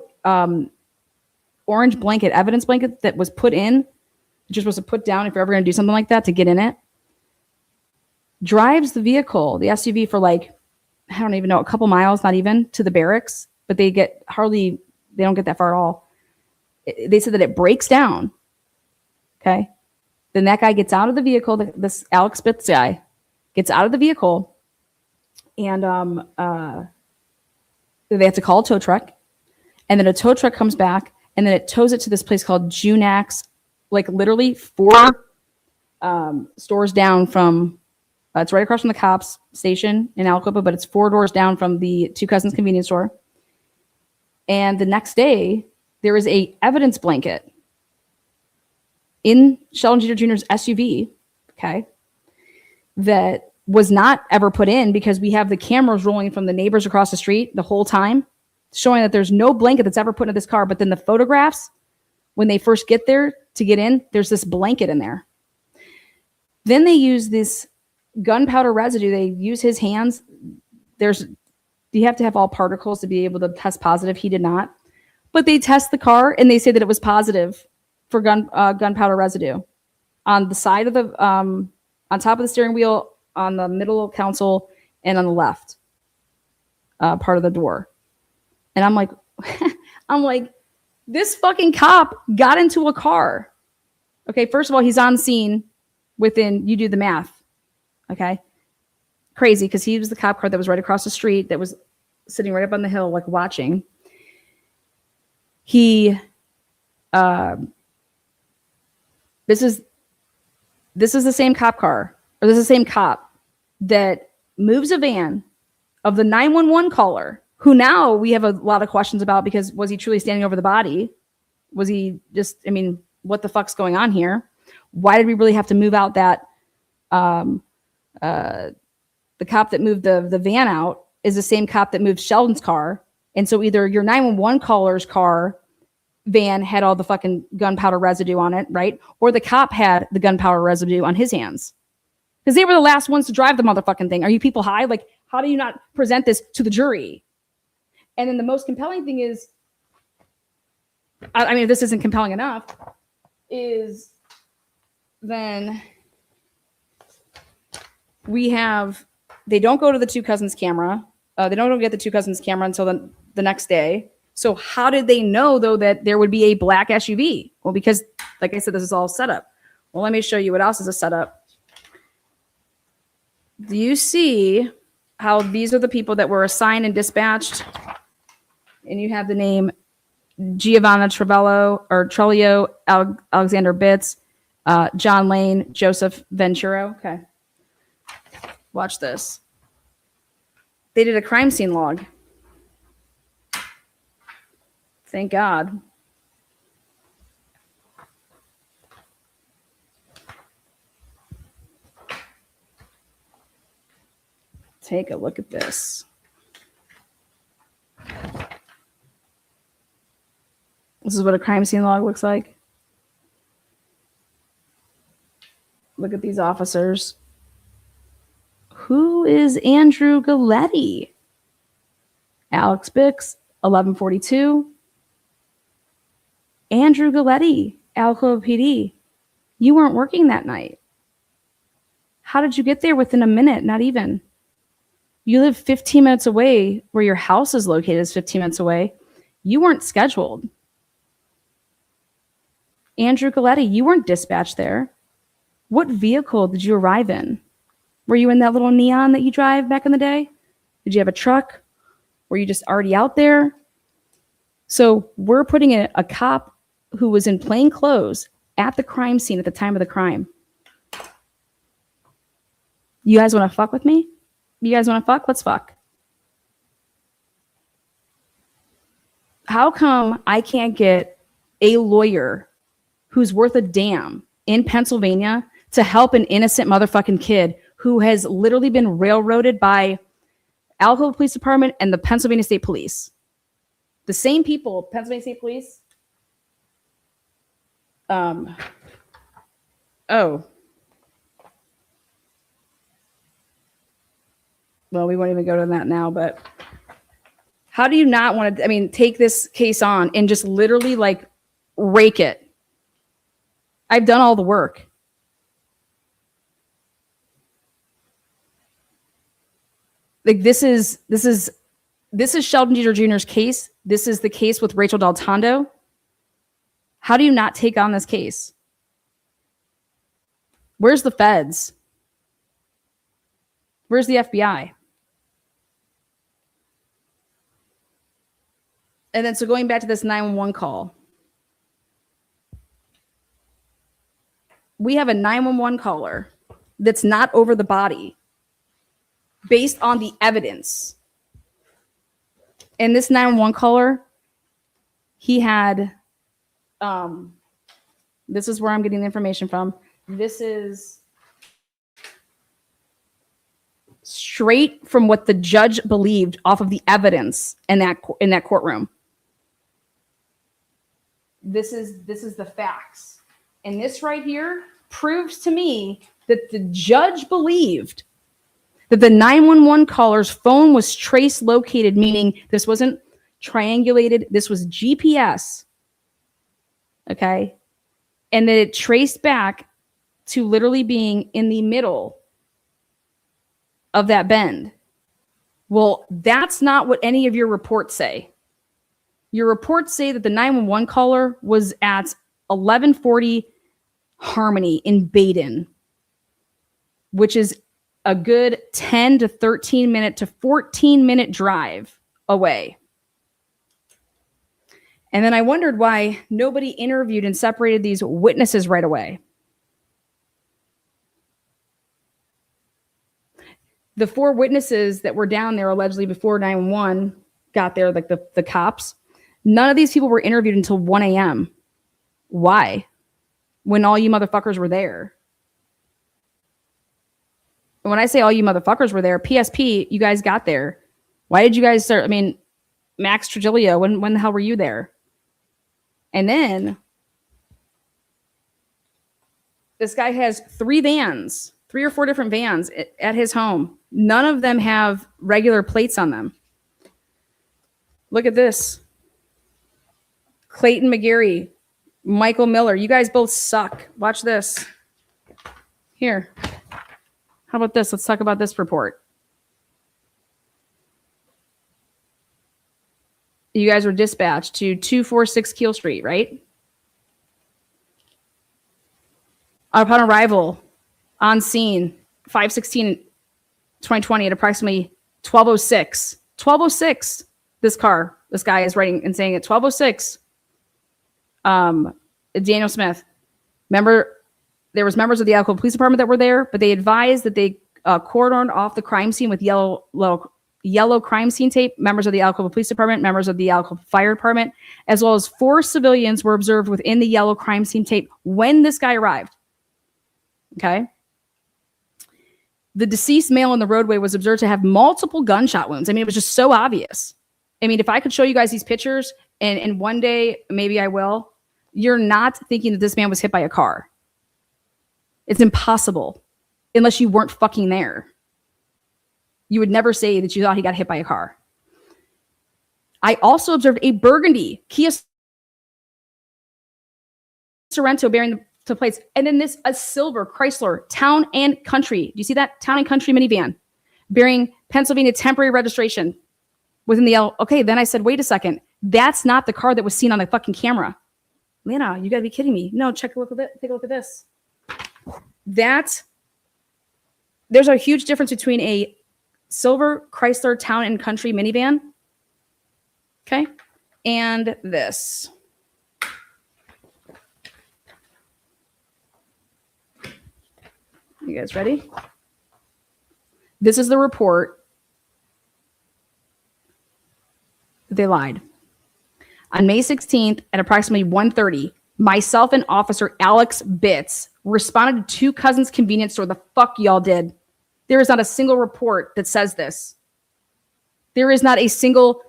orange blanket, evidence blanket that was put in that you're supposed to put down if you're ever going to do something like that to get in it. Drives the vehicle, the SUV, for like, I don't even know, a couple miles, not even, to the barracks, but they don't get that far at all. They said that it breaks down. Okay. Then that guy gets out of the vehicle, this Alex Bitts guy gets out of the vehicle, and they have to call a tow truck, and then a tow truck comes back, and then it tows it to this place called Junax, like literally 4 stores down from, it's right across from the cops station in Aliquippa, but it's 4 doors down from the Two Cousins convenience store. And the next day, there is a evidence blanket in Sheldon Jeter Jr.'s SUV, okay, that was not ever put in because we have the cameras rolling from the neighbors across the street the whole time, showing that there's no blanket that's ever put in this car. But then the photographs, when they first get there to get in, there's this blanket in there. Then they use this gunpowder residue. They use his hands. You have to have all particles to be able to test positive. He did not. But they test the car and they say that it was positive for gunpowder residue on the side of the, on top of the steering wheel, on the middle console, and on the left part of the door. And I'm like, this fucking cop got into a car. Okay, first of all, he's on scene you do the math. Okay, crazy, because he was the cop car that was right across the street, that was sitting right up on the hill, like watching. This is the same cop car, or this is the same cop that moves a van of the 911 caller who now we have a lot of questions about, because was he truly standing over the body? Was he just, I mean, what the fuck's going on here? Why did we really have to move out that, the cop that moved the van out is the same cop that moved Sheldon's car. And so either your 911 caller's car van had all the fucking gunpowder residue on it, right? Or the cop had the gunpowder residue on his hands. Because they were the last ones to drive the motherfucking thing. Are you people high? Like, how do you not present this to the jury? And then the most compelling thing is, I mean, if this isn't compelling enough, is then we have, they don't go to the two cousins camera. They don't go get the two cousins camera until the next day. So how did they know, though, that there would be a black SUV? Well, because, like I said, this is all set up. Well, let me show you what else is a setup. Do you see how these are the people that were assigned and dispatched? And you have the name Giovanna Trellio, Alexander Bitz, John Lane, Joseph Venturo. Okay. Watch this. They did a crime scene log. Thank God. Take a look at this. This is what a crime scene log looks like. Look at these officers. Who is Andrew Galletti? Alex Bix, 1142. Andrew Galletti, Idaho PD. You weren't working that night. How did you get there within a minute? Not even. You live 15 minutes away, where your house is located is 15 minutes away. You weren't scheduled. Andrew Galletti, you weren't dispatched there. What vehicle did you arrive in? Were you in that little neon that you drive back in the day? Did you have a truck? Were you just already out there? So we're putting a cop who was in plain clothes at the crime scene at the time of the crime. You guys want to fuck with me? You guys want to fuck? Let's fuck. How come I can't get a lawyer who's worth a damn in Pennsylvania to help an innocent motherfucking kid who has literally been railroaded by Idaho Police Department and the Pennsylvania State Police? The same people, Pennsylvania State Police. Well, we won't even go to that now, but how do you not want to, I mean, take this case on and just literally like rake it? I've done all the work. Like this is Sheldon Dieter Jr.'s case. This is the case with Rachel Del Tondo. How do you not take on this case? Where's the feds? Where's the FBI? And then so going back to this 911 call. We have a 911 caller that's not over the body based on the evidence. And this 911 caller, he had, this is where I'm getting the information from. This is straight from what the judge believed off of the evidence in that courtroom. This is the facts. And this right here proves to me that the judge believed that the 911 caller's phone was trace located, meaning this wasn't triangulated, this was GPS. Okay? And that it traced back to literally being in the middle of that bend. Well, that's not what any of your reports say. Your reports say that the 911 caller was at 1140 Harmony in Baden, which is a good 10 to 13 minute to 14 minute drive away. And then I wondered why nobody interviewed and separated these witnesses right away. The 4 witnesses that were down there allegedly before 911 got there, like the cops. None of these people were interviewed until 1 a.m. Why? When all you motherfuckers were there. And when I say all you motherfuckers were there, PSP, you guys got there. Why did you guys start? I mean, Max Trigilio, when the hell were you there? And then this guy has 3 or 4 different vans at his home. None of them have regular plates on them. Look at this. Clayton McGarry, Michael Miller. You guys both suck. Watch this. Here. How about this? Let's talk about this report. You guys were dispatched to 246 Keel Street, right? Upon arrival, on scene, 5/16/2020 at approximately 12:06. 12:06, this guy is writing and saying at 12:06, Daniel Smith, there was members of the Idaho Police Department that were there, but they advised that they cordoned off the crime scene with yellow crime scene tape. Members of the Idaho Police Department, members of the Idaho Fire Department, as well as 4 civilians were observed within the yellow crime scene tape when this guy arrived. Okay. The deceased male in the roadway was observed to have multiple gunshot wounds. I mean, it was just so obvious. I mean, if I could show you guys these pictures, and one day maybe I will, you're not thinking that this man was hit by a car. It's impossible unless you weren't fucking there. You would never say that you thought he got hit by a car. I also observed a burgundy Kia Sorento bearing the plates, and then a silver Chrysler Town and Country. Do you see that? Town and Country minivan bearing Pennsylvania temporary registration within the Okay, then I said, wait a second. That's not the car that was seen on the fucking camera. Lana, you gotta be kidding me. No, take a look at this. There's a huge difference between a silver Chrysler Town and Country minivan, okay, and this. You guys ready? This is the report. They lied. On May 16th at approximately 1:30, myself and Officer Alex Bitts responded to 2 Cousins convenience store. The fuck y'all did. There is not a single report that says this. There is not a single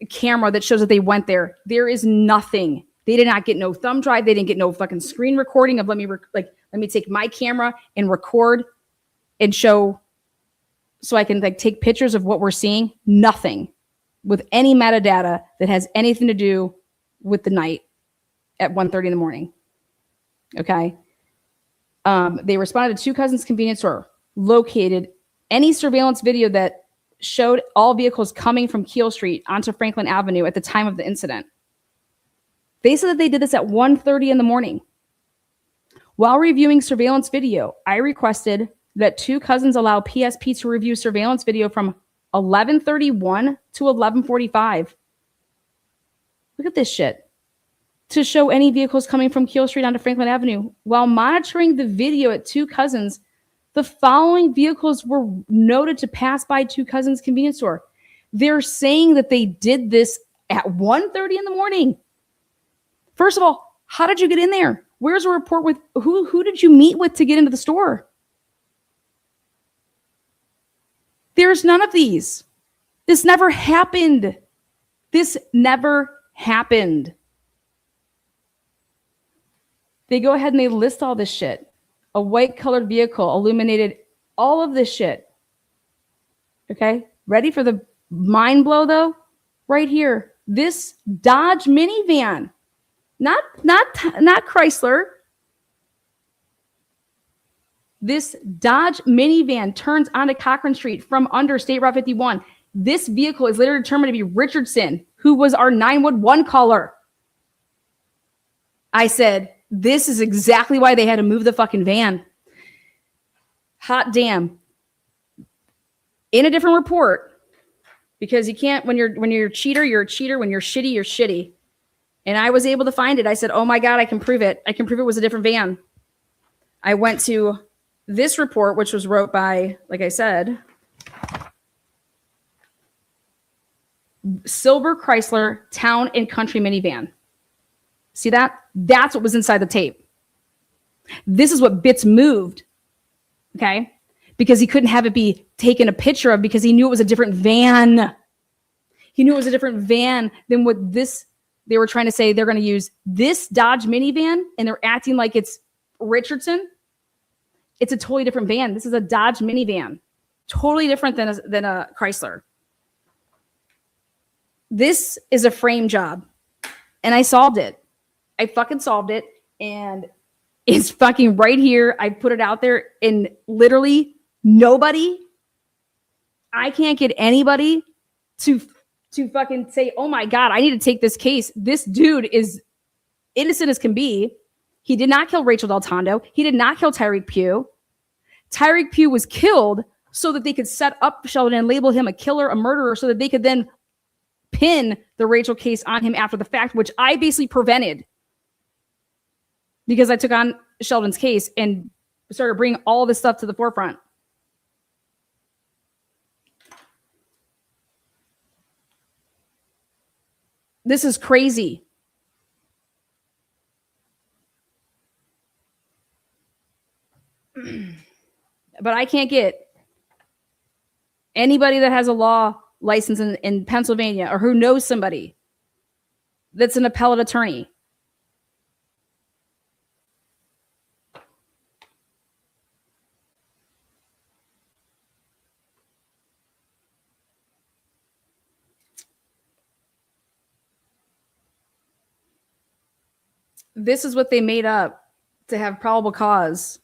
camera that shows that they went there. There is nothing. They did not get no thumb drive. They didn't get no fucking screen recording of let me take my camera and record and show so I can take pictures of what we're seeing. Nothing with any metadata that has anything to do with the night at 1:30 in the morning. Okay. They responded to 2 Cousins convenience store located any surveillance video that showed all vehicles coming from Keel Street onto Franklin Avenue at the time of the incident. They said that they did this at 1:30 in the morning. While reviewing surveillance video, I requested that 2 Cousins allow PSP to review surveillance video from 11:31 to 11:45. Look at this shit. To show any vehicles coming from Keel Street onto Franklin Avenue. While monitoring the video at 2 Cousins, the following vehicles were noted to pass by 2 Cousins convenience store. They're saying that they did this at 1:30 in the morning. First of all, how did you get in there? Where's a report with who did you meet with to get into the store? There's none of these. This never happened. This never happened. They go ahead and they list all this shit. A white colored vehicle illuminated all of this shit. Okay. Ready for the mind blow though? Right here. This Dodge minivan, not Chrysler. This Dodge minivan turns onto Cochran Street from under State Route 51. This vehicle is later determined to be Richardson, who was our 911 caller. I said, this is exactly why they had to move the fucking van. Hot damn. In a different report, because you can't, when you're a cheater, you're a cheater. When you're shitty, you're shitty. And I was able to find it. I said, oh my God, I can prove it. I can prove it was a different van. I went to this report, which was wrote by, like I said, silver Chrysler Town and Country minivan. See that? That's what was inside the tape. This is what Bitz moved, okay? Because he couldn't have it be taken a picture of because he knew it was a different van. He knew it was a different van than what this, they were trying to say they're going to use this Dodge minivan and they're acting like it's Richardson. It's a totally different van. This is a Dodge minivan. Totally different than a Chrysler. This is a frame job. And I solved it. I fucking solved it. And it's fucking right here. I put it out there and literally nobody, I can't get anybody to fucking say, oh my God, I need to take this case. This dude is innocent as can be. He did not kill Rachel Del Tondo. He did not kill Tyreek Pugh. Tyreek Pugh was killed so that they could set up Sheldon and label him a killer, a murderer, so that they could then pin the Rachel case on him after the fact, which I basically prevented because I took on Sheldon's case and started bringing all this stuff to the forefront. This is crazy. But I can't get anybody that has a law license in Pennsylvania or who knows somebody that's an appellate attorney. This is what they made up to have probable cause.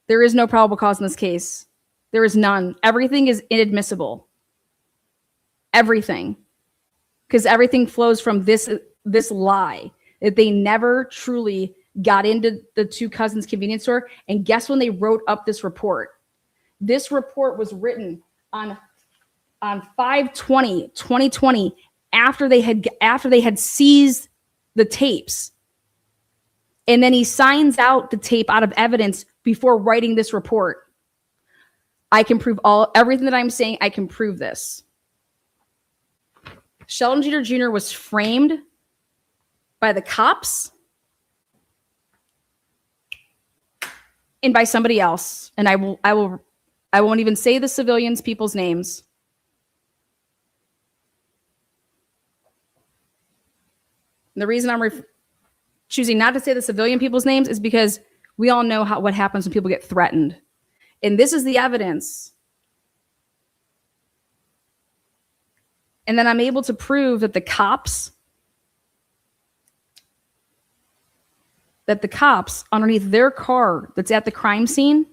There is no probable cause in this case. There is none. Everything is inadmissible. Everything. Because everything flows from this lie that they never truly got into the two cousins' convenience store. And guess when they wrote up this report? This report was written on 5/20/2020 after they had seized the tapes. And then he signs out the tape out of evidence before writing this report. I can prove everything that I'm saying. I can prove this. Sheldon Jeter Jr. was framed by the cops and by somebody else. And I won't even say the civilians, people's names. And the reason I'm choosing not to say the civilian people's names is because we all know what happens when people get threatened. And this is the evidence. And then I'm able to prove that the cops underneath their car that's at the crime scene,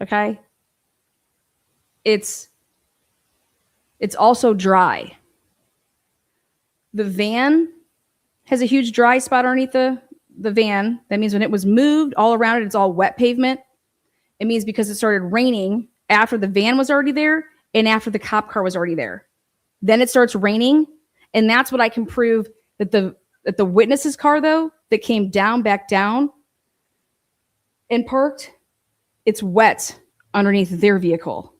okay, it's also dry. The van has a huge dry spot underneath the van. That means when it was moved all around it, it's all wet pavement. It means because it started raining after the van was already there and after the cop car was already there. Then it starts raining. And that's what I can prove that the witness's car, though, that came back down and parked, it's wet underneath their vehicle.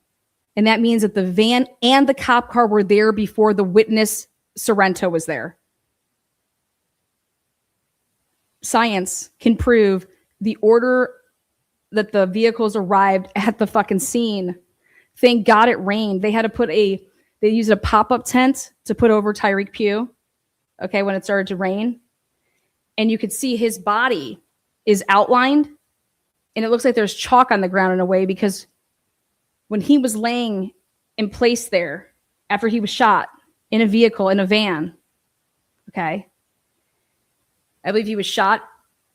And that means that the van and the cop car were there before the witness, Sorrento, was there. Science can prove the order that the vehicles arrived at the fucking scene. Thank God it rained. They had to they used a pop-up tent to put over Tyreek Pugh, okay, when it started to rain. And you could see his body is outlined, and it looks like there's chalk on the ground in a way because when he was laying in place there after he was shot in a vehicle, in a van, okay, I believe he was shot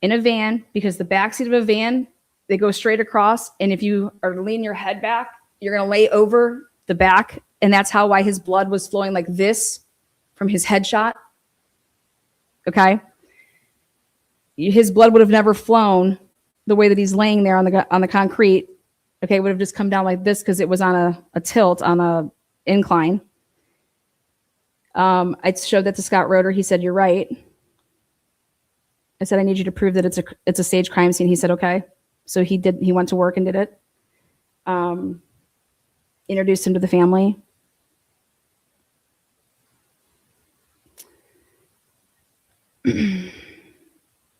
in a van because the backseat of a van, they go straight across. And if you are leaning your head back, you're going to lay over the back. And that's why his blood was flowing like this from his headshot. Okay. His blood would have never flown the way that he's laying there on the concrete. Okay. It would have just come down like this because it was on a tilt, on a incline. I showed that to Scott Roeder. He said, "You're right." I said, "I need you to prove that it's a staged crime scene." He said, "Okay." So he did. He went to work and did it. Introduced him to the family.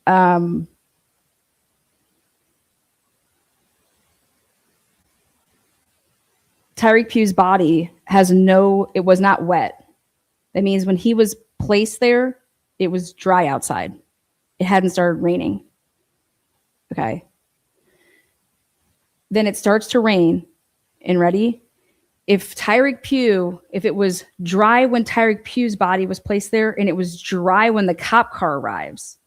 um, Tyreek Pugh's body it was not wet. That means when he was placed there, it was dry outside. It hadn't started raining. Okay. Then it starts to rain. And ready? If it was dry when Tyreek Pugh's body was placed there, and it was dry when the cop car arrives,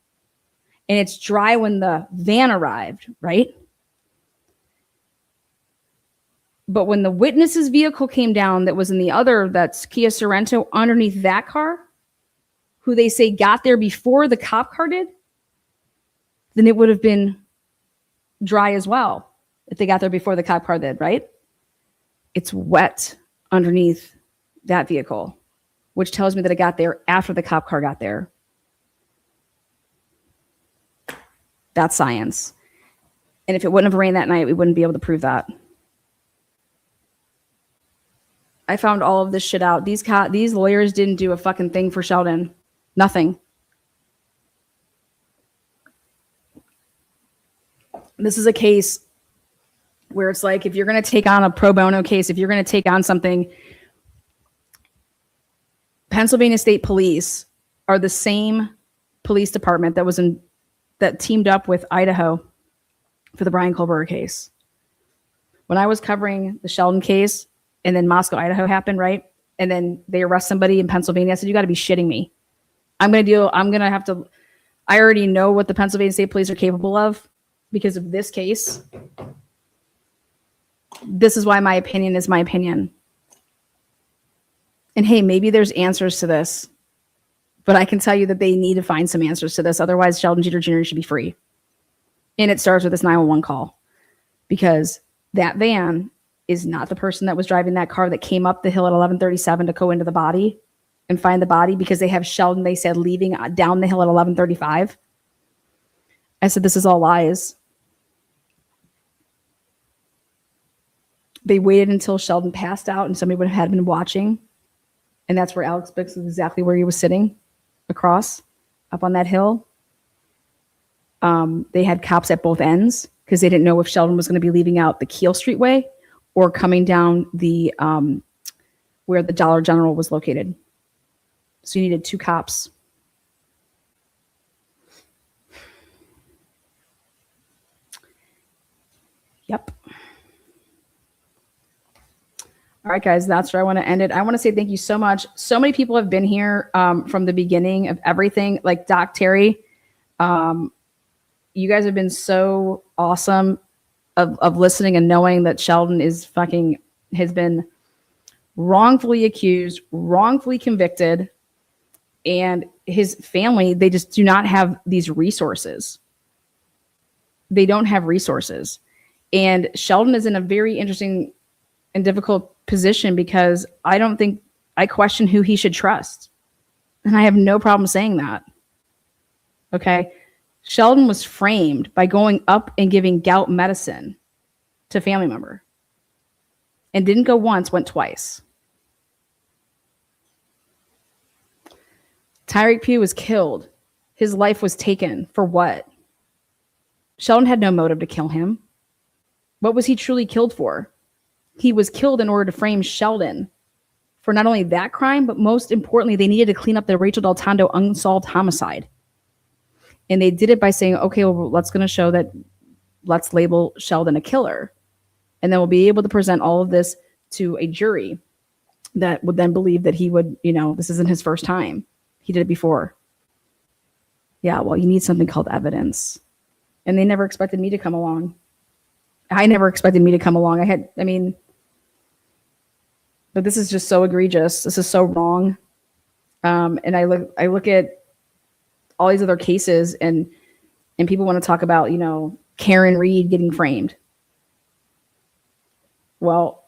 and it's dry when the van arrived, right? But when the witness's vehicle came down that was in that's Kia Sorento underneath that car, who they say got there before the cop car did, then it would have been dry as well if they got there before the cop car did, right? It's wet underneath that vehicle, which tells me that it got there after the cop car got there. That's science. And if it wouldn't have rained that night, we wouldn't be able to prove that. I found all of this shit out. These lawyers didn't do a fucking thing for Sheldon. Nothing. This is a case where it's like, if you're going to take on a pro bono case, if you're going to take on something, Pennsylvania State Police are the same police department that teamed up with Idaho for the Brian Kohlberger case. When I was covering the Sheldon case, and then Moscow, Idaho happened, right? And then they arrest somebody in Pennsylvania. I said, you got to be shitting me. I already know what the Pennsylvania State Police are capable of because of this case. This is why my opinion is my opinion. And hey, maybe there's answers to this, but I can tell you that they need to find some answers to this. Otherwise, Sheldon Jeter Jr. should be free. And it starts with this 911 call, because that van is not the person that was driving that car that came up the hill at 11:37 to go into the body and find the body, because they have Sheldon, they said, leaving down the hill at 11:35. I said, this is all lies. They waited until Sheldon passed out and somebody would have been watching. And that's where Alex Bix was exactly where he was sitting, across, up on that hill. They had cops at both ends because they didn't know if Sheldon was going to be leaving out the Keel Street way or coming down the where the Dollar General was located. So you needed two cops. Yep. All right, guys, that's where I want to end it. I want to say thank you so much. So many people have been here from the beginning of everything, like Doc Terry. You guys have been so awesome of listening and knowing that Sheldon has been wrongfully accused, wrongfully convicted, and his family, they just do not have these resources. They don't have resources. And Sheldon is in a very interesting and difficult position because I question who he should trust. And I have no problem saying that. Okay. Sheldon was framed by going up and giving gout medicine to a family member. And didn't go once, went twice. Tyreek Pugh was killed. His life was taken. For what? Sheldon had no motive to kill him. What was he truly killed for? He was killed in order to frame Sheldon for not only that crime, but most importantly, they needed to clean up the Rachel Del Tondo unsolved homicide. And they did it by saying, okay, well, let's label Sheldon a killer. And then we'll be able to present all of this to a jury that would then believe that he would, this isn't his first time. He did it before. Yeah, well, you need something called evidence. And they never expected me to come along. I never expected me to come along. But this is just so egregious. This is so wrong. And I look at all these other cases and people want to talk about, Karen Reed getting framed. Well,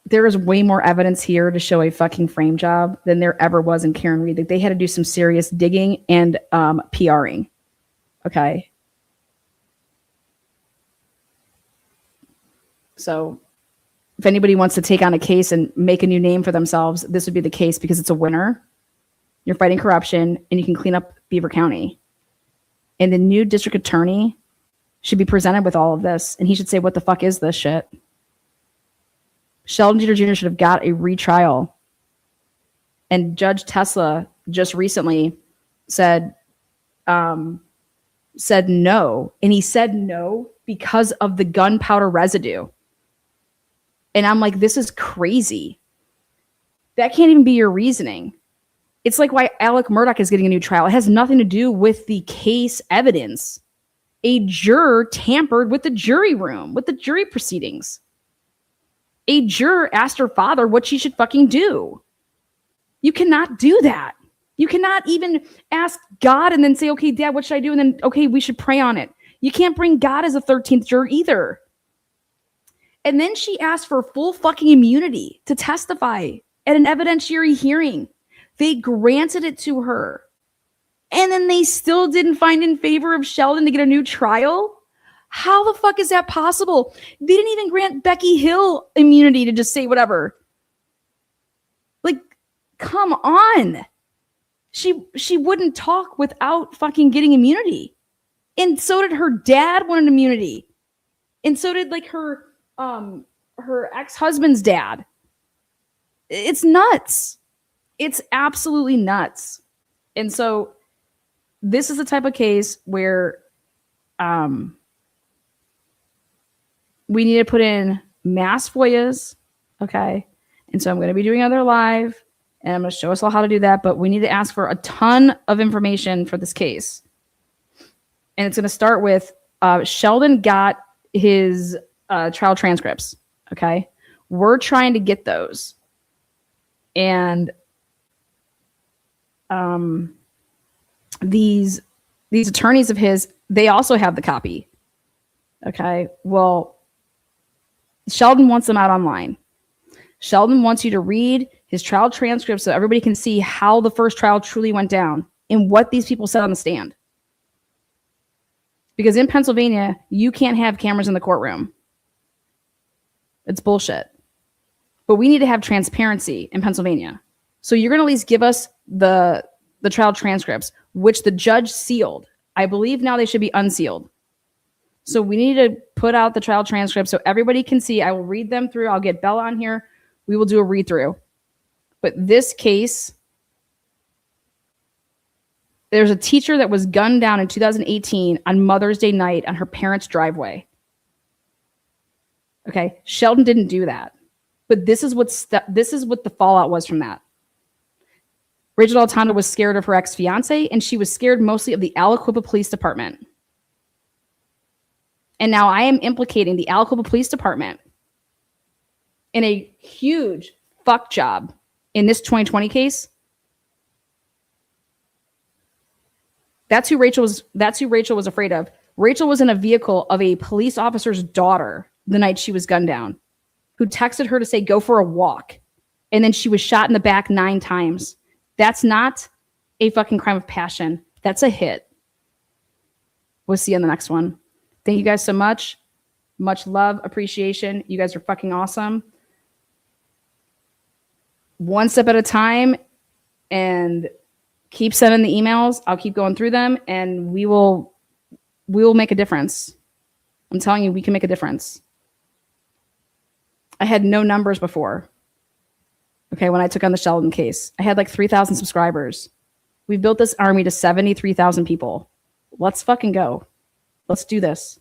there is way more evidence here to show a fucking frame job than there ever was in Karen Reed. Like, they had to do some serious digging and PRing. Okay. So if anybody wants to take on a case and make a new name for themselves, this would be the case because it's a winner. You're fighting corruption and you can clean up Beaver County. And the new district attorney should be presented with all of this. And he should say, what the fuck is this shit? Sheldon Jeter Jr. should have got a retrial. And Judge Tesla just recently said no. And he said no because of the gunpowder residue. And I'm like, this is crazy. That can't even be your reasoning. It's like why Alec Murdaugh is getting a new trial. It has nothing to do with the case evidence. A juror tampered with the jury room, with the jury proceedings. A juror asked her father what she should fucking do. You cannot do that. You cannot even ask God and then say, okay, Dad, what should I do? And then, okay, we should pray on it. You can't bring God as a 13th juror either. And then she asked for full fucking immunity to testify at an evidentiary hearing. They granted it to her. And then they still didn't find in favor of Sheldon to get a new trial? How the fuck is that possible? They didn't even grant Becky Hill immunity to just say whatever. Like, come on. She wouldn't talk without fucking getting immunity. And so did her dad wanted immunity. And so did like her ex-husband's dad. It's nuts. It's absolutely nuts. And so this is the type of case where we need to put in mass FOIAs. Okay. And so I'm going to be doing another live and I'm going to show us all how to do that. But we need to ask for a ton of information for this case. And it's going to start with Sheldon got his trial transcripts. Okay. We're trying to get those. And these attorneys of his, they also have the copy. Okay. Well, Sheldon wants them out online. Sheldon wants you to read his trial transcripts so everybody can see how the first trial truly went down and what these people said on the stand. Because in Pennsylvania, you can't have cameras in the courtroom. It's bullshit. But we need to have transparency in Pennsylvania. So you're going to at least give us the trial transcripts, which the judge sealed. I believe now they should be unsealed. So we need to put out the trial transcripts so everybody can see. I will read them through. I'll get Bella on here. We will do a read through. But this case, there's a teacher that was gunned down in 2018 on Mother's Day night on her parents' driveway. Okay, Sheldon didn't do that. But this is what the fallout was from that. Rachel Altano was scared of her ex-fiance, and she was scared mostly of the Aliquippa Police Department. And now I am implicating the Aliquippa Police Department in a huge fuck job in this 2020 case. That's who Rachel was afraid of. Rachel was in a vehicle of a police officer's daughter the night she was gunned down, who texted her to say, go for a walk. And then she was shot in the back 9 times. That's not a fucking crime of passion. That's a hit. We'll see you on the next one. Thank you guys so much. Much love, appreciation. You guys are fucking awesome. One step at a time, and keep sending the emails. I'll keep going through them, and we will make a difference. I'm telling you, we can make a difference. I had no numbers before. Okay, when I took on the Sheldon case, I had like 3,000 subscribers. We've built this army to 73,000 people. Let's fucking go. Let's do this.